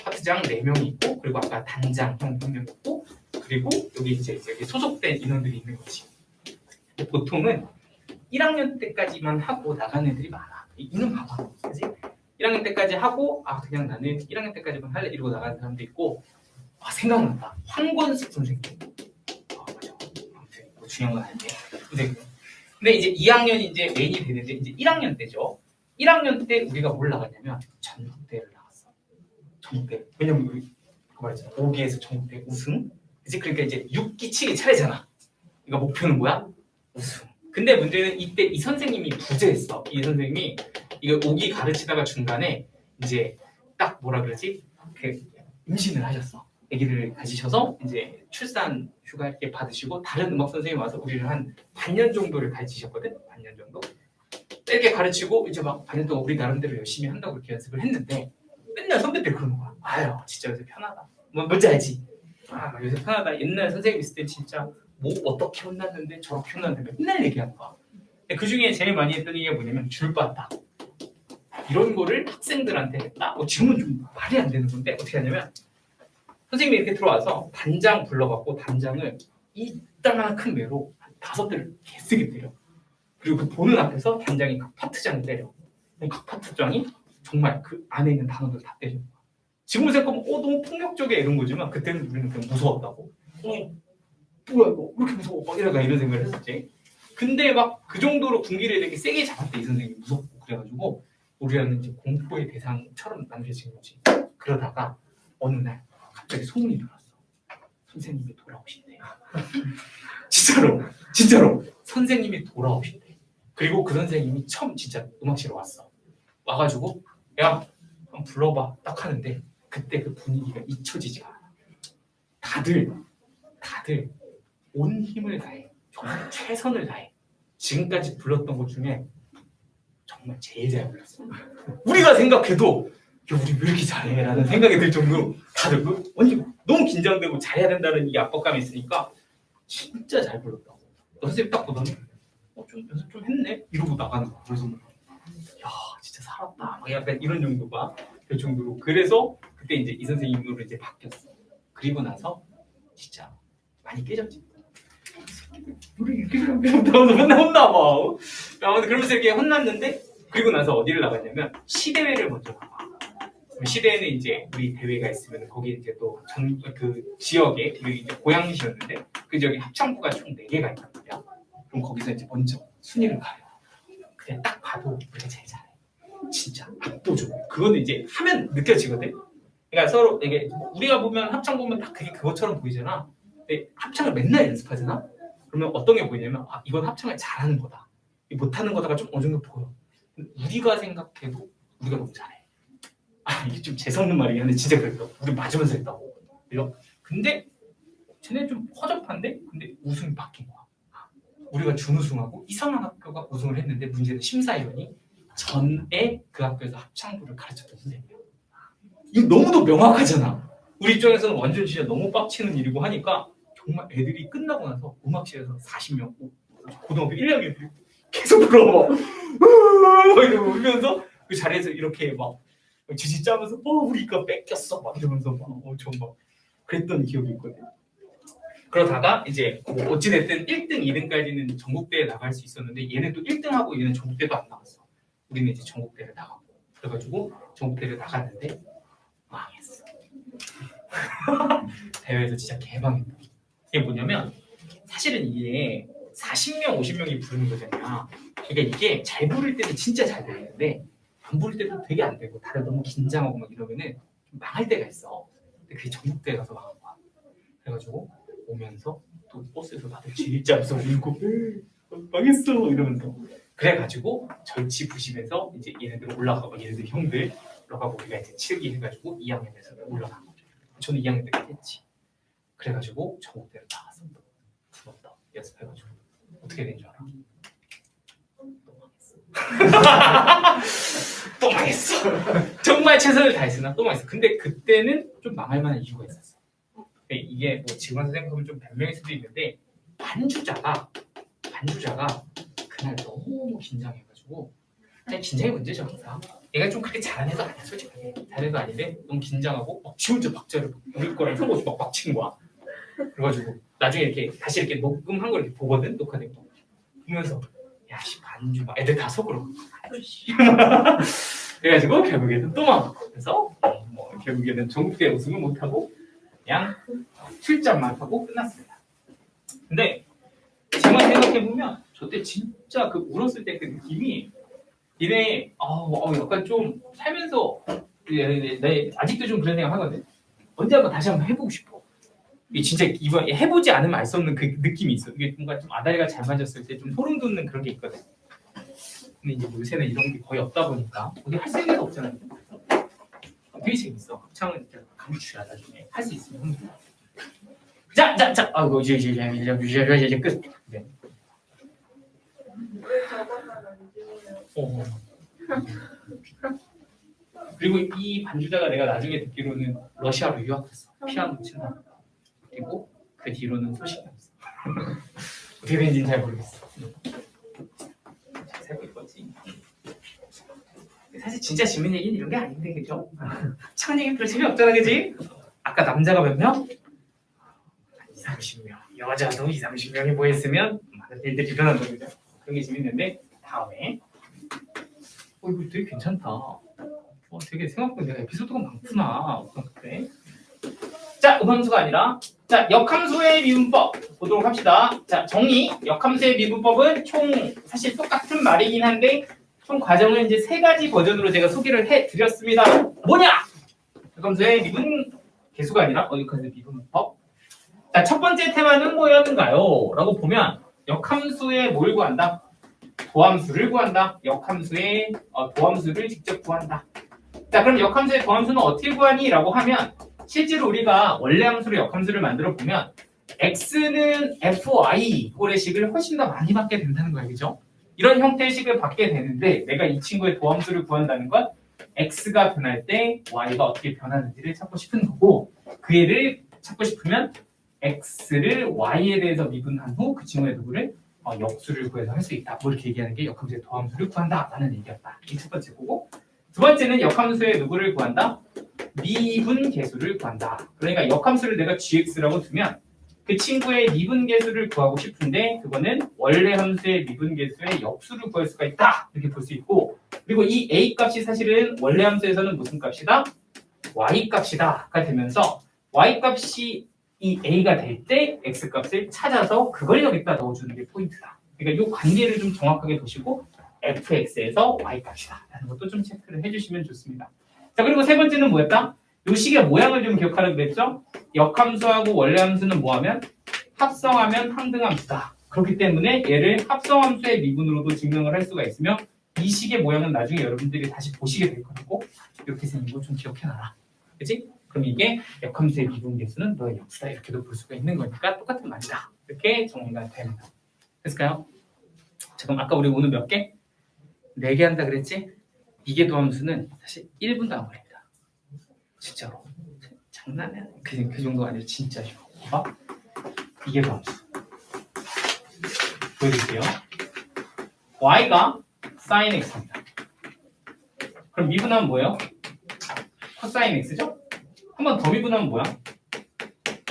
파트장 4명이 있고 그리고 아까 단장 형 1명 있고 그리고 여기 이제 여기 소속된 인원들이 있는 거지. 보통은 1학년 때까지만 하고 나가는 애들이 많아. 이는 봐봐. 그지? 1학년 때까지 하고 그냥 나는 1학년 때까지만 할래 이러고 나가는 사람도 있고 생각난다. 황권숙 선생님. 맞아. 아무튼 중요한 건 아닌데. 근데 이제 2학년이 이제 메인이 되는데 이제 1학년 때죠. 1학년 때 우리가 뭘 나갔냐면 전국대회를 나갔어. 전국대. 왜냐면 우리 그 말이잖아. 5기에서 전국대 우승. 그치? 그러니까 이제 6기 치기 차례잖아. 그러니까 목표는 뭐야? 우승. 근데 문제는 이때 이 선생님이 부재했어. 이 선생님이 이거 5기 가르치다가 중간에 이제 딱 뭐라 그러지? 그 임신을 하셨어. 아기를 가지셔서 이제 출산 휴가 이렇게 받으시고 다른 음악 선생님이 와서 우리를 한 반년 정도를 가르치셨거든. 반년 정도. 이렇게 가르치고 이제 막 반년 동안 우리 나름대로 열심히 한다고 이렇게 연습을 했는데 맨날 선배들 그러는 거야. 아유 진짜 요새 편하다. 뭔지 알지? 아 요새 편하다. 옛날 선생님 있을 때 진짜 뭐 어떻게 혼났는데 저렇게 혼났는데 맨날 얘기하는 거야. 근데 그 중에 제일 많이 했던 얘기가 뭐냐면 줄 봤다. 이런 거를 학생들한테 했다. 지금은 좀 말이 안 되는 건데 어떻게 하냐면 선생님이 이렇게 들어와서 단장 불러갖고 단장을 이따만한 큰 매로 한 5대를 개쓰게 때려. 그리고 그 보는 앞에서 단장이 각 파트장을 때려. 각 파트장이 정말 그 안에 있는 단어들 다 때려. 지금 생각하면 너무 폭력적이야 이런 거지만 그때는 우리는 그냥 무서웠다고. 뭐야 이거 왜 이렇게 무서워? 막 이런 생각을 했었지. 근데 막 그 정도로 군기를 되게 세게 잡았대 이 선생님이 무섭고 그래가지고 우리는 이제 공포의 대상처럼 남겨진 거지. 그러다가 어느 날 갑자기 소문이 들었어. 선생님이 돌아오신대. 진짜로 선생님이 돌아오신대. 그리고 그 선생님이 처음 진짜 음악실에 왔어. 와가지고 야 한번 불러봐 딱 하는데 그때 그 분위기가 잊혀지지가 않아. 다들 온 힘을 다해. 정말 최선을 다해. 지금까지 불렀던 것 중에 정말 제일 잘 불렀어. 우리가 생각해도 야, 우리 왜 이렇게 잘해? 라는 생각이 들 정도로 다들 너무 긴장되고 잘해야 된다는 이 압박감이 있으니까 진짜 잘 불렀다고. 선생님 딱 보더니 좀 연습 좀 했네? 이러고 나가는 거야. 그래서 야 진짜 살았다. 막 약간 이런 정도가 될 정도로. 그래서 그때 이제 이 선생님으로 이제 바뀌었어. 그리고 나서 진짜 많이 깨졌지. 우리 이렇게 배운다고 맨날 혼나 봐. 아무튼 그러면서 이렇게 혼났는데 그리고 나서 어디를 나갔냐면 시대회를 먼저 나가. 시대회는 이제 우리 대회가 있으면 거기 이제 또 그 지역에 우리 이제 고양시였는데 그 지역에 합창부가 총 4개가 있단 말이야. 그럼 거기서 이제 먼저 순위를 가려. 그냥 딱 봐도 우리가 제일 잘해. 진짜 압도적으로. 그거는 이제 하면 느껴지거든. 그러니까 서로 이게 우리가 보면 합창 보면 딱 그게 그것처럼 보이잖아. 근데 합창을 맨날 연습하잖아. 그러면 어떤 게 보이냐면 이건 합창을 잘하는 거다. 못하는 거다가 좀 어느 정도 보여. 우리가 생각해도 우리가 너무 잘해. 이게 좀 재수없는 말이긴 한데 진짜 그랬어. 우리 맞으면서 했다고. 근데 쟤네 좀 허접한데? 근데 우승이 바뀐 거야. 우리가 준우승하고 이상한 학교가 우승을 했는데 문제는 심사위원이 전에 그 학교에서 합창부를 가르쳤던 선생님이야. 이거 너무도 명확하잖아. 우리 입장에서는 완전 진짜 너무 빡치는 일이고 하니까 정말 애들이 끝나고 나서 음악실에서 40명 고등학교 1학년들이 계속 불러봐. 이러고 울면서 그 자리에서 이렇게 막 지지 짜면서 우리 이거 뺏겼어 막 이러면서 막 엄청 막 그랬던 기억이 있거든. 그러다가 이제 뭐 어찌됐든 1등, 2등까지는 전국대회 나갈 수 있었는데 얘는 또 1등하고 얘는 전국대회도 안 나갔어. 우리는 이제 전국대회를 나가고 그래가지고 전국대회를 나갔는데 망했어. 대회에서 진짜 개망했다. 이게 뭐냐면 사실은 이게 40명, 50명이 부르는 거잖아. 그러니까 이게 잘 부를 때는 진짜 잘 되는데 안 부를 때도 되게 안 되고 다들 너무 긴장하고 막 이러면은 좀 망할 때가 있어. 근데 그게 전국대회 가서 망한 거야. 그래가지고 오면서 또 버스에서 다들 진짜면서 울고 망했어 이러면서 그래가지고 절치부심해서 이제 얘네들 올라가고 얘네들 형들 올라가고 우리가 이제 치르기 해가지고 2학년에서 올라간 거죠. 저는 2학년 때 했지. 그래가지고 전국대를 나갔어. 불렀다 연습해가지고 어떻게 된 줄 알아? 또 망했어. 정말 최선을 다했으나 또 망했어. 근데 그때는 좀 망할 만한 이유가 있었어. 이게 뭐 지금 와서 생각하면 좀 변명일 수도 있는데 반주자가 그날 너무 긴장해가지고 그냥 긴장이 문제죠 항상. 얘가 좀 그렇게 잘한 애도 아니야 솔직하게. 잘한 애도 아닌데 너무 긴장하고 막 지 혼자 박자를 우리 거랑 상관없이 막 박친 거야. 그래가지고 나중에 이렇게 다시 이렇게 녹음한 걸 이렇게 보거든 녹화된 거. 보면서 야씨 반주 막 애들 다 속으로 그래가지고 결국에는 또 망하고 그래서 뭐 결국에는 전국대회 우승을 못하고 그냥 출전만 하고 끝났습니다. 근데 제가 생각해보면 저 때 진짜 그 울었을 때 그 느낌이 얘네 약간 좀 살면서 내 아직도 좀 그런 생각 하거든. 언제 한번 다시 한번 해보고 싶어. 이게 진짜 이번 해보지 않으면 알 수 없는 그 느낌이 있어. 이게 뭔가 좀 아다리가 잘 맞았을 때 좀 소름 돋는 그런 게 있거든. 근데 이제 요새는 이런 게 거의 없다 보니까 어디 할 수 있는 게 없잖아. 되게 재밌어. 합창은 진짜 강추야 나중에 할 수 있으면 하는 거야. 자, 아이고 이제 끝. 네. 왜 저것만 안 주면 그리고 이 반주자가 내가 나중에 듣기로는 러시아로 유학했어. 피아노 친다. 그리고 그 뒤로는 소식이 없어. 어떻게 된지는 잘 모르겠어. 잘 살고 있겠지. 사실 진짜 재밌는 얘기는 이런 게 아닌데 그죠? 창 얘기 별로 재미없잖아 그지? 아까 남자가 몇 명? 30명. 여자도 30명이 모였으면 많은 일들이 일어난다 그죠? 그런 게 재밌는데 다음에 이거 되게 괜찮다. 되게 생각보다 내가 에피소드가 많구나. 그래. 자, 음함수가 아니라 자, 역함수의 미분법 보도록 합시다. 자, 정리. 역함수의 미분법은 총 사실 똑같은 말이긴 한데 총 과정을 이제 3가지 버전으로 제가 소개를 해드렸습니다. 뭐냐? 역함수의 미분 개수가 아니라 역함수의 미분법. 자, 첫 번째 테마는 뭐였는가요? 라고 보면 역함수의 뭘 구한다? 도함수를 구한다. 역함수의 도함수를 직접 구한다. 자, 그럼 역함수의 도함수는 어떻게 구하니? 라고 하면 실제로 우리가 원래 함수로 역함수를 만들어 보면 x는 fy 꼴의 식을 훨씬 더 많이 받게 된다는 거예요. 그죠? 이런 형태의 식을 받게 되는데 내가 이 친구의 도함수를 구한다는 건 x가 변할 때 y가 어떻게 변하는지를 찾고 싶은 거고 그 애를 찾고 싶으면 x를 y에 대해서 미분한 후 그 친구의 누구를 역수를 구해서 할 수 있다. 뭐 이렇게 얘기하는 게 역함수의 도함수를 구한다라는 얘기였다. 이게 첫 번째 거고 두 번째는 역함수의 누구를 구한다? 미분 계수를 구한다. 그러니까 역함수를 내가 gx라고 두면 그 친구의 미분 계수를 구하고 싶은데 그거는 원래 함수의 미분 계수의 역수를 구할 수가 있다. 이렇게 볼 수 있고 그리고 이 a 값이 사실은 원래 함수에서는 무슨 값이다? y 값이다가 되면서 y 값이 이 a가 될 때 x 값을 찾아서 그걸 여기다 넣어주는 게 포인트다. 그러니까 이 관계를 좀 정확하게 보시고 fx에서 y 값이다 라는 것도 좀 체크를 해주시면 좋습니다. 자, 그리고 세 번째는 뭐였다? 요 식의 모양을 좀 기억하라고 그랬죠? 역함수하고 원래 함수는 뭐하면? 합성하면 항등함수다. 그렇기 때문에 얘를 합성함수의 미분으로도 증명을 할 수가 있으며 이 식의 모양은 나중에 여러분들이 다시 보시게 될 거고 이렇게 생긴 거 좀 기억해놔라. 그치? 그럼 이게 역함수의 미분 계수는 너의 역수다. 이렇게도 볼 수가 있는 거니까 똑같은 말이다. 이렇게 정리가 됩니다. 됐을까요? 자, 그럼 아까 우리 오늘 몇 개? 4개 한다 그랬지? 이게 도함수는 사실 1분도 안 걸립니다. 진짜로. 장난이 아니야. 그 정도 아니라 진짜 쉬워. 봐봐. 이게 도함수. 보여드릴게요. y가 sin x입니다. 그럼 미분하면 뭐예요? 코사인 x죠? 한 번 더 미분하면 뭐야?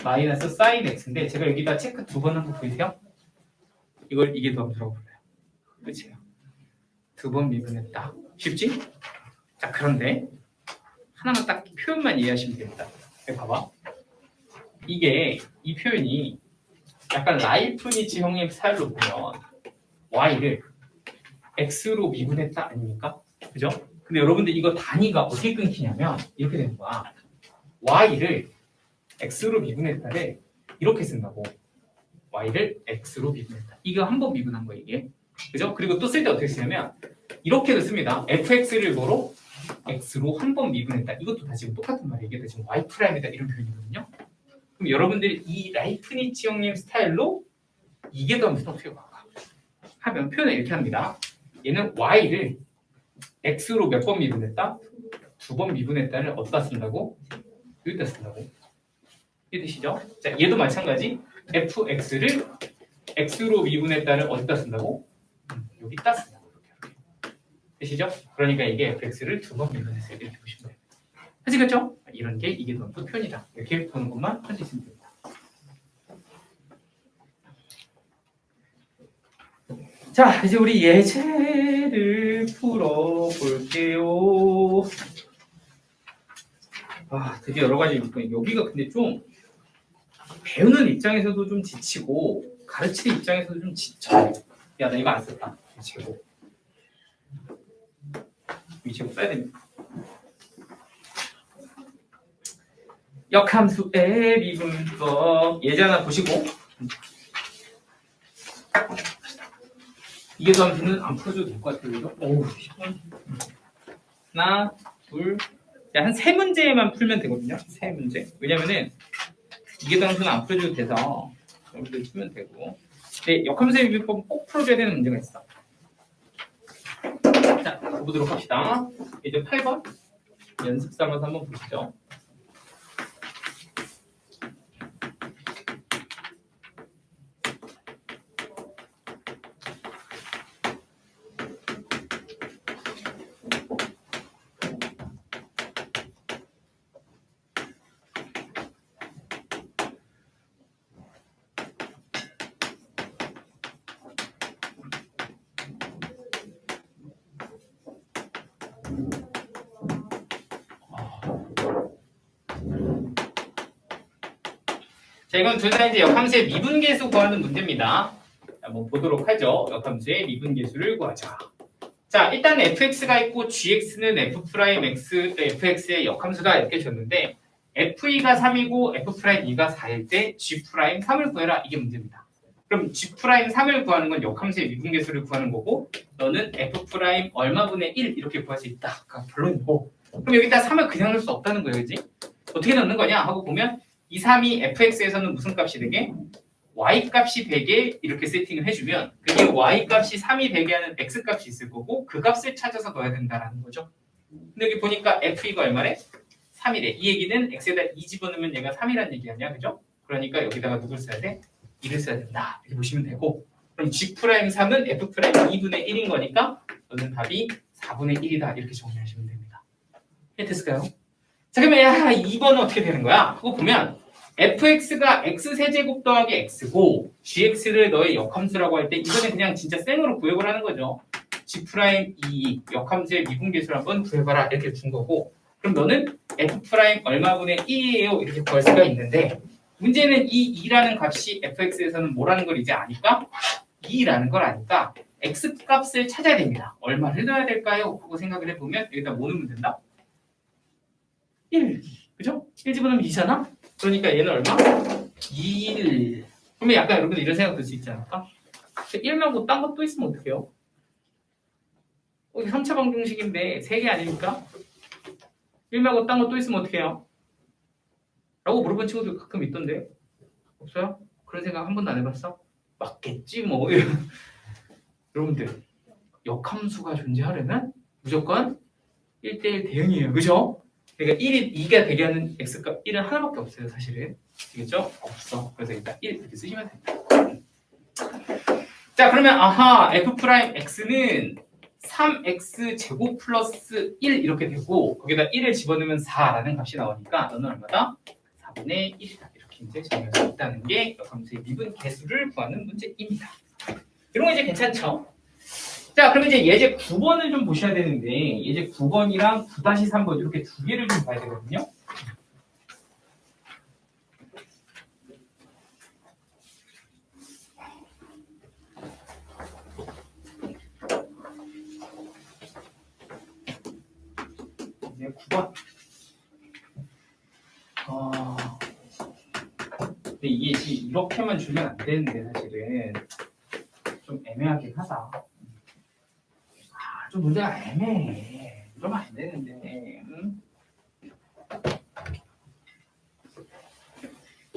마이너스 sin x인데 제가 여기다 체크 2번 한 거 보이세요? 이게 도함수라고 불러요. 끝이에요. 2번 미분했다. 쉽지? 자, 그런데 하나만 딱 표현만 이해하시면 됩니다. 여기 봐봐. 이 표현이 약간 라이프니츠 형님 스타일로 보면 y를 x로 미분했다 아닙니까? 그죠? 근데 여러분들 이거 단위가 어떻게 끊기냐면 이렇게 되는 거야. y를 x로 미분했다를 이렇게 쓴다고. y를 x로 미분했다. 이거 한 번 미분한 거예요, 이게. 그죠? 그리고 또 쓸 때 어떻게 쓰냐면 이렇게도 씁니다. fx를 뭐로? x로 한 번 미분했다. 이것도 다 지금 똑같은 말이에요. 이게 지금 y'이다 이런 표현이거든요. 그럼 여러분들이 이 라이프니츠 형님 스타일로 이게 더 무슨 어떻게 하면 표현을 이렇게 합니다. 얘는 y를 x로 몇 번 미분했다? 2번 미분했다를 어디다 쓴다고? 여기다 쓴다고. 이해되시죠? 자, 얘도 마찬가지. fx를 x로 미분했다를 어디다 쓴다고? 여기다 쓴다고. 되시죠? 그러니까 이게 fx를 2번 미분했어요. 이렇게 보시면 돼요. 하시겠죠? 이런 게 이게 너무 표현이다. 이렇게 보는 것만 하시면 됩니다. 자, 이제 우리 예제를 풀어볼게요. 되게 여러 가지 있고 여기가 근데 좀 배우는 입장에서도 좀 지치고 가르치는 입장에서도 좀 지쳐요. 야, 나 이거 안 썼다. 제곱. 위치하고 써야 됩니다. 역함수의 미분법 예제 하나 보시고 이게 함수는 안 풀어줘도 될 것 같아요. 그죠? 오, 10분. 하나, 둘, 한 3문제만 풀면 되거든요. 3문제. 왜냐면은 이게 함수는 안 풀어줘도 돼서 여기서 풀면 되고. 근데 역함수의 미분법은 꼭 풀어줘야 되는 문제가 있어. 자, 보도록 합시다. 이제 8번 연습 삼아서 한번 보시죠. 자, 이건 둘 다 이제 역함수의 미분계수 구하는 문제입니다. 한번 보도록 하죠. 역함수의 미분계수를 구하자. 자, 일단 fx가 있고 gx는 fx의 역함수다 이렇게 줬는데 f2가 3이고 f'2가 4일 때 g'3을 구해라 이게 문제입니다. 그럼 g'3을 구하는 건 역함수의 미분계수를 구하는 거고 너는 f' 얼마분의 1 이렇게 구할 수 있다. 그러니까 결론이고 그럼 여기다 3을 그냥 넣을 수 없다는 거예요. 그지? 어떻게 넣는 거냐 하고 보면 이 3이 fx에서는 무슨 값이 되게? y값이 되게 이렇게 세팅을 해주면 그게 y값이 3이 되게 하는 x값이 있을 거고 그 값을 찾아서 넣어야 된다는 거죠. 근데 여기 보니까 f2가 얼마래? 3이래. 이 얘기는 x에다 2 집어넣으면 얘가 3이라는 얘기 아니야? 그죠? 그러니까 여기다가 누굴 써야 돼? 2를 써야 된다. 이렇게 보시면 되고 그럼 g'3은 f'2분의 1인 거니까 너는 답이 4분의 1이다. 이렇게 정리하시면 됩니다. 됐을까요? 자, 그러면 야 2번은 어떻게 되는 거야? 그거 보면 fx가 x세제곱 더하기 x고 gx를 너의 역함수라고 할 때 이거는 그냥 진짜 생으로 구획을 하는 거죠. g'2 역함수의 미분계수를 한번 구해봐라 이렇게 준 거고 그럼 너는 f' 얼마분의 1이에요 이렇게 구할 수가 있는데 문제는 이 2라는 값이 fx에서는 뭐라는 걸 이제 아니까 2라는 걸 아니까 x값을 찾아야 됩니다. 얼마를 넣어야 될까요? 하고 생각을 해보면 여기다 뭐 넣으면 된다? 1, 그죠? 1 집어넣으면 2잖아? 그러니까 얘는 얼마? 1. 그러면 약간 여러분들 이런 생각 들 수 있지 않을까? 1 말고 딴 것도 있으면 어떡해요? 이게 3차 방정식인데 3개 아닙니까? 1 말고 딴 것도 있으면 어떡해요? 라고 물어본 친구들 가끔 있던데 없어요? 그런 생각 한 번도 안 해봤어? 맞겠지 뭐 여러분들 역함수가 존재하려면 무조건 1대1 대응이에요. 그죠? 그러니까 1이 2가 되게 하는 x값 1은 하나밖에 없어요. 사실은. 되겠죠? 없어. 그래서 일단 1 이렇게 쓰시면 됩니다. 자 그러면 아하 f'x는 3x 제곱 플러스 1 이렇게 되고 거기다 1을 집어넣으면 4라는 값이 나오니까 너는 얼마다? 4분의 1이다. 이렇게 이제 정리할 수 있다는 게 역함수의 미분계수를 구하는 문제입니다. 이런 거 이제 괜찮죠? 자, 그럼 이제 예제 9번을 좀 보셔야 되는데 예제 9번이랑 9-3번 이렇게 두 개를 좀 봐야 되거든요. 이제 9번. 근데 이게 이렇게만 주면 안 되는데 사실은 좀 애매하긴 하다. 좀 문제가 애매해. 이러면 안 되는데.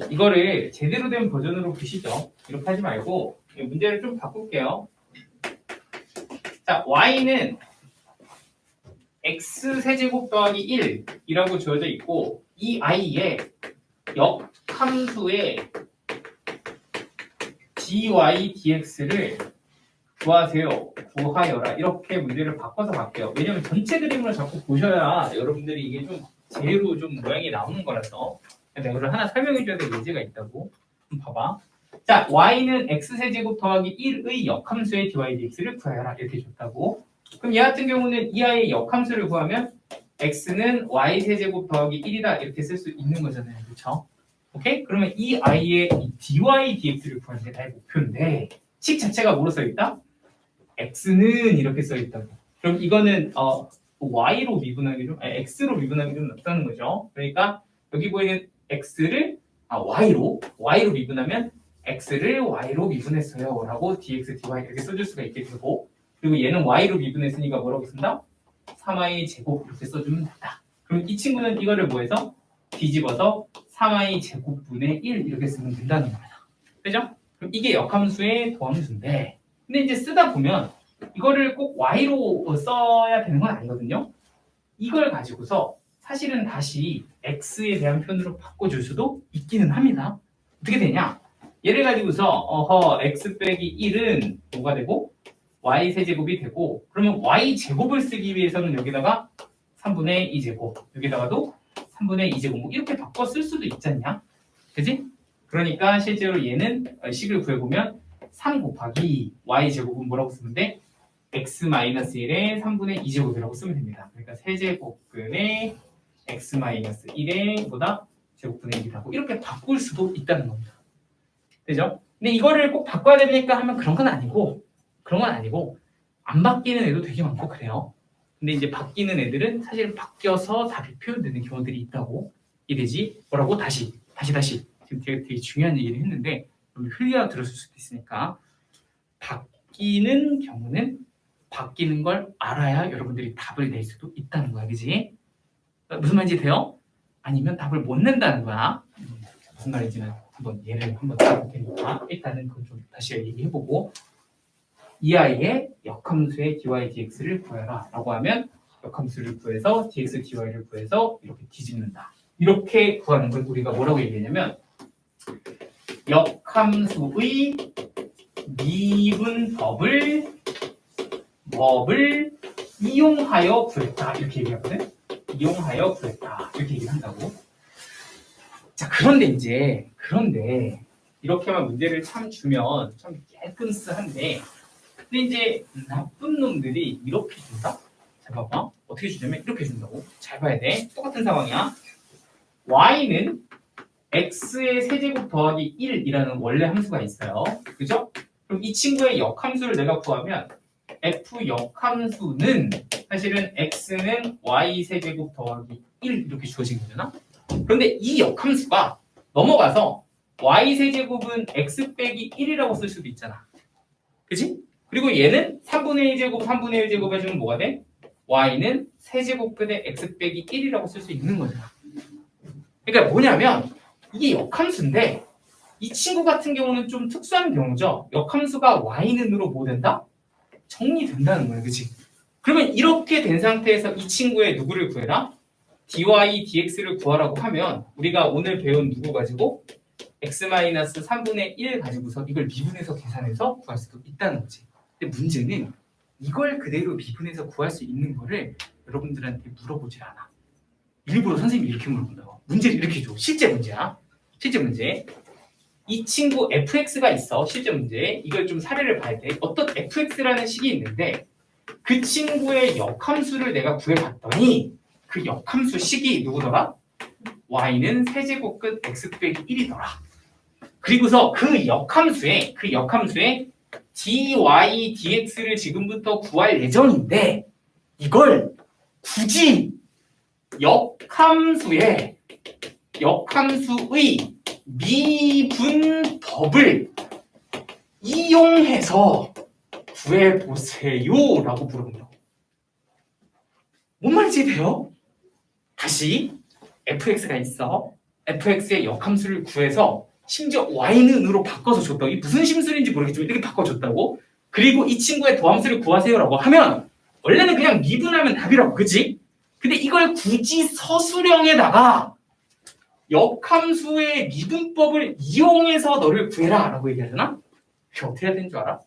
이거를 제대로 된 버전으로 보시죠. 이렇게 하지 말고 문제를 좀 바꿀게요. 자, y는 x세제곱 더하기 1이라고 주어져 있고 이 i의 역함수의 dy dx를 구하여라. 이렇게 문제를 바꿔서 갈게요. 왜냐면 전체 그림을 자꾸 보셔야 여러분들이 이게 좀 제대로 좀 모양이 나오는 거라서 내가 이걸 하나 설명해 줘야 될 예제가 있다고. 봐봐. 자, y는 x세제곱 더하기 1의 역함수의 dy dx를 구하여라. 이렇게 줬다고. 그럼 얘 같은 경우는 이 i의 역함수를 구하면 x는 y세제곱 더하기 1이다. 이렇게 쓸 수 있는 거잖아요. 그렇죠? 오케이? 그러면 이 i의 dy dx를 구하는 게 나의 목표인데 식 자체가 뭐로 써 있다? x는 이렇게 써 있다고. 그럼 이거는 y로 미분하기 좀, 아니, x로 미분하기 좀 낫다는 거죠. 그러니까 여기 보이는 x를 y로 미분하면 x를 y로 미분했어요 라고 dx, dy 이렇게 써줄 수가 있게 되고, 그리고 얘는 y로 미분했으니까 뭐라고 쓴다? 3y 제곱 이렇게 써주면 된다. 그럼 이 친구는 이거를 뭐해서 뒤집어서 3y 제곱분의 1 이렇게 쓰면 된다는 겁니다. 그죠? 그럼 이게 역함수의 도함수인데, 근데 이제 쓰다 보면 이거를 꼭 y로 써야 되는 건 아니거든요. 이걸 가지고서 사실은 다시 x에 대한 표현으로 바꿔줄 수도 있기는 합니다. 어떻게 되냐? 얘를 가지고서 x 빼기 1은 뭐가 되고 y 세제곱이 되고, 그러면 y 제곱을 쓰기 위해서는 여기다가 3분의 2제곱, 여기다가도 3분의 2제곱 뭐 이렇게 바꿔 쓸 수도 있잖냐? 그지? 그러니까 실제로 얘는 식을 구해보면 3 곱하기 y 제곱은 뭐라고 쓰면 돼? x-1의 3분의 2제곱이라고 쓰면 됩니다. 그러니까 세제곱근의 x-1의 뭐다? 제곱분의 1이라고 이렇게 바꿀 수도 있다는 겁니다. 되죠? 근데 이거를 꼭 바꿔야 됩니까 하면 그런 건 아니고 안 바뀌는 애도 되게 많고 그래요. 근데 이제 바뀌는 애들은 사실 바뀌어서 답이 표현되는 경우들이 있다고. 이래지 뭐라고? 다시 지금 되게 중요한 얘기를 했는데 흘려 들었을 수도 있으니까, 바뀌는 경우는 바뀌는 걸 알아야 여러분들이 답을 낼 수도 있다는 거야. 그지? 무슨 말인지 돼요? 아니면 답을 못 낸다는 거야. 무슨 말인지는 한번 예를 한번 들어볼 테니까 일단은 그걸 좀 다시 얘기해보고, 이 아이의 역함수의 dy dx를 구해라 라고 하면 역함수를 구해서 dx dy를 구해서 이렇게 뒤집는다. 이렇게 구하는 걸 우리가 뭐라고 얘기하냐면 역함수의 미분법을 이용하여 구했다 이렇게 얘기하거든. 이용하여 구했다 이렇게 얘기를 한다고. 자, 그런데 이렇게만 문제를 참 주면 참 깨끔스한데, 근데 이제 나쁜 놈들이 이렇게 준다? 잘 봐봐. 어떻게 주냐면 이렇게 준다고. 잘 봐야 돼. 똑같은 상황이야. y는 x의 세제곱 더하기 1이라는 원래 함수가 있어요. 그죠? 그럼 이 친구의 역함수를 내가 구하면 f 역함수는 사실은 x는 y 세제곱 더하기 1 이렇게 주어진 거잖아. 그런데 이 역함수가 넘어가서 y 세제곱은 x 빼기 1이라고 쓸 수도 있잖아. 그치? 그리고 얘는 3분의 1제곱, 3분의 1제곱 해주면 뭐가 돼? y는 세제곱분의 x 빼기 1이라고 쓸 수 있는 거잖아. 그러니까 뭐냐면 이게 역함수인데 이 친구 같은 경우는 좀 특수한 경우죠. 역함수가 y는으로 뭐 된다? 정리된다는 거예요. 그치? 그러면 이렇게 된 상태에서 이 친구의 누구를 구해라? dy, dx를 구하라고 하면 우리가 오늘 배운 누구 가지고 x-3분의 1 가지고서 이걸 미분해서 계산해서 구할 수도 있다는 거지. 근데 문제는 이걸 그대로 미분해서 구할 수 있는 거를 여러분들한테 물어보질 않아. 일부러 선생님이 이렇게 물어본다고. 문제를 이렇게 줘. 실제 문제야. 실제 문제. 이 친구 fx가 있어. 실제 문제. 이걸 좀 사례를 봐야 돼. 어떤 fx라는 식이 있는데 그 친구의 역함수를 내가 구해봤더니 그 역함수 식이 누구더라? y는 세제곱 끝 x 빼기 1이더라. 그리고서 그 역함수에 dy, dx를 지금부터 구할 예정인데 이걸 굳이 역함수의 미분법을 이용해서 구해보세요 라고 물어본다고. 뭔 말인지 돼요? 다시 fx가 있어. fx의 역함수를 구해서 심지어 y는으로 바꿔서 줬다고. 이게 무슨 심술인지 모르겠지만 이렇게 바꿔줬다고. 그리고 이 친구의 도함수를 구하세요라고 하면 원래는 그냥 미분하면 답이라고. 그치? 근데 이걸 굳이 서술형에다가 역함수의 미분법을 이용해서 너를 구해라 라고 얘기하잖아. 그게 어떻게 해야 되는 줄 알아?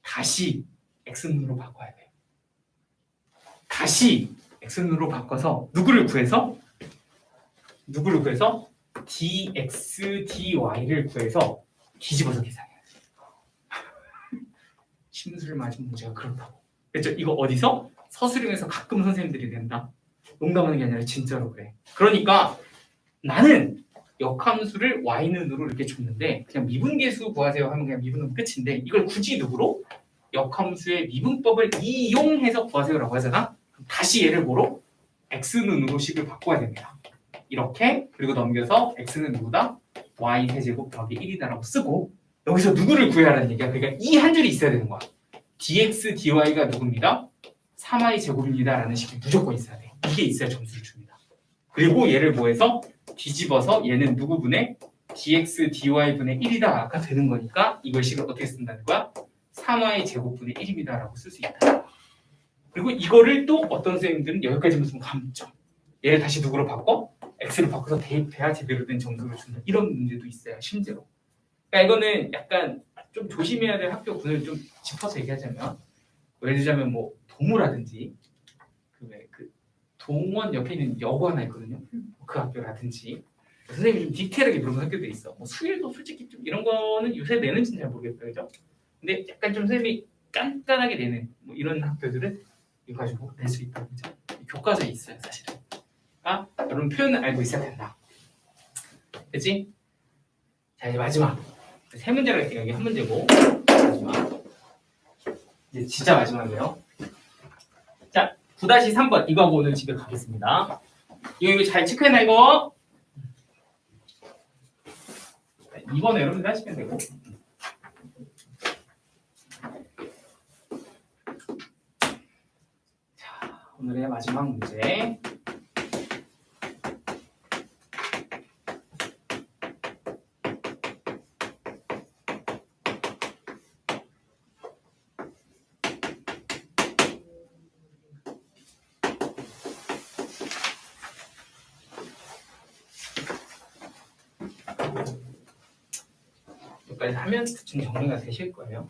다시 x는으로 바꿔야 돼. 다시 x는으로 바꿔서 누구를 구해서 dx, dy를 구해서 뒤집어서 계산해야 돼. 심술 맞은 문제가 그렇다고. 그렇죠? 이거 어디서? 서술형에서 가끔 선생님들이 낸다. 농담하는 게 아니라 진짜로 그래. 그러니까 나는 역함수를 y는으로 이렇게 줬는데 그냥 미분계수 구하세요 하면 그냥 미분은 끝인데 이걸 굳이 누구로? 역함수의 미분법을 이용해서 구하세요라고 하잖아. 다시 얘를 뭐로? x는으로 식을 바꿔야 됩니다. 이렇게 그리고 넘겨서 x는 누구다? y 세제곱 더하기 1이다라고 쓰고 여기서 누구를 구해라는 얘기야. 그러니까 이 한 줄이 있어야 되는 거야. dx dy가 누굽니다? 3y 제곱입니다 라는 식이 무조건 있어야 돼. 이게 있어야 점수를 줍니다. 그리고 얘를 뭐해서 뒤집어서 얘는 누구분의 dx dy분의 1이다가 되는 거니까 이걸 식을 어떻게 쓴다는 거야? 3y 제곱분의 1입니다 라고 쓸 수 있다. 그리고 이거를 또 어떤 선생님들은 여기까지 무슨 감점 얘를 다시 누구로 바꿔? x로 바꿔서 대입해야 제대로 된 점수를 준다. 이런 문제도 있어요. 실제로. 그러니까 이거는 약간 좀 조심해야 될 학교 분을 좀 짚어서 얘기하자면 예를 들자면 뭐 동호라든지 그 동원 옆에 있는 여고 하나 있거든요. 그 학교라든지 선생님이 좀 디테일하게 물어보는 학교도 있어. 뭐 수일도 솔직히 좀 이런 거는 요새 내는지는 잘 모르겠어요. 그죠? 근데 약간 좀 선생님이 깐깐하게 내는 뭐 이런 학교들은 이거 가지고 낼 수 있다. 그죠? 교과서에 있어요, 사실은. 아, 여러분 표현을 알고 있어야 된다. 그치? 자, 이제 마지막. 세 문제로 할게요. 이게 한 문제고. 마지막. 이제 진짜 마지막이에요. 자, 9-3번. 이거 하고 오늘 집에 가겠습니다. 이거 잘 체크해놔, 이거. 2번은 여러분들 하시면 되고. 자, 오늘의 마지막 문제. 여기까지 하면 대충 정리가 되실 거예요.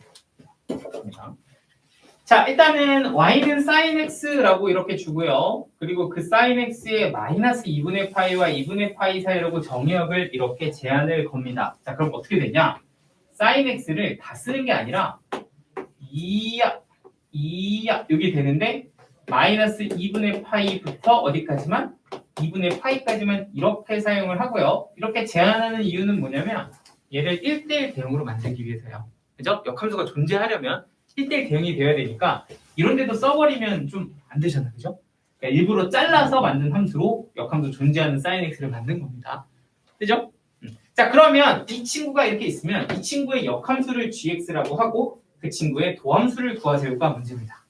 자, 일단은 y는 sin x라고 이렇게 주고요. 그리고 그 sin x의 마이너스 2분의 파이와 2분의 파이 사이라고 정의역을 이렇게 제한을 겁니다. 자, 그럼 어떻게 되냐? sin x를 다 쓰는 게 아니라 여기 되는데 마이너스 2분의 파이부터 어디까지만? 2분의 파이까지만 이렇게 사용을 하고요. 이렇게 제한하는 이유는 뭐냐면 얘를 1대1 대응으로 만들기 위해서요. 그죠? 역함수가 존재하려면 1대1 대응이 되어야 되니까 이런 데도 써버리면 좀 안 되잖아요. 그죠? 그러니까 일부러 잘라서 만든 함수로 역함수 존재하는 sin x를 만든 겁니다. 그죠? 자, 그러면 이 친구가 이렇게 있으면 이 친구의 역함수를 gx라고 하고 그 친구의 도함수를 구하세요가 문제입니다.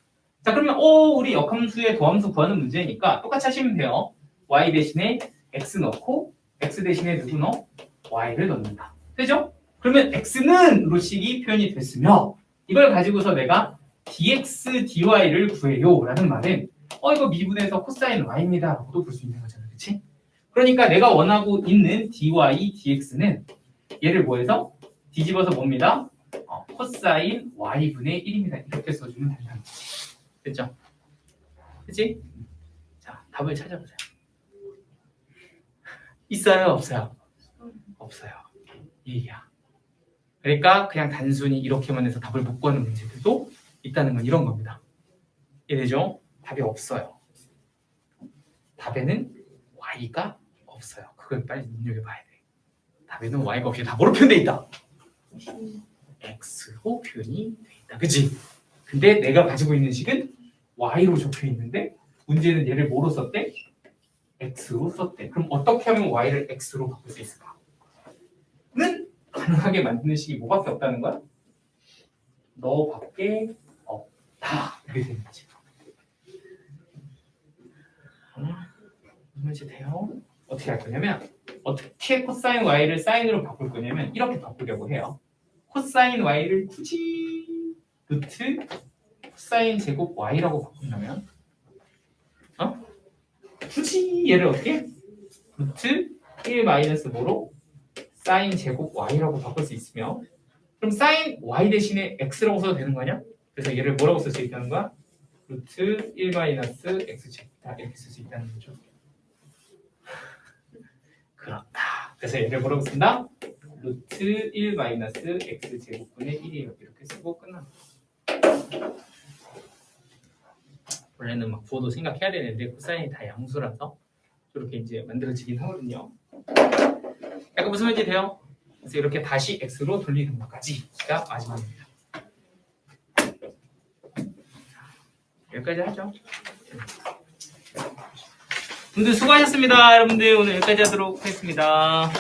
자, 그러면 우리 역함수의 도함수 구하는 문제니까 똑같이 하시면 돼요. y 대신에 x 넣고 x 대신에 누구 넣어? y를 넣는다. 되죠? 그러면 x는 로식이 표현이 됐으며 이걸 가지고서 내가 dx dy를 구해요 라는 말은 이거 미분해서 코사인 y입니다 라고도 볼 수 있는 거잖아요. 그치? 그러니까 내가 원하고 있는 dy, dx는 얘를 뭐해서 뒤집어서 뭡니다? 코사인 y분의 1입니다. 이렇게 써주면 된다는 거지. 됐죠? 그치? 자, 답을 찾아보자. 있어요? 없어요? 없어요. 얘야. 그러니까 그냥 단순히 이렇게만 해서 답을 못 구하는 문제들도 있다는 건 이런 겁니다. 이해되죠? 답이 없어요. 답에는 y가 없어요. 그걸 빨리 눈여겨봐야 돼. 답에는 y가 없이 다 뭐로 표현돼 있다? x로 표현이 돼 있다. 그치? 근데 내가 가지고 있는 식은 y로 적혀 있는데 문제는 얘를 뭐로 썼대? x로 썼대. 그럼 어떻게 하면 y를 x로 바꿀 수 있을까? 는 가능하게 만드는 식이 뭐밖에 없다는 거야? 너밖에 없다. 이렇게 되는 거지. 무슨 돼요? 어떻게 할 거냐면 어떻게 코사인 y를 사인으로 바꿀 거냐면 이렇게 바꾸려고 해요. 코사인 y를 굳이 루트 코사인 제곱 y라고 바꾼다면 굳이 얘를 어떻게? 루트 1 마이너스 뭐로? 사인 제곱 y라고 바꿀 수 있으며 그럼 사인 y 대신에 x라고 써도 되는 거 아니야? 그래서 얘를 뭐라고 쓸 수 있다는 거야? 루트 1 마이너스 x 제곱이다 이렇게 쓸 수 있다는 거죠. 그렇다. 그래서 얘를 뭐라고 쓴다? 루트 1 마이너스 x 제곱분의 1이에요. 이렇게 쓰고 끝납니다. 원래는 막 부호도 생각해야 되는데 코사인이 다 양수라서 이렇게 이제 만들어지긴 하거든요. 약간 무슨 말인지 돼요? 그래서 이렇게 다시 x로 돌리는 것까지가 마지막입니다. 여기까지 하죠. 모두 수고하셨습니다. 여러분들 오늘 여기까지 하도록 하겠습니다.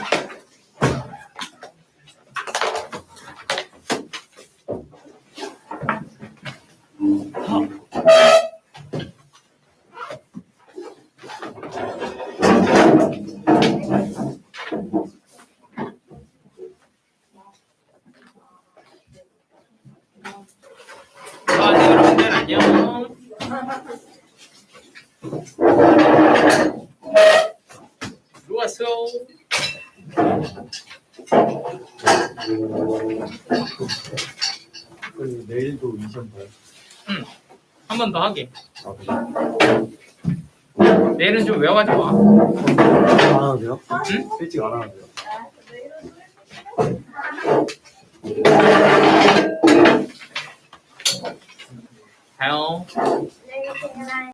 네, 여러분들 안녕. 좋았어. 그리고 내일도 이전 봐요. 한 번 더 하게. 아, 그래요? 내일은 좀 외워가지고 와. 안 하면 돼요? 응? 일찍 안 하면 돼요? 가요. 네,